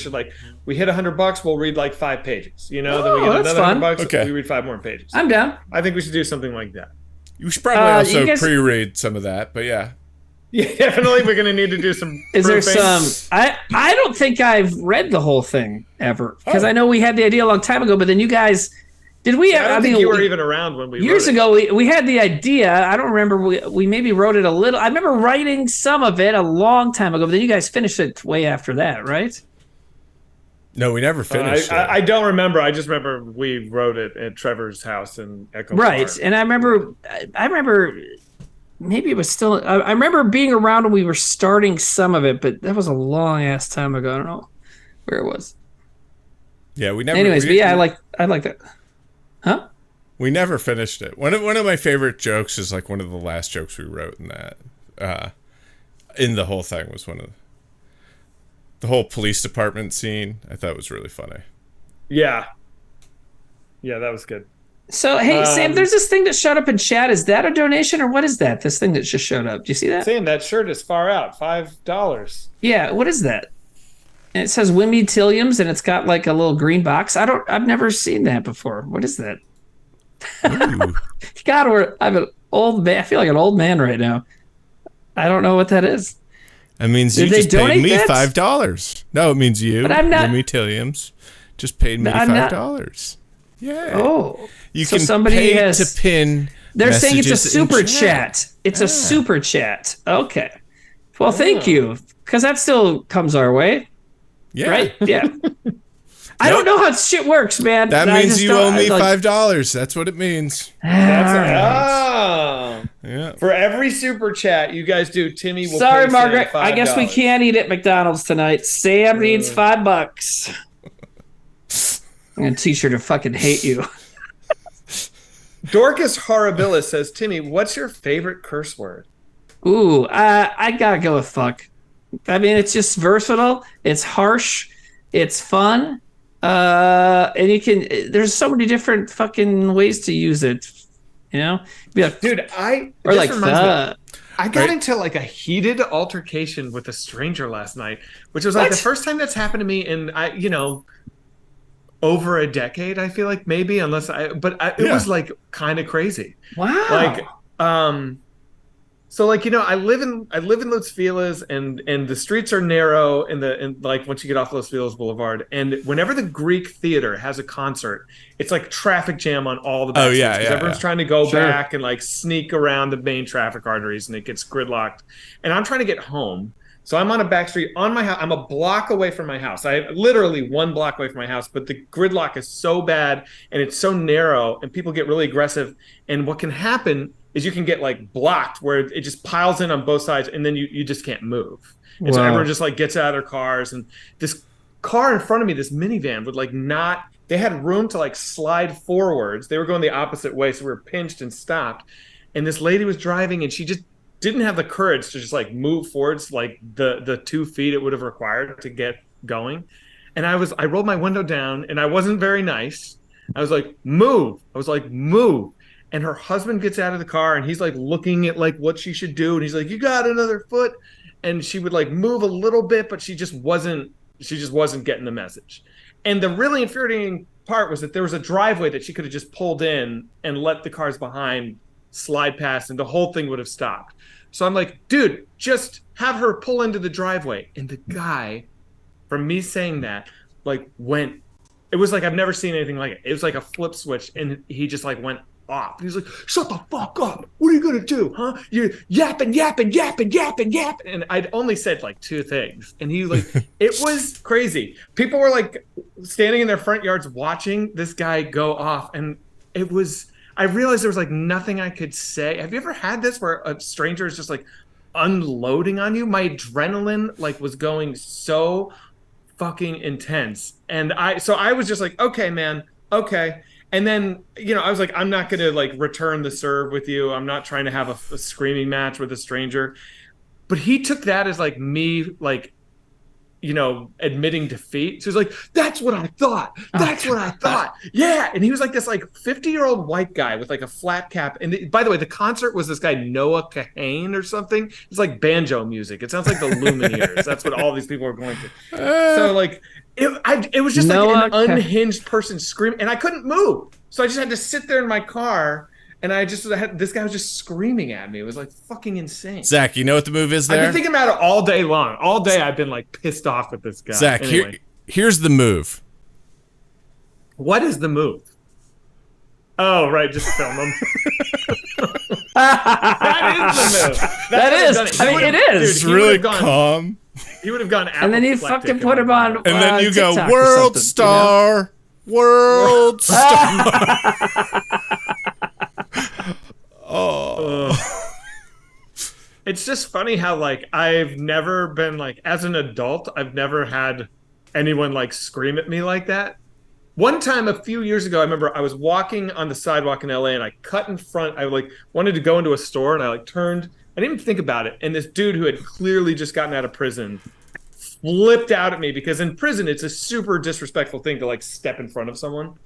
Speaker 4: hit $100, we'll read like 5 pages. Then we get another $100, okay. We read 5 more pages.
Speaker 2: I'm down.
Speaker 4: I think we should do something like that.
Speaker 3: You should probably also pre-read some of that, but yeah.
Speaker 4: Yeah, definitely we're going to need to do some
Speaker 2: Is there some... I don't think I've read the whole thing ever, because I know we had the idea a long time ago, but then you guys... Did we?
Speaker 4: I don't think you were even around when we
Speaker 2: years ago. We had the idea. I don't remember. We maybe wrote it a little. I remember writing some of it a long time ago, but then you guys finished it way after that, right?
Speaker 3: No, we never finished it.
Speaker 4: I don't remember. I just remember we wrote it at Trevor's house in Echo
Speaker 2: Right.
Speaker 4: Park.
Speaker 2: And I remember maybe it was still, I remember being around when we were starting some of it, but that was a long ass time ago. I don't know where it was.
Speaker 3: Yeah, we never.
Speaker 2: Anyways, but yeah, I like that. Huh?
Speaker 3: We never finished it. One of my favorite jokes is like one of the last jokes we wrote in that. In the whole thing was one of the whole police department scene. I thought was really funny.
Speaker 4: Yeah, that was good.
Speaker 2: So hey, Sam, there's this thing that showed up in chat. Is that a donation or what is that? This thing that just showed up. Do you see that?
Speaker 4: Sam, that shirt is far out. $5.
Speaker 2: Yeah. What is that? And it says Wimby Tilliams, and it's got like a little green box. I've never seen that before. What is that? God, I'm an old man. I feel like an old man right now. I don't know what that is.
Speaker 3: That means you just paid me $5. No, it means you, Jimmy Tilliams, just paid me $5. Yeah.
Speaker 2: Oh.
Speaker 3: You can pay to pin.
Speaker 2: They're saying it's a super chat. It's a super chat. Okay. Well, thank you, because that still comes our way.
Speaker 3: Yeah.
Speaker 2: Right? Yeah. I don't know how shit works, man.
Speaker 3: That means you owe me $5. That's what it means.
Speaker 4: Yeah.
Speaker 3: For
Speaker 4: every super chat you guys do, Timmy will
Speaker 2: Sorry,
Speaker 4: pay
Speaker 2: Margaret.
Speaker 4: Sam $5.
Speaker 2: I guess we can't eat at McDonald's tonight. Sam needs $5. I'm gonna teach her to fucking hate you.
Speaker 4: Dorcas Horribilis says, Timmy, what's your favorite curse word?
Speaker 2: Ooh, I gotta go with fuck. I mean, it's just versatile. It's harsh. It's fun. And you can. There's so many different fucking ways to use it. You know, be like,
Speaker 4: dude, I got into like a heated altercation with a stranger last night, which was like the first time that's happened to me in over a decade. I feel like maybe, it was like kind of crazy.
Speaker 2: Wow.
Speaker 4: Like, so like, I live in Los Feliz and the streets are narrow and like once you get off Los Feliz Boulevard, and whenever the Greek Theater has a concert, it's like traffic jam on all the back streets because everyone's trying to go back and like sneak around the main traffic arteries and it gets gridlocked. And I'm trying to get home. So I'm on a back street on my house. I'm a block away from my house. I'm literally 1 block away from my house, but the gridlock is so bad and it's so narrow and people get really aggressive. And what can happen is you can get like blocked where it just piles in on both sides and then you just can't move. And so everyone just like gets out of their cars, and this car in front of me, this minivan would like they had room to like slide forwards. They were going the opposite way. So we were pinched and stopped. And this lady was driving and she just didn't have the courage to just like move forwards like the 2 feet it would have required to get going. And I rolled my window down and I wasn't very nice. I was like, move. And her husband gets out of the car and he's like looking at like what she should do. And he's like, you got another foot. And she would like move a little bit, but she just wasn't getting the message. And the really infuriating part was that there was a driveway that she could have just pulled in and let the cars behind slide past and the whole thing would have stopped. So I'm like, dude, just have her pull into the driveway. And the guy, from me saying that, like went, it was like, I've never seen anything like it. It was like a flip switch and he just like went off. He's like, shut the fuck up. What are you going to do? Huh? You're yapping. And I'd only said like 2 things. And he like, it was crazy. People were like standing in their front yards watching this guy go off. And I realized there was like nothing I could say. Have you ever had this where a stranger is just like unloading on you? My adrenaline like was going so fucking intense. And I was just like, okay, man. Okay. And then, I was like, I'm not going to like return the serve with you. I'm not trying to have a screaming match with a stranger. But he took that as like me, like, admitting defeat. So he's like, that's what I thought. Yeah. And he was like this like 50-year-old white guy with like a flat cap. And by the way, the concert was this guy, Noah Kahane or something. It's like banjo music. It sounds like the Lumineers. That's what all these people are going to. So like, it was just like an unhinged person screaming, and I couldn't move. So I just had to sit there in my car, and this guy was just screaming at me. It was like fucking insane.
Speaker 3: Zach, you know what the move is there?
Speaker 4: I've been thinking about it all day long. All day I've been like pissed off with this guy.
Speaker 3: Zach, anyway. Here's the move.
Speaker 4: What is the move? Oh, right, just film him. That is the move.
Speaker 2: That is. I mean, it is.
Speaker 3: It's really calm.
Speaker 4: He would have gone
Speaker 2: and then you fucking put him on.
Speaker 3: And then you
Speaker 2: TikTok
Speaker 3: go, world star, world star.
Speaker 4: It's just funny how like I've never been like as an adult, I've never had anyone like scream at me like that. One time a few years ago, I remember I was walking on the sidewalk in LA and I cut in front. I like wanted to go into a store and I like turned. I didn't even think about it. And this dude who had clearly just gotten out of prison flipped out at me because in prison it's a super disrespectful thing to like step in front of someone.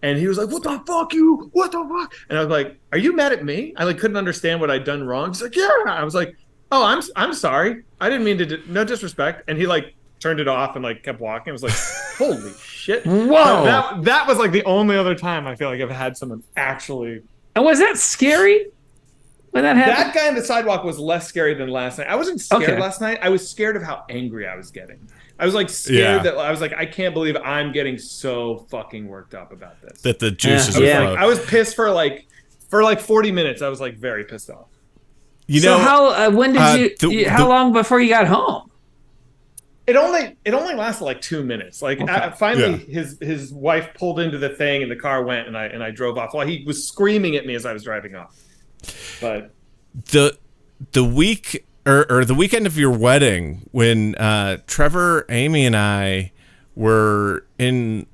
Speaker 4: And he was like, "What the fuck, you? What the fuck?" And I was like, "Are you mad at me?" I like couldn't understand what I'd done wrong. He's like, "Yeah." I was like, "Oh, I'm sorry. I didn't mean to. No disrespect." And he like turned it off and like kept walking. I was like, "Holy shit!"
Speaker 2: Whoa.
Speaker 4: That was like the only other time I feel like I've had someone actually.
Speaker 2: And was that scary when that happened?
Speaker 4: That guy on the sidewalk was less scary than last night. I wasn't scared last night. I was scared of how angry I was getting. I was like scared that I was like, I can't believe I'm getting so fucking worked up about this.
Speaker 3: That the juices are flowing.
Speaker 4: I was pissed for like 40 minutes. I was like very pissed off.
Speaker 3: You know,
Speaker 2: so how when did how long before you got home?
Speaker 4: It only lasted like 2 minutes. Like finally his wife pulled into the thing and the car went and I drove off while he was screaming at me as I was driving off. But
Speaker 3: the week or the weekend of your wedding, when Trevor, Amy, and I were in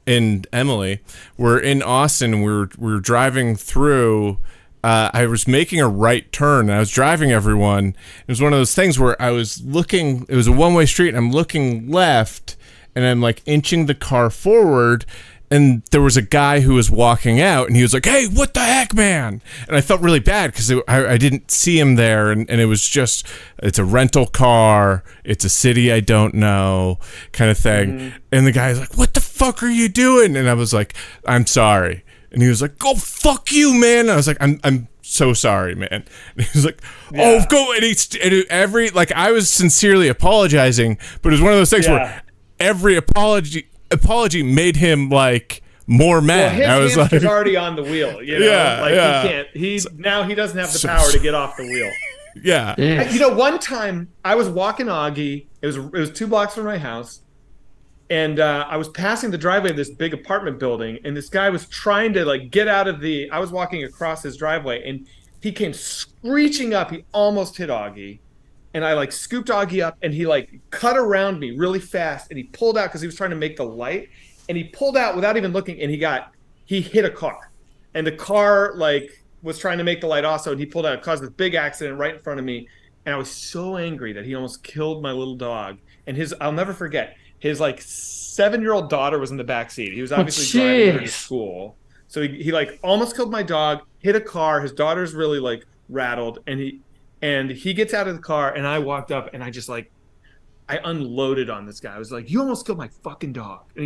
Speaker 3: Emily, were in Austin, and we were driving through. I was making a right turn, and I was driving everyone. It was one of those things where I was looking. It was a one-way street, and I'm looking left, and I'm like inching the car forward. And there was a guy who was walking out, and he was like, "Hey, what the heck, man?" And I felt really bad because I didn't see him there, and it was just, it's a rental car, it's a city I don't know, kind of thing. Mm-hmm. And the guy's like, "What the fuck are you doing?" And I was like, "I'm sorry." And he was like, "Go fuck you, man." And I was like, I'm so sorry, man." And he was like, "Oh, go." And like I was sincerely apologizing, but it was one of those things where every apology made him like more mad.
Speaker 4: Well,
Speaker 3: I was
Speaker 4: hamster's
Speaker 3: like,
Speaker 4: already on the wheel, you know. He doesn't have the power to get off the wheel.
Speaker 3: Yeah.
Speaker 4: You know, one time I was walking Augie. It was 2 blocks from my house, and I was passing the driveway of this big apartment building, and this guy was trying to like get out of the. I was walking across his driveway, and he came screeching up. He almost hit Augie. And I like scooped Augie up and he like cut around me really fast and he pulled out because he was trying to make the light and he pulled out without even looking and he hit a car and the car like was trying to make the light also and he pulled out. It caused this big accident right in front of me and I was so angry that he almost killed my little dog. And I'll never forget, his like 7-year-old daughter was in the back seat. He was obviously driving her to school. So he like almost killed my dog, hit a car. His daughter's really like rattled and he gets out of the car and I walked up and I just like I unloaded on this guy. I was like, "You almost killed my fucking dog." And he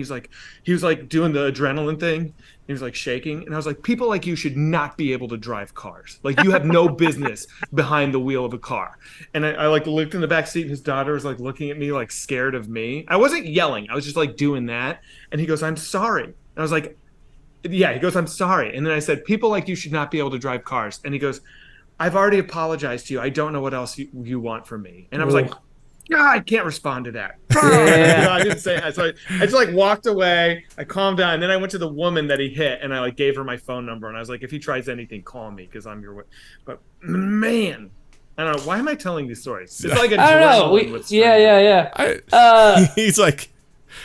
Speaker 4: was like doing the adrenaline thing. He was like shaking. And I was like, "People like you should not be able to drive cars. Like you have no business behind the wheel of a car." And I like looked in the back seat and his daughter was like looking at me like scared of me. I wasn't yelling. I was just like doing that. And he goes, "I'm sorry." And I was like, "Yeah." He goes, "I'm sorry." And then I said, "People like you should not be able to drive cars." And he goes, "I've already apologized to you. I don't know what else you want from me." And I was like, I can't respond to that. You know, I didn't say that. So I just like walked away. I calmed down. And then I went to the woman that he hit and I like gave her my phone number. And I was like, "If he tries anything, call me because I'm your." But man, I don't know. Why am I telling these stories? It's like adrenaline with
Speaker 3: he's like,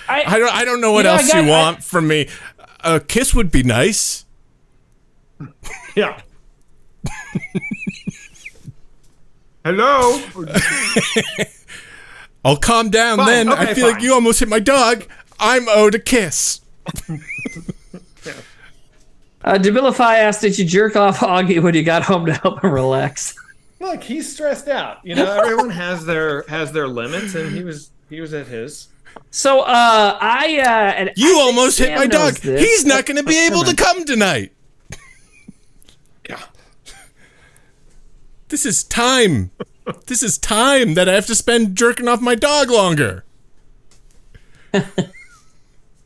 Speaker 3: I don't know what else you want from me. A kiss would be nice.
Speaker 4: Yeah. Hello.
Speaker 3: I'll calm down. Fine. Then okay, I feel like you almost hit my dog. I'm owed a kiss.
Speaker 2: Debilify asked, "Did you jerk off Augie when you got home to help him relax?"
Speaker 4: Look, he's stressed out. You know, everyone has their limits, and he was at his.
Speaker 2: So
Speaker 3: you almost hit my dog. He's not going to be able to come tonight.
Speaker 4: Yeah.
Speaker 3: This is time. This is time that I have to spend jerking off my dog longer.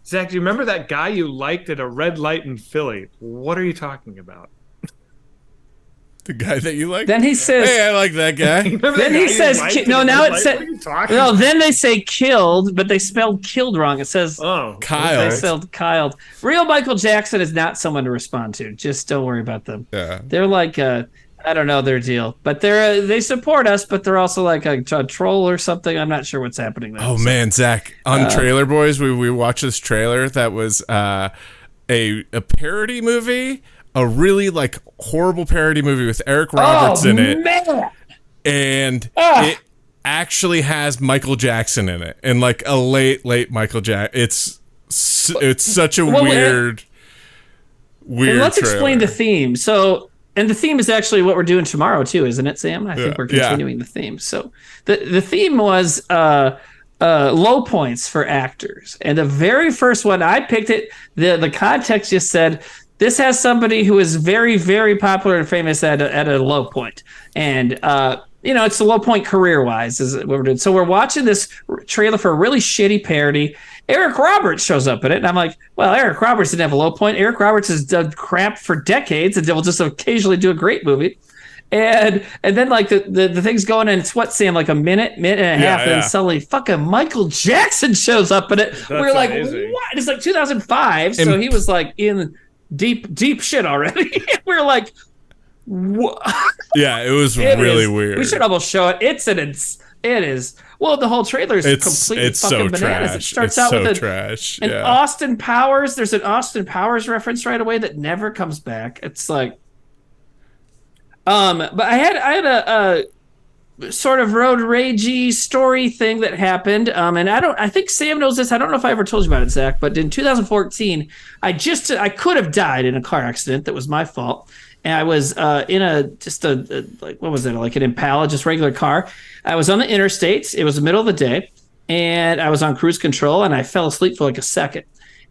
Speaker 4: Zach, do you remember that guy you liked at a red light in Philly? What are you talking about?
Speaker 3: The guy that you like?
Speaker 2: Then he says,
Speaker 3: hey, I like that guy.
Speaker 2: then he says, now it said, no, then they say killed, but they spelled killed wrong. It says,
Speaker 3: Kyle.
Speaker 2: They spelled Kyle. Real Michael Jackson is not someone to respond to. Just don't worry about them.
Speaker 3: Yeah.
Speaker 2: They're like, I don't know their deal, but they support us, but they're also like a troll or something. I'm not sure what's happening there.
Speaker 3: Oh, man, Zach, on Trailer Boys, we watched this trailer that was a parody movie. A really like horrible parody movie with Eric Roberts in it.
Speaker 2: Man.
Speaker 3: And it actually has Michael Jackson in it. And like a late Michael Jackson. It's such a weird
Speaker 2: and let's
Speaker 3: trailer.
Speaker 2: explain the theme. So, and the theme is actually what we're doing tomorrow too, isn't it, Sam? I think we're continuing the theme. So the theme was low points for actors. And the very first one I picked it, the context just said, this has somebody who is very, very popular and famous at a low point. And, it's a low point career-wise is what we're doing. So we're watching this trailer for a really shitty parody. Eric Roberts shows up in it. And I'm like, well, Eric Roberts didn't have a low point. Eric Roberts has done crap for decades and will just occasionally do a great movie. And then like the thing's going and it's what, Sam, like a minute and a half, and then suddenly fucking Michael Jackson shows up in it. We're like, amazing. What? It's like 2005, so he was like in deep shit already. We're like, what?
Speaker 3: Yeah, it was really weird.
Speaker 2: We should almost show it. It is. Well, the whole trailer is completely fucking bananas.
Speaker 3: Trash.
Speaker 2: It starts out with
Speaker 3: trash.
Speaker 2: an Austin Powers. There's an Austin Powers reference right away that never comes back. It's like, but I had a sort of road ragey story thing that happened. And I think Sam knows this. I don't know if I ever told you about it, Zach, but in 2014, I could have died in a car accident that was my fault. And I was in like an Impala, just regular car. I was on the interstates. It was the middle of the day, and I was on cruise control, and I fell asleep for like a second.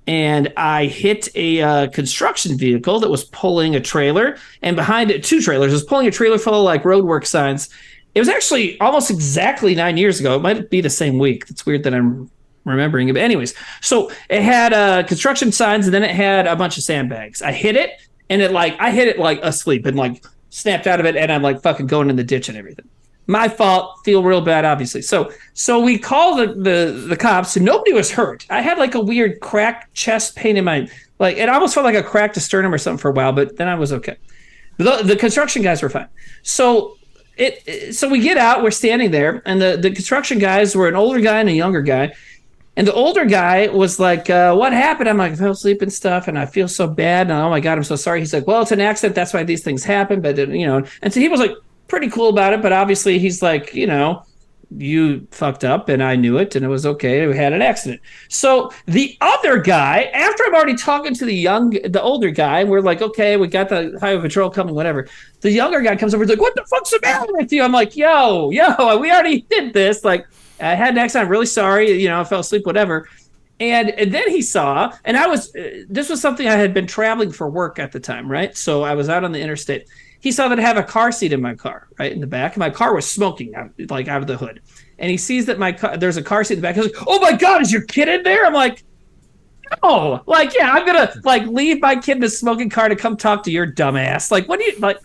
Speaker 2: And I hit a construction vehicle that was pulling a trailer, and behind it, two trailers. It was pulling a trailer full of like roadwork signs. It was actually almost exactly 9 years ago. It might be the same week. It's weird that I'm remembering it. But anyways, so it had construction signs, and then it had a bunch of sandbags. I hit it, and I hit it like asleep and like snapped out of it, and I'm like fucking going in the ditch and everything. My fault. Feel real bad, obviously. So we call the cops, and nobody was hurt. I had like a weird cracked chest pain in my, like, it almost felt like a cracked sternum or something for a while, but then I was okay. The construction guys were fine. So we get out, we're standing there, and the construction guys were an older guy and a younger guy. And the older guy was like, what happened? I'm like, I fell asleep and stuff, and I feel so bad. And oh my God, I'm so sorry. He's like, well, it's an accident. That's why these things happen. But, and so he was like pretty cool about it. But obviously he's like, you fucked up and I knew it and it was okay. We had an accident. So the other guy, after I'm already talking to the older guy, we're like, okay, we got the highway patrol coming, whatever. The younger guy comes over, he's like, what the fuck's the matter with you? I'm like, yo, we already did this. Like, I had an accident. I'm really sorry. I fell asleep, whatever. And then he saw, and this was something I had been traveling for work at the time, right? So I was out on the interstate. He saw that I have a car seat in my car, right in the back. And my car was smoking out of the hood. And he sees that there's a car seat in the back. He's like, oh my God, is your kid in there? I'm like, no. Like, yeah, I'm going to like leave my kid in a smoking car to come talk to your dumbass. Like, what do you, like,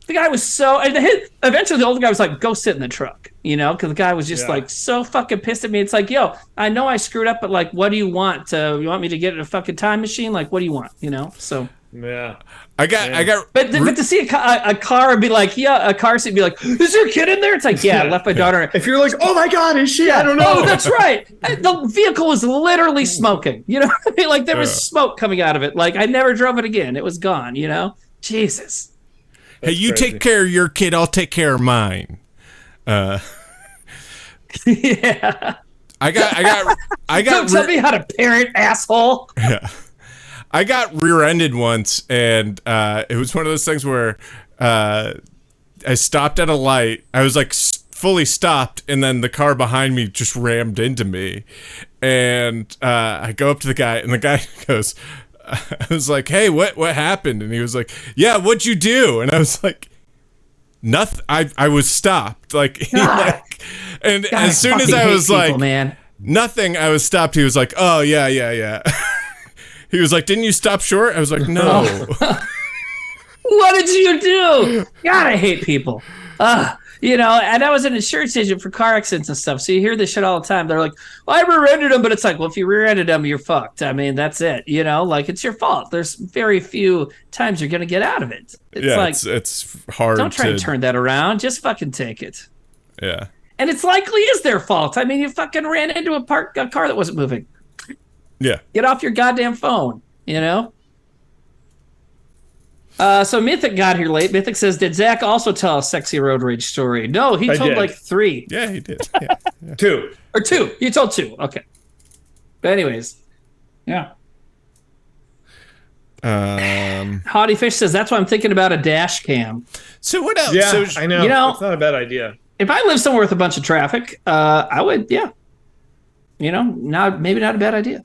Speaker 2: the guy was so, and eventually the older guy was like, go sit in the truck, because the guy was just like so fucking pissed at me. It's like, yo, I know I screwed up, but like, what do you want? You want me to get in a fucking time machine? Like, what do you want? So.
Speaker 4: Yeah.
Speaker 3: I got.
Speaker 2: But to see a car and be like, a car seat and be like, is your kid in there? It's like, I left my daughter.
Speaker 4: If you're like, oh my God, is she? I don't know.
Speaker 2: Oh, that's right. The vehicle was literally smoking. Like there was smoke coming out of it. Like I never drove it again. It was gone. Jesus.
Speaker 3: Hey, you crazy. Take care of your kid. I'll take care of mine.
Speaker 2: Yeah.
Speaker 3: I got.
Speaker 2: Don't tell me how to parent, asshole.
Speaker 3: Yeah. I got rear-ended once, and it was one of those things where I stopped at a light. I was like fully stopped, and then the car behind me just rammed into me. And I go up to the guy, and the guy goes, I was like, hey, what happened? And he was like, yeah, what'd you do? And I was like, nothing. I was stopped. Like, and God, as soon as I was like,
Speaker 2: man.
Speaker 3: Nothing, I was stopped. He was like, oh, yeah. He was like, didn't you stop short? I was like, no.
Speaker 2: What did you do? God, I hate people. And I was an insurance agent for car accidents and stuff. So you hear this shit all the time. They're like, well, I rear-ended them, but it's like, well, if you rear-ended them, you're fucked. I mean, that's it. It's your fault. There's very few times you're going to get out of it.
Speaker 3: It's hard.
Speaker 2: Don't try to turn that around. Just fucking take it.
Speaker 3: Yeah. And
Speaker 2: it's likely is their fault. I mean, you fucking ran into a car that wasn't moving.
Speaker 3: Yeah.
Speaker 2: Get off your goddamn phone, So Mythic got here late. Mythic says, did Zach also tell a sexy road rage story? No, he told like 3.
Speaker 3: Yeah, he did. Yeah.
Speaker 4: 2.
Speaker 2: Or 2. You told 2. Okay. But anyways, yeah. Hottie Fish says, that's why I'm thinking about a dash cam.
Speaker 3: So what else?
Speaker 4: Yeah, I know. It's not a bad idea.
Speaker 2: If I live somewhere with a bunch of traffic, I would, yeah. Maybe not a bad idea.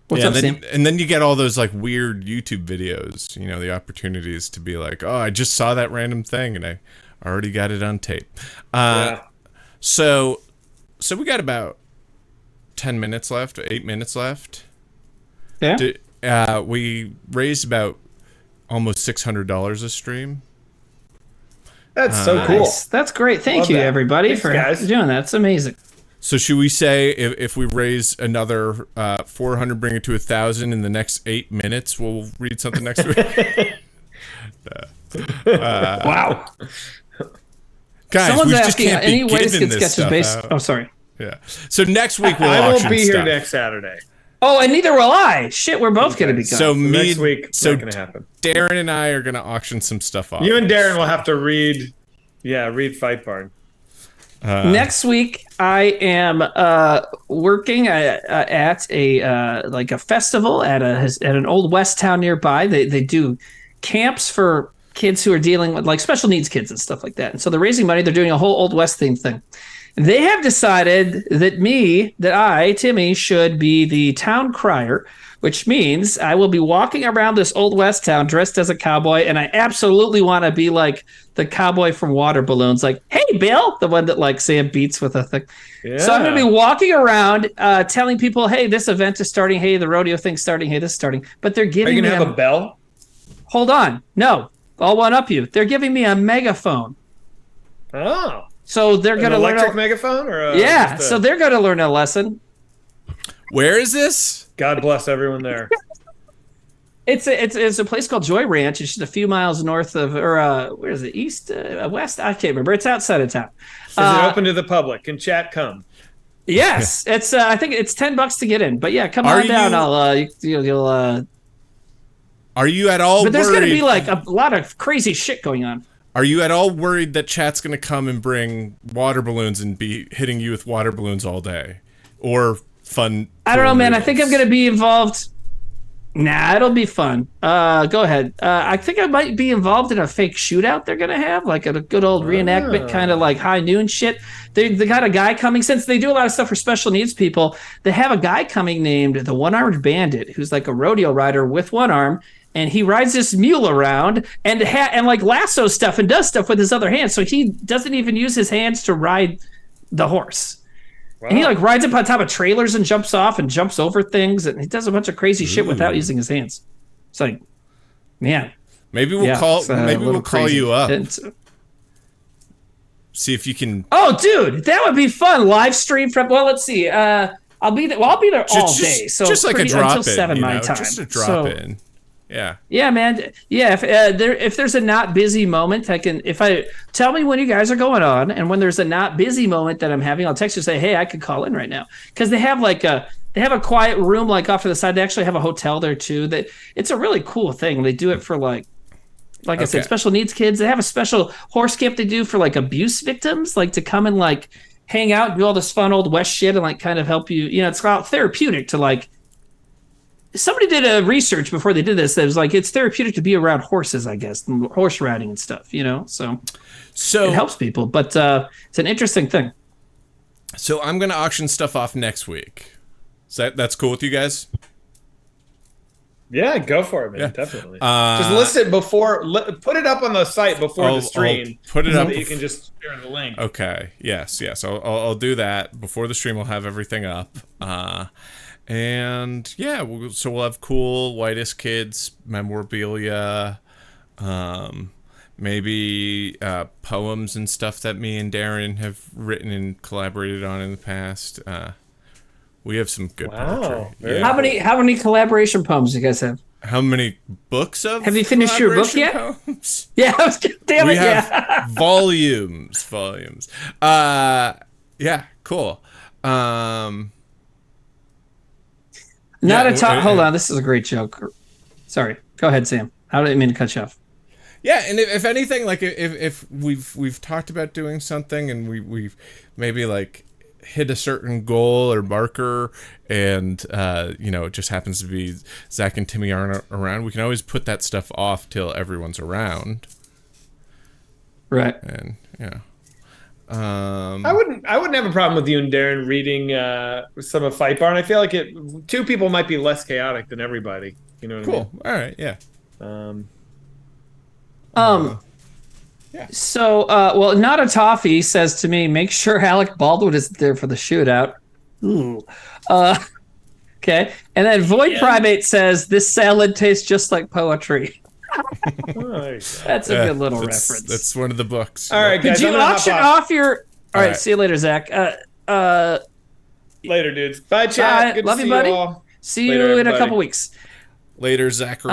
Speaker 2: What's up, Sam?
Speaker 3: And then you get all those like weird YouTube videos, the opportunities to be like, oh, I just saw that random thing and I already got it on tape. So we got about 10 minutes left, 8 minutes left.
Speaker 2: Yeah.
Speaker 3: We raised about almost $600 a stream.
Speaker 4: That's so cool.
Speaker 2: Nice. That's great. Thank you, everybody, for doing that. It's amazing.
Speaker 3: So should we say if we raise another 400, bring it to 1,000 in the next 8 minutes, we'll read something next week?
Speaker 2: Wow.
Speaker 3: Guys,
Speaker 2: someone's
Speaker 3: we
Speaker 2: asking
Speaker 3: just can't
Speaker 2: any
Speaker 3: be
Speaker 2: way to
Speaker 3: giving
Speaker 2: get
Speaker 3: this
Speaker 2: sketches based.
Speaker 3: stuff out.
Speaker 2: Oh, sorry.
Speaker 3: Yeah. So next week we'll
Speaker 4: I
Speaker 3: auction
Speaker 4: won't be here
Speaker 3: stuff.
Speaker 4: next Saturday.
Speaker 2: Oh, and neither will I. Shit, we're both going to be gone.
Speaker 3: So
Speaker 4: next week, it's not going to happen.
Speaker 3: Darren and I are going to auction some stuff off.
Speaker 4: You and Darren will have to read Fight Barn.
Speaker 2: Next week, I am working at a festival at an old West town nearby. They do camps for kids who are dealing with like special needs kids and stuff like that. And so they're raising money. They're doing a whole Old West themed thing. They have decided that I, Timmy, should be the town crier, which means I will be walking around this Old West town dressed as a cowboy, and I absolutely want to be like the cowboy from Water Balloons, like, hey, Bill, the one that like Sam beats with a thing. Yeah. So I'm going to be walking around telling people, hey, this event is starting. Hey, the rodeo thing's starting. Hey, this is starting. But they're giving me
Speaker 4: Are you going to have a bell?
Speaker 2: Hold on. No, I'll one up you. They're giving me a megaphone.
Speaker 4: Oh.
Speaker 2: So they're going to learn
Speaker 4: electric megaphone, or
Speaker 2: so they're going to learn a lesson.
Speaker 3: Where is this?
Speaker 4: God bless everyone there.
Speaker 2: It's a place called Joy Ranch. It's just a few miles north of, or where is it? East, west? I can't remember. It's outside of town.
Speaker 4: Is it open to the public? Can chat come?
Speaker 2: Yes, it's. I think it's $10 to get in. But yeah, come on down. You'll.
Speaker 3: Are you at all?
Speaker 2: But there's
Speaker 3: going
Speaker 2: to be like a lot of crazy shit going on.
Speaker 3: Are you at all worried that chat's going to come and bring water balloons and be hitting you with water balloons all day, or fun?
Speaker 2: I don't know, man. I think I'm going to be involved. Nah, it'll be fun. Go ahead. I think I might be involved in a fake shootout they're going to have, like a good old reenactment, kind of like high noon shit. They got a guy coming, since they do a lot of stuff for special needs people. They have a guy coming named the One-Armed Bandit, who's like a rodeo rider with one arm. And he rides this mule around and like lasso stuff and does stuff with his other hand. So he doesn't even use his hands to ride the horse. Wow. And he like rides up on top of trailers and jumps off and jumps over things. And he does a bunch of crazy shit without using his hands. It's like, man.
Speaker 3: Maybe we'll call you up. See if you can.
Speaker 2: Oh, dude, that would be fun. Live stream from. Well, let's see. I'll be there. Well, I'll be there all day. So
Speaker 3: just like a drop
Speaker 2: until 7 my time.
Speaker 3: Just a drop in. Yeah.
Speaker 2: Yeah, man. Yeah, if there's a not busy moment, tell me when you guys are going on, and when there's a not busy moment that I'm having, I'll text you and say, hey, I could call in right now, because they have a quiet room like off to the side. They actually have a hotel there too. It's a really cool thing. They do it for like I said, special needs kids. They have a special horse camp they do for like abuse victims, like to come and like hang out and do all this fun Old West shit and like kind of help you. It's called therapeutic to like. Somebody did a research before they did this that was like it's therapeutic to be around horses, I guess, and horse riding and stuff, so it helps people. But it's an interesting thing.
Speaker 3: So I'm going to auction stuff off next week. That's cool with you guys?
Speaker 4: Yeah, go for it, man. Yeah. Definitely. Just list it before. Put it up on the site before the stream.
Speaker 3: I'll put it up.
Speaker 4: That you can just share the link.
Speaker 3: Okay. Yes. I'll do that before the stream. We'll have everything up. And yeah, so we'll have cool Whitest Kids memorabilia, maybe poems and stuff that me and Darren have written and collaborated on in the past. We have some good poetry.
Speaker 2: Yeah. How many collaboration poems do you guys have?
Speaker 3: How many books of?
Speaker 2: Have you finished your book yet?
Speaker 3: Poems?
Speaker 2: Yeah, damn it.
Speaker 3: We have volumes. Yeah, cool.
Speaker 2: Hold on, this is a great joke. Sorry, go ahead, Sam. I didn't mean to cut you off.
Speaker 3: Yeah, and if anything, like if we've talked about doing something and we've maybe like hit a certain goal or marker, and it just happens to be Zach and Timmy aren't around, we can always put that stuff off till everyone's around.
Speaker 2: Right.
Speaker 3: And
Speaker 4: I wouldn't have a problem with you and Darren reading some of Fight Barn. I feel like two people might be less chaotic than everybody. You know what I mean?
Speaker 3: Cool. All right. Yeah.
Speaker 2: Yeah. So, Not a Toffee says to me, make sure Alec Baldwin is there for the shootout. Ooh. Okay. And then Void Primate says, this salad tastes just like poetry. That's a good little reference.
Speaker 3: That's one of the books.
Speaker 4: All right, guys.
Speaker 2: Could you auction off your... All right. See you later, Zach.
Speaker 4: Later, dudes. Bye, chat. Good
Speaker 2: love
Speaker 4: to
Speaker 2: you,
Speaker 4: see
Speaker 2: buddy.
Speaker 4: you all.
Speaker 2: See you in a couple weeks.
Speaker 3: Later, Zachary.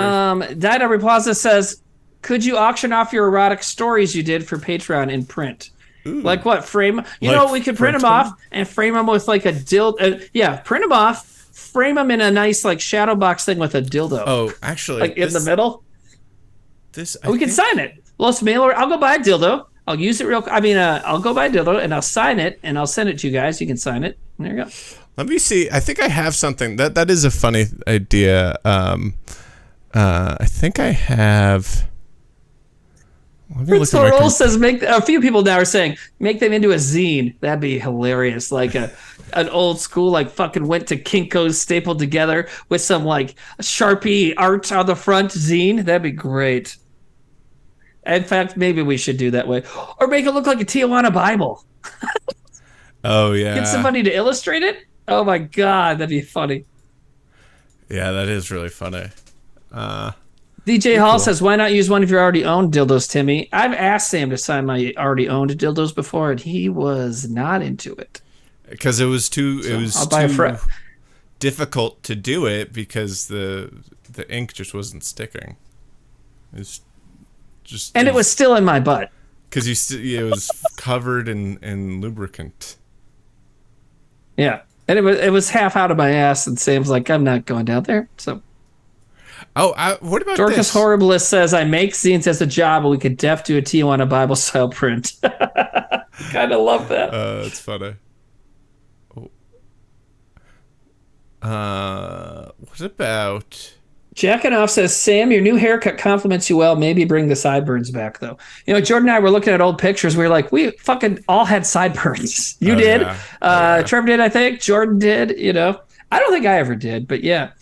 Speaker 2: Dino Plaza says, could you auction off your erotic stories you did for Patreon in print? Ooh. Like what? Frame? We could print them off and frame them with like a dildo. Print them off, frame them in a nice like shadow box thing with a dildo.
Speaker 3: Oh, actually.
Speaker 2: Like in the middle?
Speaker 3: We
Speaker 2: can sign it. Let's mail it. I'll go buy a dildo. I'll use it I'll go buy a dildo and I'll sign it and I'll send it to you guys. You can sign it. And there you go.
Speaker 3: Let me see. I think I have something. That is a funny idea. I think I have...
Speaker 2: Prince Roll says, a few people now are saying, make them into a zine. That'd be hilarious. Like an old school, like fucking went to Kinko's stapled together with some like Sharpie art on the front zine. That'd be great. In fact, maybe we should do that way. Or make it look like a Tijuana Bible.
Speaker 3: Oh, yeah.
Speaker 2: Get somebody to illustrate it? Oh, my God. That'd be funny.
Speaker 3: Yeah, that is really funny.
Speaker 2: DJ Hall says, why not use one of your already owned dildos, Timmy? I've asked Sam to sign my already owned dildos before, and he was not into it.
Speaker 3: Because it was too difficult to do it because the ink just wasn't sticking.
Speaker 2: It was still in my butt.
Speaker 3: Because it was covered in lubricant.
Speaker 2: Yeah. And it was half out of my ass, and Sam's like, I'm not going down there, so...
Speaker 3: what about
Speaker 2: Dorcas
Speaker 3: this?
Speaker 2: Horriblest says, I make zines as a job, but we could do a Tijuana Bible style print. Kind of love that.
Speaker 3: That's funny. What about...
Speaker 2: Jacking Off says, Sam, your new haircut compliments you well. Maybe bring the sideburns back, though. Jordan and I were looking at old pictures. We were like, we fucking all had sideburns. You did. Yeah. Trevor did, I think. Jordan did, I don't think I ever did, but yeah.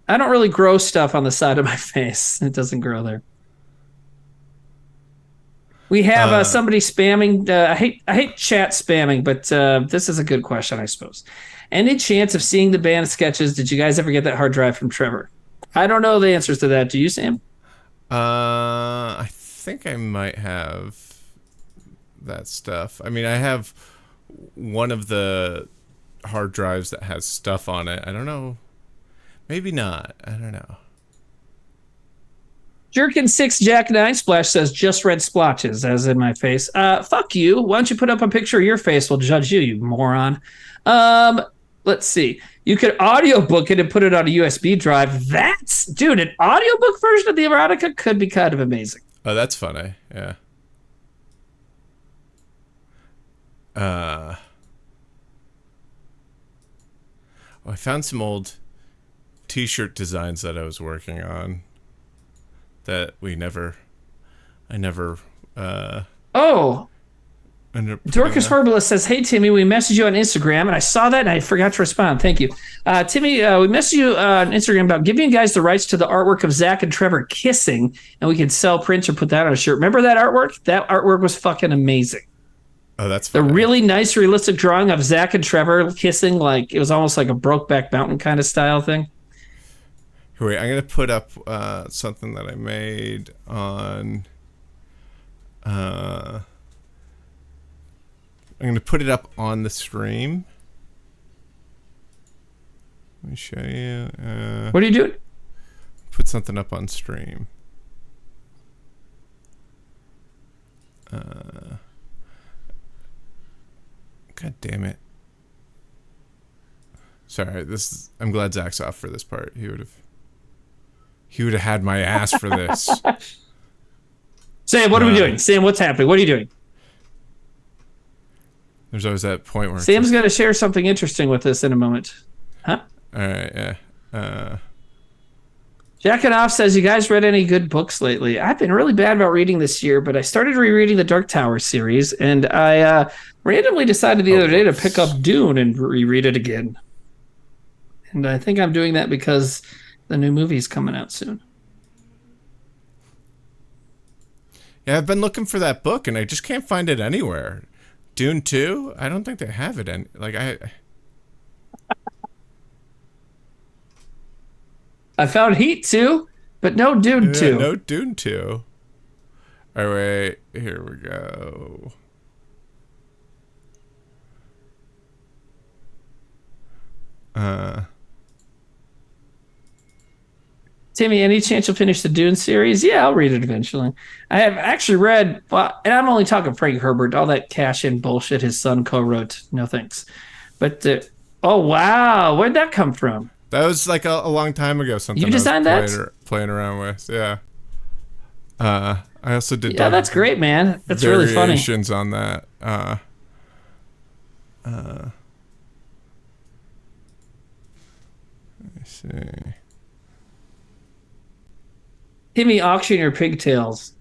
Speaker 2: I don't really grow stuff on the side of my face. It doesn't grow there. We have somebody spamming. I hate chat spamming, but this is a good question, I suppose. Any chance of seeing the band sketches? Did you guys ever get that hard drive from Trevor? I don't know the answers to that. Do you, Sam?
Speaker 3: I think I might have that stuff. I mean, I have one of the hard drives that has stuff on it. I don't know. Maybe not. I don't know.
Speaker 2: Jerkin6 Jack 9 Splash says, just red splotches, as in my face. Fuck you. Why don't you put up a picture of your face? We'll judge you, you moron. Let's see. You could audiobook it and put it on a USB drive. Dude, an audiobook version of the erotica could be kind of amazing.
Speaker 3: Oh, that's funny. Yeah. I found some old T-shirt designs that I was working on that I never
Speaker 2: Dorcas Horriblest says, hey, Timmy, we messaged you on Instagram, and I saw that, and I forgot to respond. Thank you. Timmy, we messaged you on Instagram about giving you guys the rights to the artwork of Zach and Trevor kissing, and we could sell prints or put that on a shirt. Remember that artwork? That artwork was fucking amazing.
Speaker 3: Oh, that's
Speaker 2: the
Speaker 3: funny.
Speaker 2: really nice realistic drawing of Zach and Trevor kissing, like it was almost like a Brokeback Mountain kind of style thing.
Speaker 3: Wait, I'm gonna put up something that I made on. I'm gonna put it up on the stream. Let me show you.
Speaker 2: What are you doing?
Speaker 3: Put something up on stream. God damn it. Sorry, I'm glad Zach's off for this part. He would have had my ass for this.
Speaker 2: Sam, what are we doing? Sam, what's happening? What are you doing?
Speaker 3: There's always that point where
Speaker 2: Sam's going to share something interesting with us in a moment. Huh?
Speaker 3: All right, yeah.
Speaker 2: Jacking Off says, you guys read any good books lately? I've been really bad about reading this year, but I started rereading the Dark Tower series, and I randomly decided the other day to pick up Dune and reread it again. And I think I'm doing that because the new movie's coming out soon.
Speaker 3: Yeah, I've been looking for that book, and I just can't find it anywhere. Dune 2? I don't think they have it.
Speaker 2: I found Heat 2, but no Dune 2.
Speaker 3: No Dune 2. All right, here we go.
Speaker 2: Timmy, any chance you'll finish the Dune series? Yeah, I'll read it eventually. I have actually read, well, and I'm only talking Frank Herbert, all that cash-in bullshit his son co-wrote. No thanks. But, oh, wow. Where'd that come from?
Speaker 3: That was like a long time ago. Something
Speaker 2: you designed
Speaker 3: I was
Speaker 2: that?
Speaker 3: playing around with, yeah. I also did.
Speaker 2: Yeah, that's great, man. That's really funny.
Speaker 3: Variations on that. Let me see.
Speaker 2: Timmy, auction your pigtails.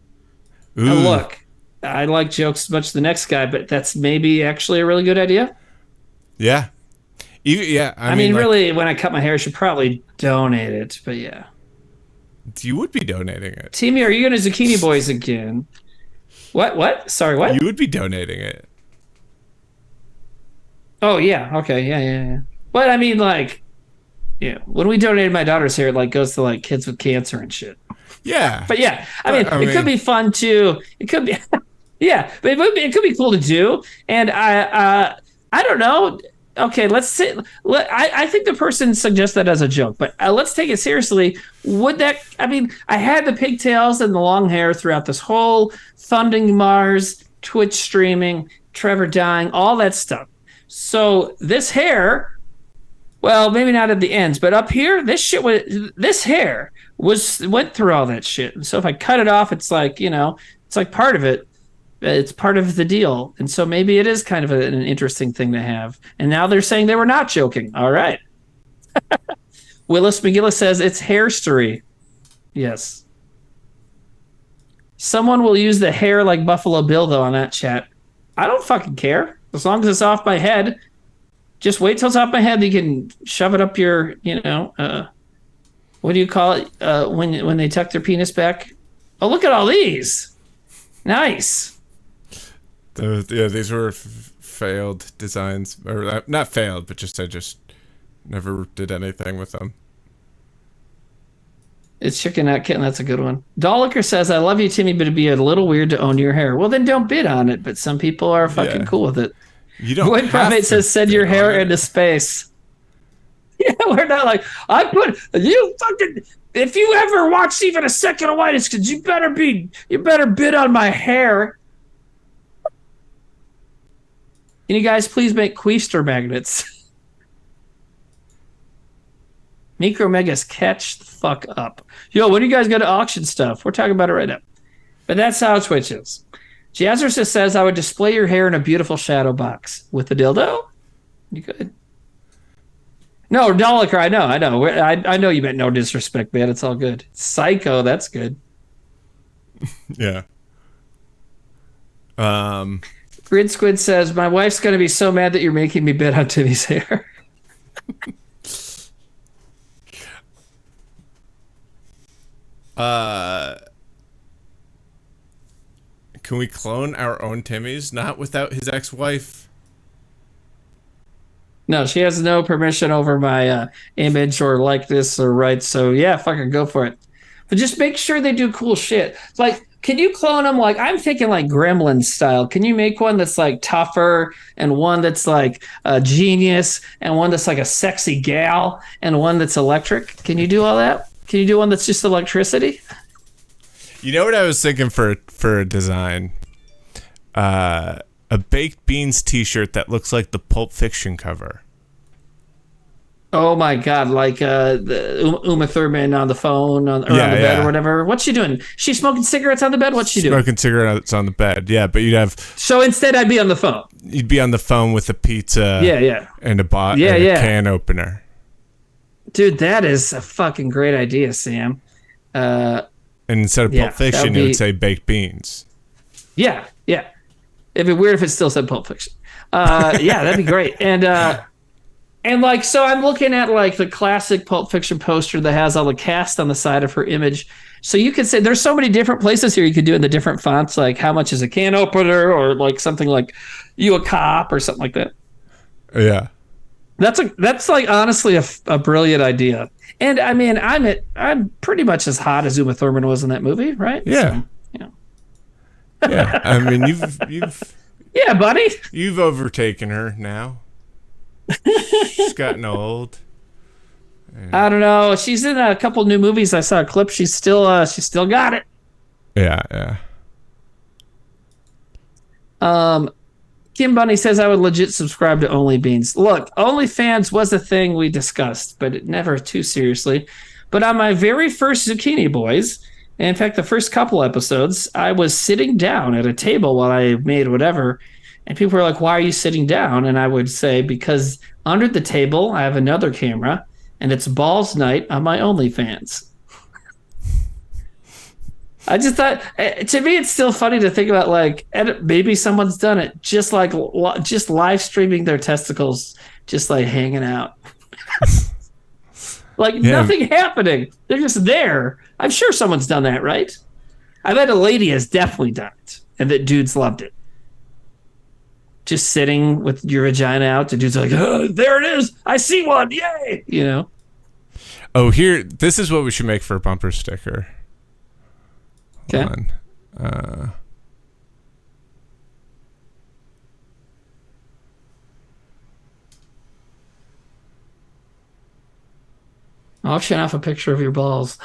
Speaker 2: Now look, I like jokes as much as the next guy, but that's maybe actually a really good idea.
Speaker 3: Yeah. Yeah.
Speaker 2: I mean, really, when I cut my hair, I should probably donate it, but yeah.
Speaker 3: You would be donating it.
Speaker 2: Timmy, are you going to Zucchini Boys again? What? Sorry, what?
Speaker 3: You would be donating it.
Speaker 2: Oh, yeah. Okay. Yeah. But I mean, like, yeah, when we donated my daughter's hair, it like goes to like kids with cancer and shit.
Speaker 3: Yeah.
Speaker 2: But yeah, I mean, it could be fun too. It could be, yeah, but it could be cool to do. And I don't know. Okay, let's say, I think the person suggests that as a joke, but let's take it seriously. Would that, I mean, I had the pigtails and the long hair throughout this whole Funding Mars, Twitch streaming, Trevor dying, all that stuff. So this hair, well, maybe not at the ends, but up here, this hair went through all that shit. And so if I cut it off, it's like, it's like part of it. It's part of the deal. And so maybe it is kind of an interesting thing to have. And now they're saying they were not joking. All right. Willis McGillis says it's hairstory. Yes. Someone will use the hair like Buffalo Bill, though, on that chat. I don't fucking care. As long as it's off my head. Just wait till it's off my head. You can shove it up your, what do you call it when they tuck their penis back? Oh, look at all these. Nice.
Speaker 3: Yeah, these were failed designs. Or not failed, but I just never did anything with them.
Speaker 2: It's Chicken Not Kitten. That's a good one. Dolliker says, I love you, Timmy, but it'd be a little weird to own your hair. Well, then don't bid on it, but some people are fucking cool with it.
Speaker 3: You don't
Speaker 2: White Prophet says, send your hair into space. Yeah, we're not like, you fucking, if you ever watch even a second of White, it's because you better bid on my hair. Can you guys please make Queester magnets? Micromegas, catch the fuck up. Yo, when do you guys go to auction stuff? We're talking about it right now. But that's how Twitch is. Jazzercist says, I would display your hair in a beautiful shadow box. With the dildo? You could. No, Dolliker, I know. I know you meant no disrespect, man. It's all good. Psycho, that's good.
Speaker 3: Yeah.
Speaker 2: Grid Squid says, my wife's going to be so mad that you're making me bid on Timmy's hair.
Speaker 3: Can we clone our own Timmys? Not without his ex-wife.
Speaker 2: No, she has no permission over my image or likeness or rights. So yeah, fucking go for it. But just make sure they do cool shit. Like, can you clone them? Like, I'm thinking like Gremlin style. Can you make one that's like tougher and one that's like a genius and one that's like a sexy gal and one that's electric? Can you do all that? Can you do one that's just electricity?
Speaker 3: You know what I was thinking for a design? A Baked Beans t-shirt that looks like the Pulp Fiction cover.
Speaker 2: Oh my God, like the Uma Thurman on the phone or on the bed or whatever. What's she doing? She's smoking cigarettes on the bed? What's she doing?
Speaker 3: Smoking cigarettes on the bed, yeah. But you'd have...
Speaker 2: So instead I'd be on the phone.
Speaker 3: You'd be on the phone with a pizza and a can opener.
Speaker 2: Dude, that is a fucking great idea, Sam.
Speaker 3: And instead of Pulp Fiction, it would say Baked Beans.
Speaker 2: Yeah. It'd be weird if it still said Pulp Fiction. Yeah, that'd be great. And like, so I'm looking at like the classic Pulp Fiction poster that has all the cast on the side of her image. So you could say there's so many different places here you could do in the different fonts, like how much is a can opener or like something like you a cop or something like that.
Speaker 3: Yeah.
Speaker 2: That's like honestly a brilliant idea. And I mean, I'm pretty much as hot as Uma Thurman was in that movie, right?
Speaker 3: Yeah.
Speaker 2: So,
Speaker 3: yeah. I mean, you've
Speaker 2: yeah, buddy.
Speaker 3: You've overtaken her now. She's gotten old.
Speaker 2: I don't know. She's in a couple new movies. I saw a clip. She's still got it.
Speaker 3: Yeah.
Speaker 2: Kim Bunny says I would legit subscribe to Only Beans. Look, OnlyFans was a thing we discussed, but it never too seriously. But on my very first Zucchini Boys, and in fact, the first couple episodes, I was sitting down at a table while I made whatever. And people were like, why are you sitting down? And I would say, because under the table, I have another camera, and it's balls night on my OnlyFans. I just thought, to me, it's still funny to think about, like, maybe someone's done it, just live streaming their testicles, just like hanging out. Like nothing happening. They're just there. I'm sure someone's done that, right? I bet a lady has definitely done it, and that dudes loved it. Just sitting with your vagina out, the dude's like, oh, there it is. I see one. Yay. You know?
Speaker 3: Oh, this is what we should make for a bumper sticker.
Speaker 2: Okay.
Speaker 3: Hold on.
Speaker 2: Auction off a picture of your balls.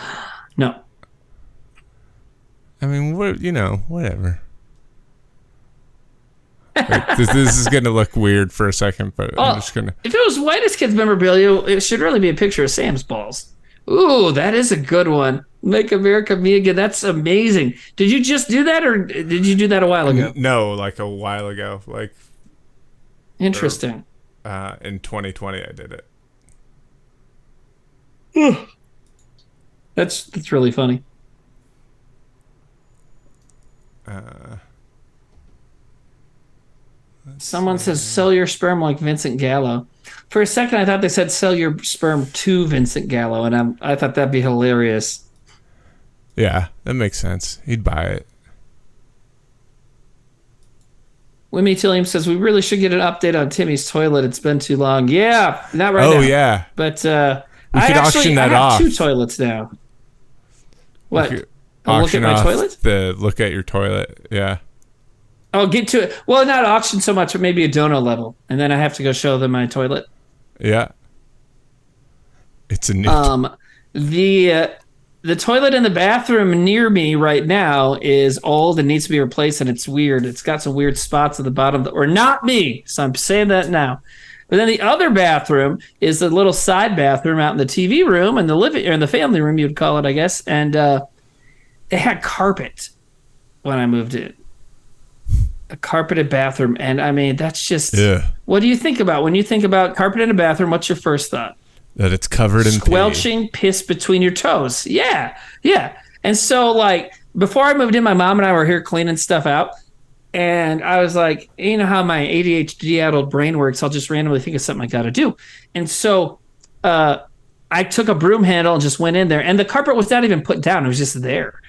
Speaker 2: No.
Speaker 3: I mean, whatever. Like, this is going to look weird for a second, but I'm just going to...
Speaker 2: If it was Whitest Kids memorabilia, it should really be a picture of Sam's balls. Ooh, that is a good one. Make America Me Again. That's amazing. Did you just do that, or did you do that a while ago?
Speaker 3: No, like a while ago. Like,
Speaker 2: interesting.
Speaker 3: In 2020, I did it.
Speaker 2: That's really funny. Someone says, sell your sperm like Vincent Gallo. For a second, I thought they said sell your sperm to Vincent Gallo, and I thought that'd be hilarious.
Speaker 3: Yeah, that makes sense. He'd buy it.
Speaker 2: Wimmy Tilliam says, we really should get an update on Timmy's toilet. It's been too long. Yeah, not right now.
Speaker 3: Oh, yeah.
Speaker 2: But
Speaker 3: we could auction that
Speaker 2: off.
Speaker 3: off.
Speaker 2: I have 2 toilets now. What?
Speaker 3: Look
Speaker 2: at my toilet?
Speaker 3: Look at your toilet, yeah.
Speaker 2: I'll get to it. Well, not auction so much, but maybe a dono level. And then I have to go show them my toilet.
Speaker 3: Yeah. It's a new...
Speaker 2: The toilet in the bathroom near me right now is old and needs to be replaced, and it's weird. It's got some weird spots at the bottom, or not me. So I'm saying that now. But then the other bathroom is a little side bathroom out in the TV room and the living or in the family room, you'd call it, I guess. And they had carpet when I moved in. A carpeted bathroom, and I mean that's just.
Speaker 3: Yeah.
Speaker 2: What do you think about when you think about carpet in a bathroom? What's your first thought?
Speaker 3: That it's covered in
Speaker 2: squelching piss between your toes. Yeah. And so, like, before I moved in, my mom and I were here cleaning stuff out, and I was like, you know how my ADHD-addled brain works? I'll just randomly think of something I got to do, and so I took a broom handle and just went in there, and the carpet was not even put down; it was just there.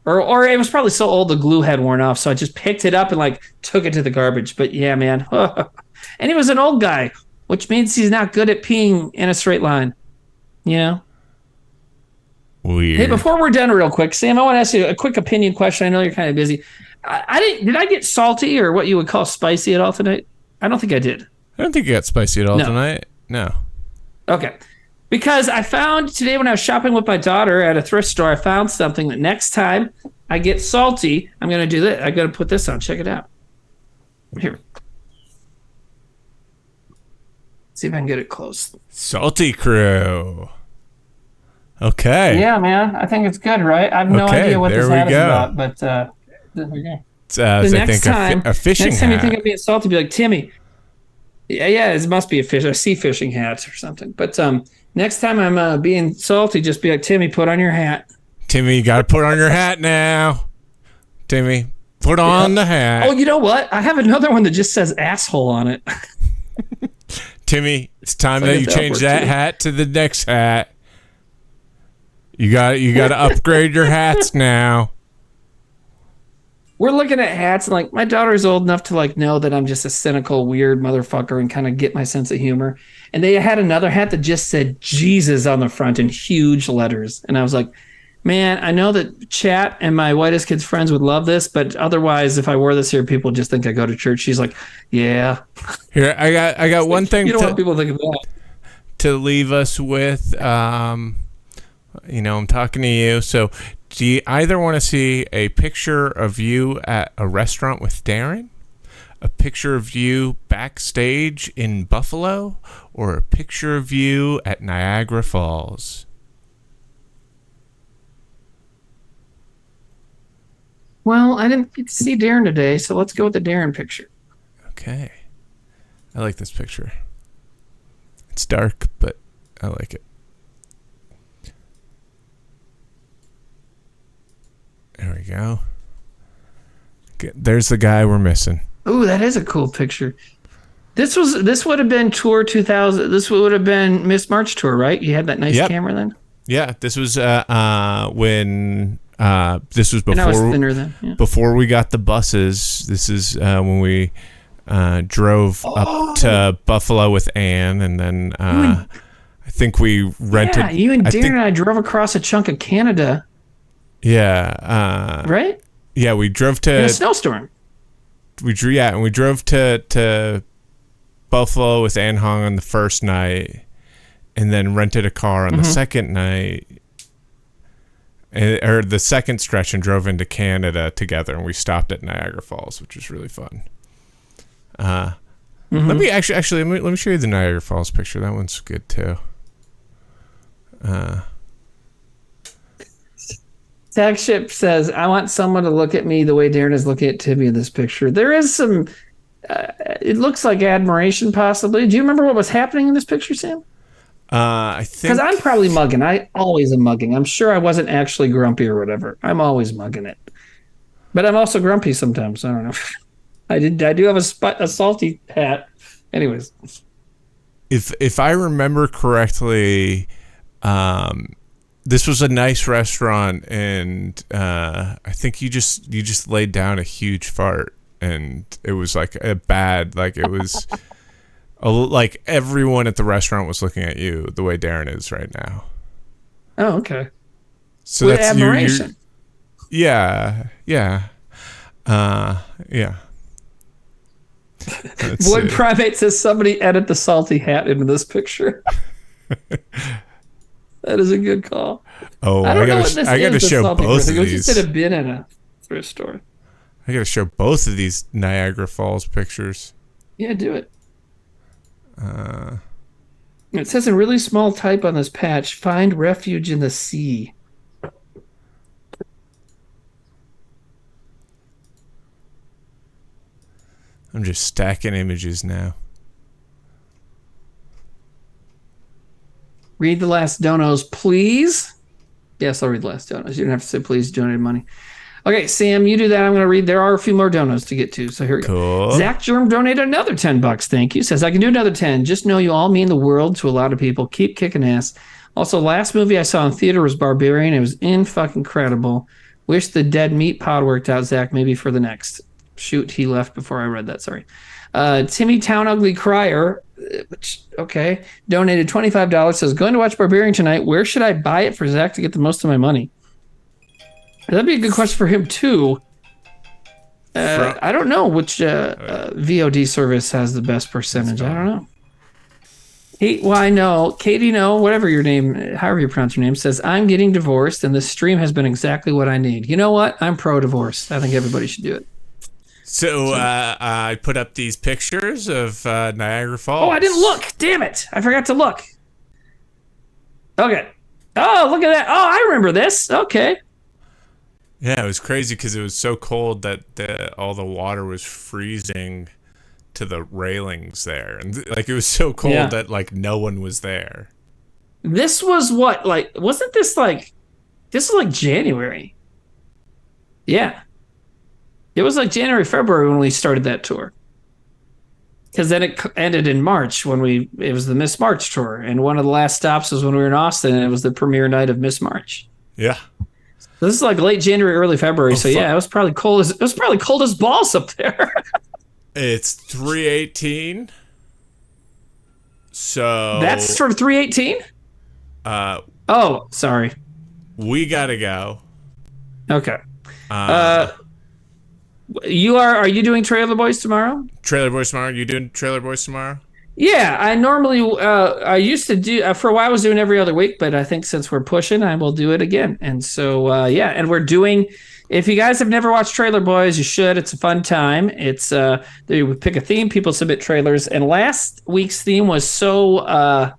Speaker 2: Or it was probably so old the glue had worn off, so I just picked it up and like took it to the garbage. But yeah, man. And he was an old guy, which means he's not good at peeing in a straight line. You know?
Speaker 3: Weird.
Speaker 2: Hey, before we're done real quick, Sam, I want to ask you a quick opinion question. I know you're kind of busy. Did I get salty or what you would call spicy at all tonight? I don't think I did.
Speaker 3: I don't think you got spicy at all tonight. No.
Speaker 2: Okay. Because I found today when I was shopping with my daughter at a thrift store, I found something that next time I get salty, I'm going to do this. I got to put this on. Check it out. Here. See if I can get it close.
Speaker 3: Salty Crew. Okay.
Speaker 2: Yeah, man. I think it's good, right? I have no idea what this hat is about, but there we go.
Speaker 3: The next time,
Speaker 2: a fishing next time you think of being salty, be like, Timmy. Yeah, it must be a sea fishing hat or something. But next time I'm being salty, just be like, Timmy, put on your hat.
Speaker 3: Timmy, you got to put on your hat now. Timmy, put on the hat.
Speaker 2: Oh, you know what? I have another one that just says asshole on it.
Speaker 3: Timmy, it's time that you change that hat to the next hat. You got to upgrade your hats now.
Speaker 2: We're looking at hats, and like my daughter's old enough to like know that I'm just a cynical, weird motherfucker and kind of get my sense of humor. And they had another hat that just said Jesus on the front in huge letters. And I was like, man, I know that Chat and my whitest kids friends would love this, but otherwise, if I wore this here, people would just think I go to church. She's like, yeah.
Speaker 3: Here, I got one thing.
Speaker 2: You don't want people to think of that.
Speaker 3: To leave us with, I'm talking to you. So, do you either want to see a picture of you at a restaurant with Darren, a picture of you backstage in Buffalo, or a picture of you at Niagara Falls?
Speaker 2: Well, I didn't get to see Darren today, so let's go with the Darren picture.
Speaker 3: Okay. I like this picture. It's dark, but I like it. There we go. There's the guy we're missing.
Speaker 2: Ooh, that is a cool picture. This would have been tour 2000. This would have been Miss March tour, right? You had that nice camera then?
Speaker 3: Yeah, this was when this was before.
Speaker 2: And I was thinner then. Yeah.
Speaker 3: Before we got the buses. This is when we drove up to Buffalo with Ann, and then I think we rented.
Speaker 2: Yeah, you and Darren and I drove across a chunk of Canada.
Speaker 3: Yeah.
Speaker 2: Right?
Speaker 3: Yeah, we drove to...
Speaker 2: In a snowstorm.
Speaker 3: We drove to Buffalo with Ann Hong on the first night, and then rented a car on the second night, or the second stretch, and drove into Canada together, and we stopped at Niagara Falls, which was really fun. Let me actually let me show you the Niagara Falls picture. That one's good too.
Speaker 2: Tag Ship says, I want someone to look at me the way Darren is looking at Timmy in this picture. There is some, it looks like admiration possibly. Do you remember what was happening in this picture, Sam?
Speaker 3: I think...
Speaker 2: Because I'm probably mugging. I always am mugging. I'm sure I wasn't actually grumpy or whatever. I'm always mugging it. But I'm also grumpy sometimes. I don't know. I do have a salty hat. Anyways.
Speaker 3: If I remember correctly, this was a nice restaurant, and I think you just laid down a huge fart, and it was like a bad, like it was like everyone at the restaurant was looking at you the way Darren is right now.
Speaker 2: Oh, okay.
Speaker 3: So
Speaker 2: with
Speaker 3: that's
Speaker 2: admiration.
Speaker 3: Yeah.
Speaker 2: Void Primate says somebody edit the salty hat into this picture. That is a good call.
Speaker 3: Oh, I gotta show both of these.
Speaker 2: It should have been in a thrift store.
Speaker 3: I gotta show both of these Niagara Falls pictures.
Speaker 2: Yeah, do it. It says in really small type on this patch, find refuge in the sea.
Speaker 3: I'm just stacking images now.
Speaker 2: Read the last donos, please. Yes, I'll read the last donos. You don't have to say please donate money. Okay, Sam, you do that. I'm going to read. There are a few more donos to get to, so here we go. Zach Germ donated another $10. Thank you. Says, I can do another 10. Just know you all mean the world to a lot of people. Keep kicking ass. Also, last movie I saw in theater was Barbarian. It was fucking incredible. Wish the dead meat pod worked out, Zach. Maybe for the next. Shoot, he left before I read that. Sorry. Timmy Town Ugly Crier, which, okay, donated $25. Says, going to watch Barbarian tonight. Where should I buy it for Zach to get the most of my money? That'd be a good question for him, too. I don't know which VOD service has the best percentage. I don't know. Katie, whatever your name, however you pronounce your name, says, I'm getting divorced, and this stream has been exactly what I need. You know what? I'm pro-divorce. I think everybody should do it.
Speaker 3: So I put up these pictures of Niagara Falls.
Speaker 2: Oh, I didn't look. Damn it. I forgot to look. Okay. Oh, look at that. Oh, I remember this. Okay.
Speaker 3: Yeah, it was crazy because it was so cold that all the water was freezing to the railings there. And like it was so cold that like no one was there.
Speaker 2: This was what? Like, wasn't this like January? Yeah. It was like January, February when we started that tour. Because then it ended in March it was the Miss March tour. And one of the last stops was when we were in Austin, and it was the premiere night of Miss March.
Speaker 3: Yeah.
Speaker 2: This is like late January, early February. It was probably cold as balls up there.
Speaker 3: It's 318. So
Speaker 2: that's from 318? Oh, sorry.
Speaker 3: We gotta go.
Speaker 2: Okay. Are you doing Trailer Boys tomorrow?
Speaker 3: Trailer Boys tomorrow? You doing Trailer Boys tomorrow?
Speaker 2: Yeah, I normally I used to do for a while I was doing every other week, but I think since we're pushing, I will do it again. And so and we're doing, if you guys have never watched Trailer Boys, you should. It's a fun time. It's they would pick a theme, people submit trailers, and last week's theme was so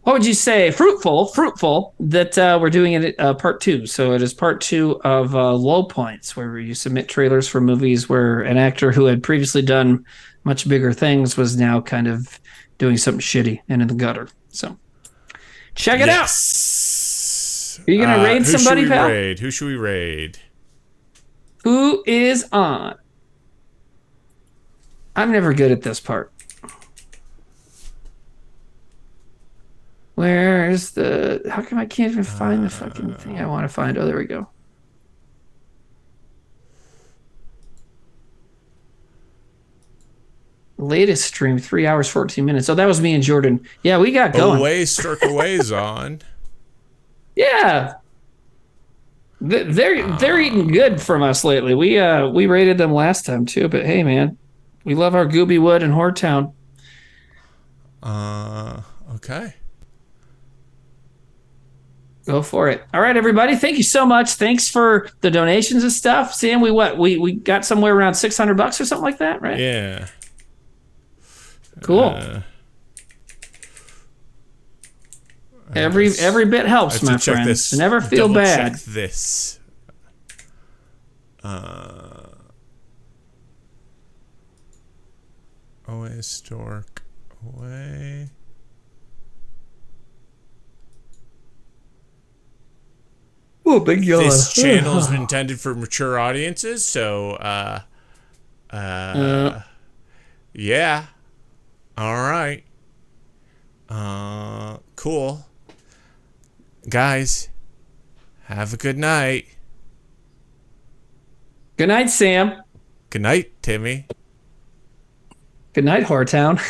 Speaker 2: what would you say, fruitful that we're doing it part 2. So it is part 2 of Low Points, where you submit trailers for movies where an actor who had previously done much bigger things was now kind of doing something shitty and in the gutter. So check it out. Are you gonna raid somebody, pal?
Speaker 3: Who should we raid?
Speaker 2: Who is on? I'm never good at this part. Where's the... How come I can't even find the fucking thing I want to find? Oh, there we go. Latest stream, 3 hours, 14 minutes. Oh, that was me and Jordan. Yeah, we got going.
Speaker 3: Away's on.
Speaker 2: Yeah. They're eating good from us lately. We rated them last time, too. But, hey, man, we love our Gooby Wood and Hortown.
Speaker 3: Okay.
Speaker 2: Go for it. All right, everybody. Thank you so much. Thanks for the donations and stuff. Sam, we got somewhere around $600 or something like that, right?
Speaker 3: Yeah.
Speaker 2: Cool. Every bit helps, my friends. Never feel bad.
Speaker 3: Check this. Stork away.
Speaker 2: Oh, big yawn.
Speaker 3: This channel is intended for mature audiences, so yeah. All right. Cool. Guys, have a good night.
Speaker 2: Good night, Sam.
Speaker 3: Good night, Timmy.
Speaker 2: Good night, Hortown.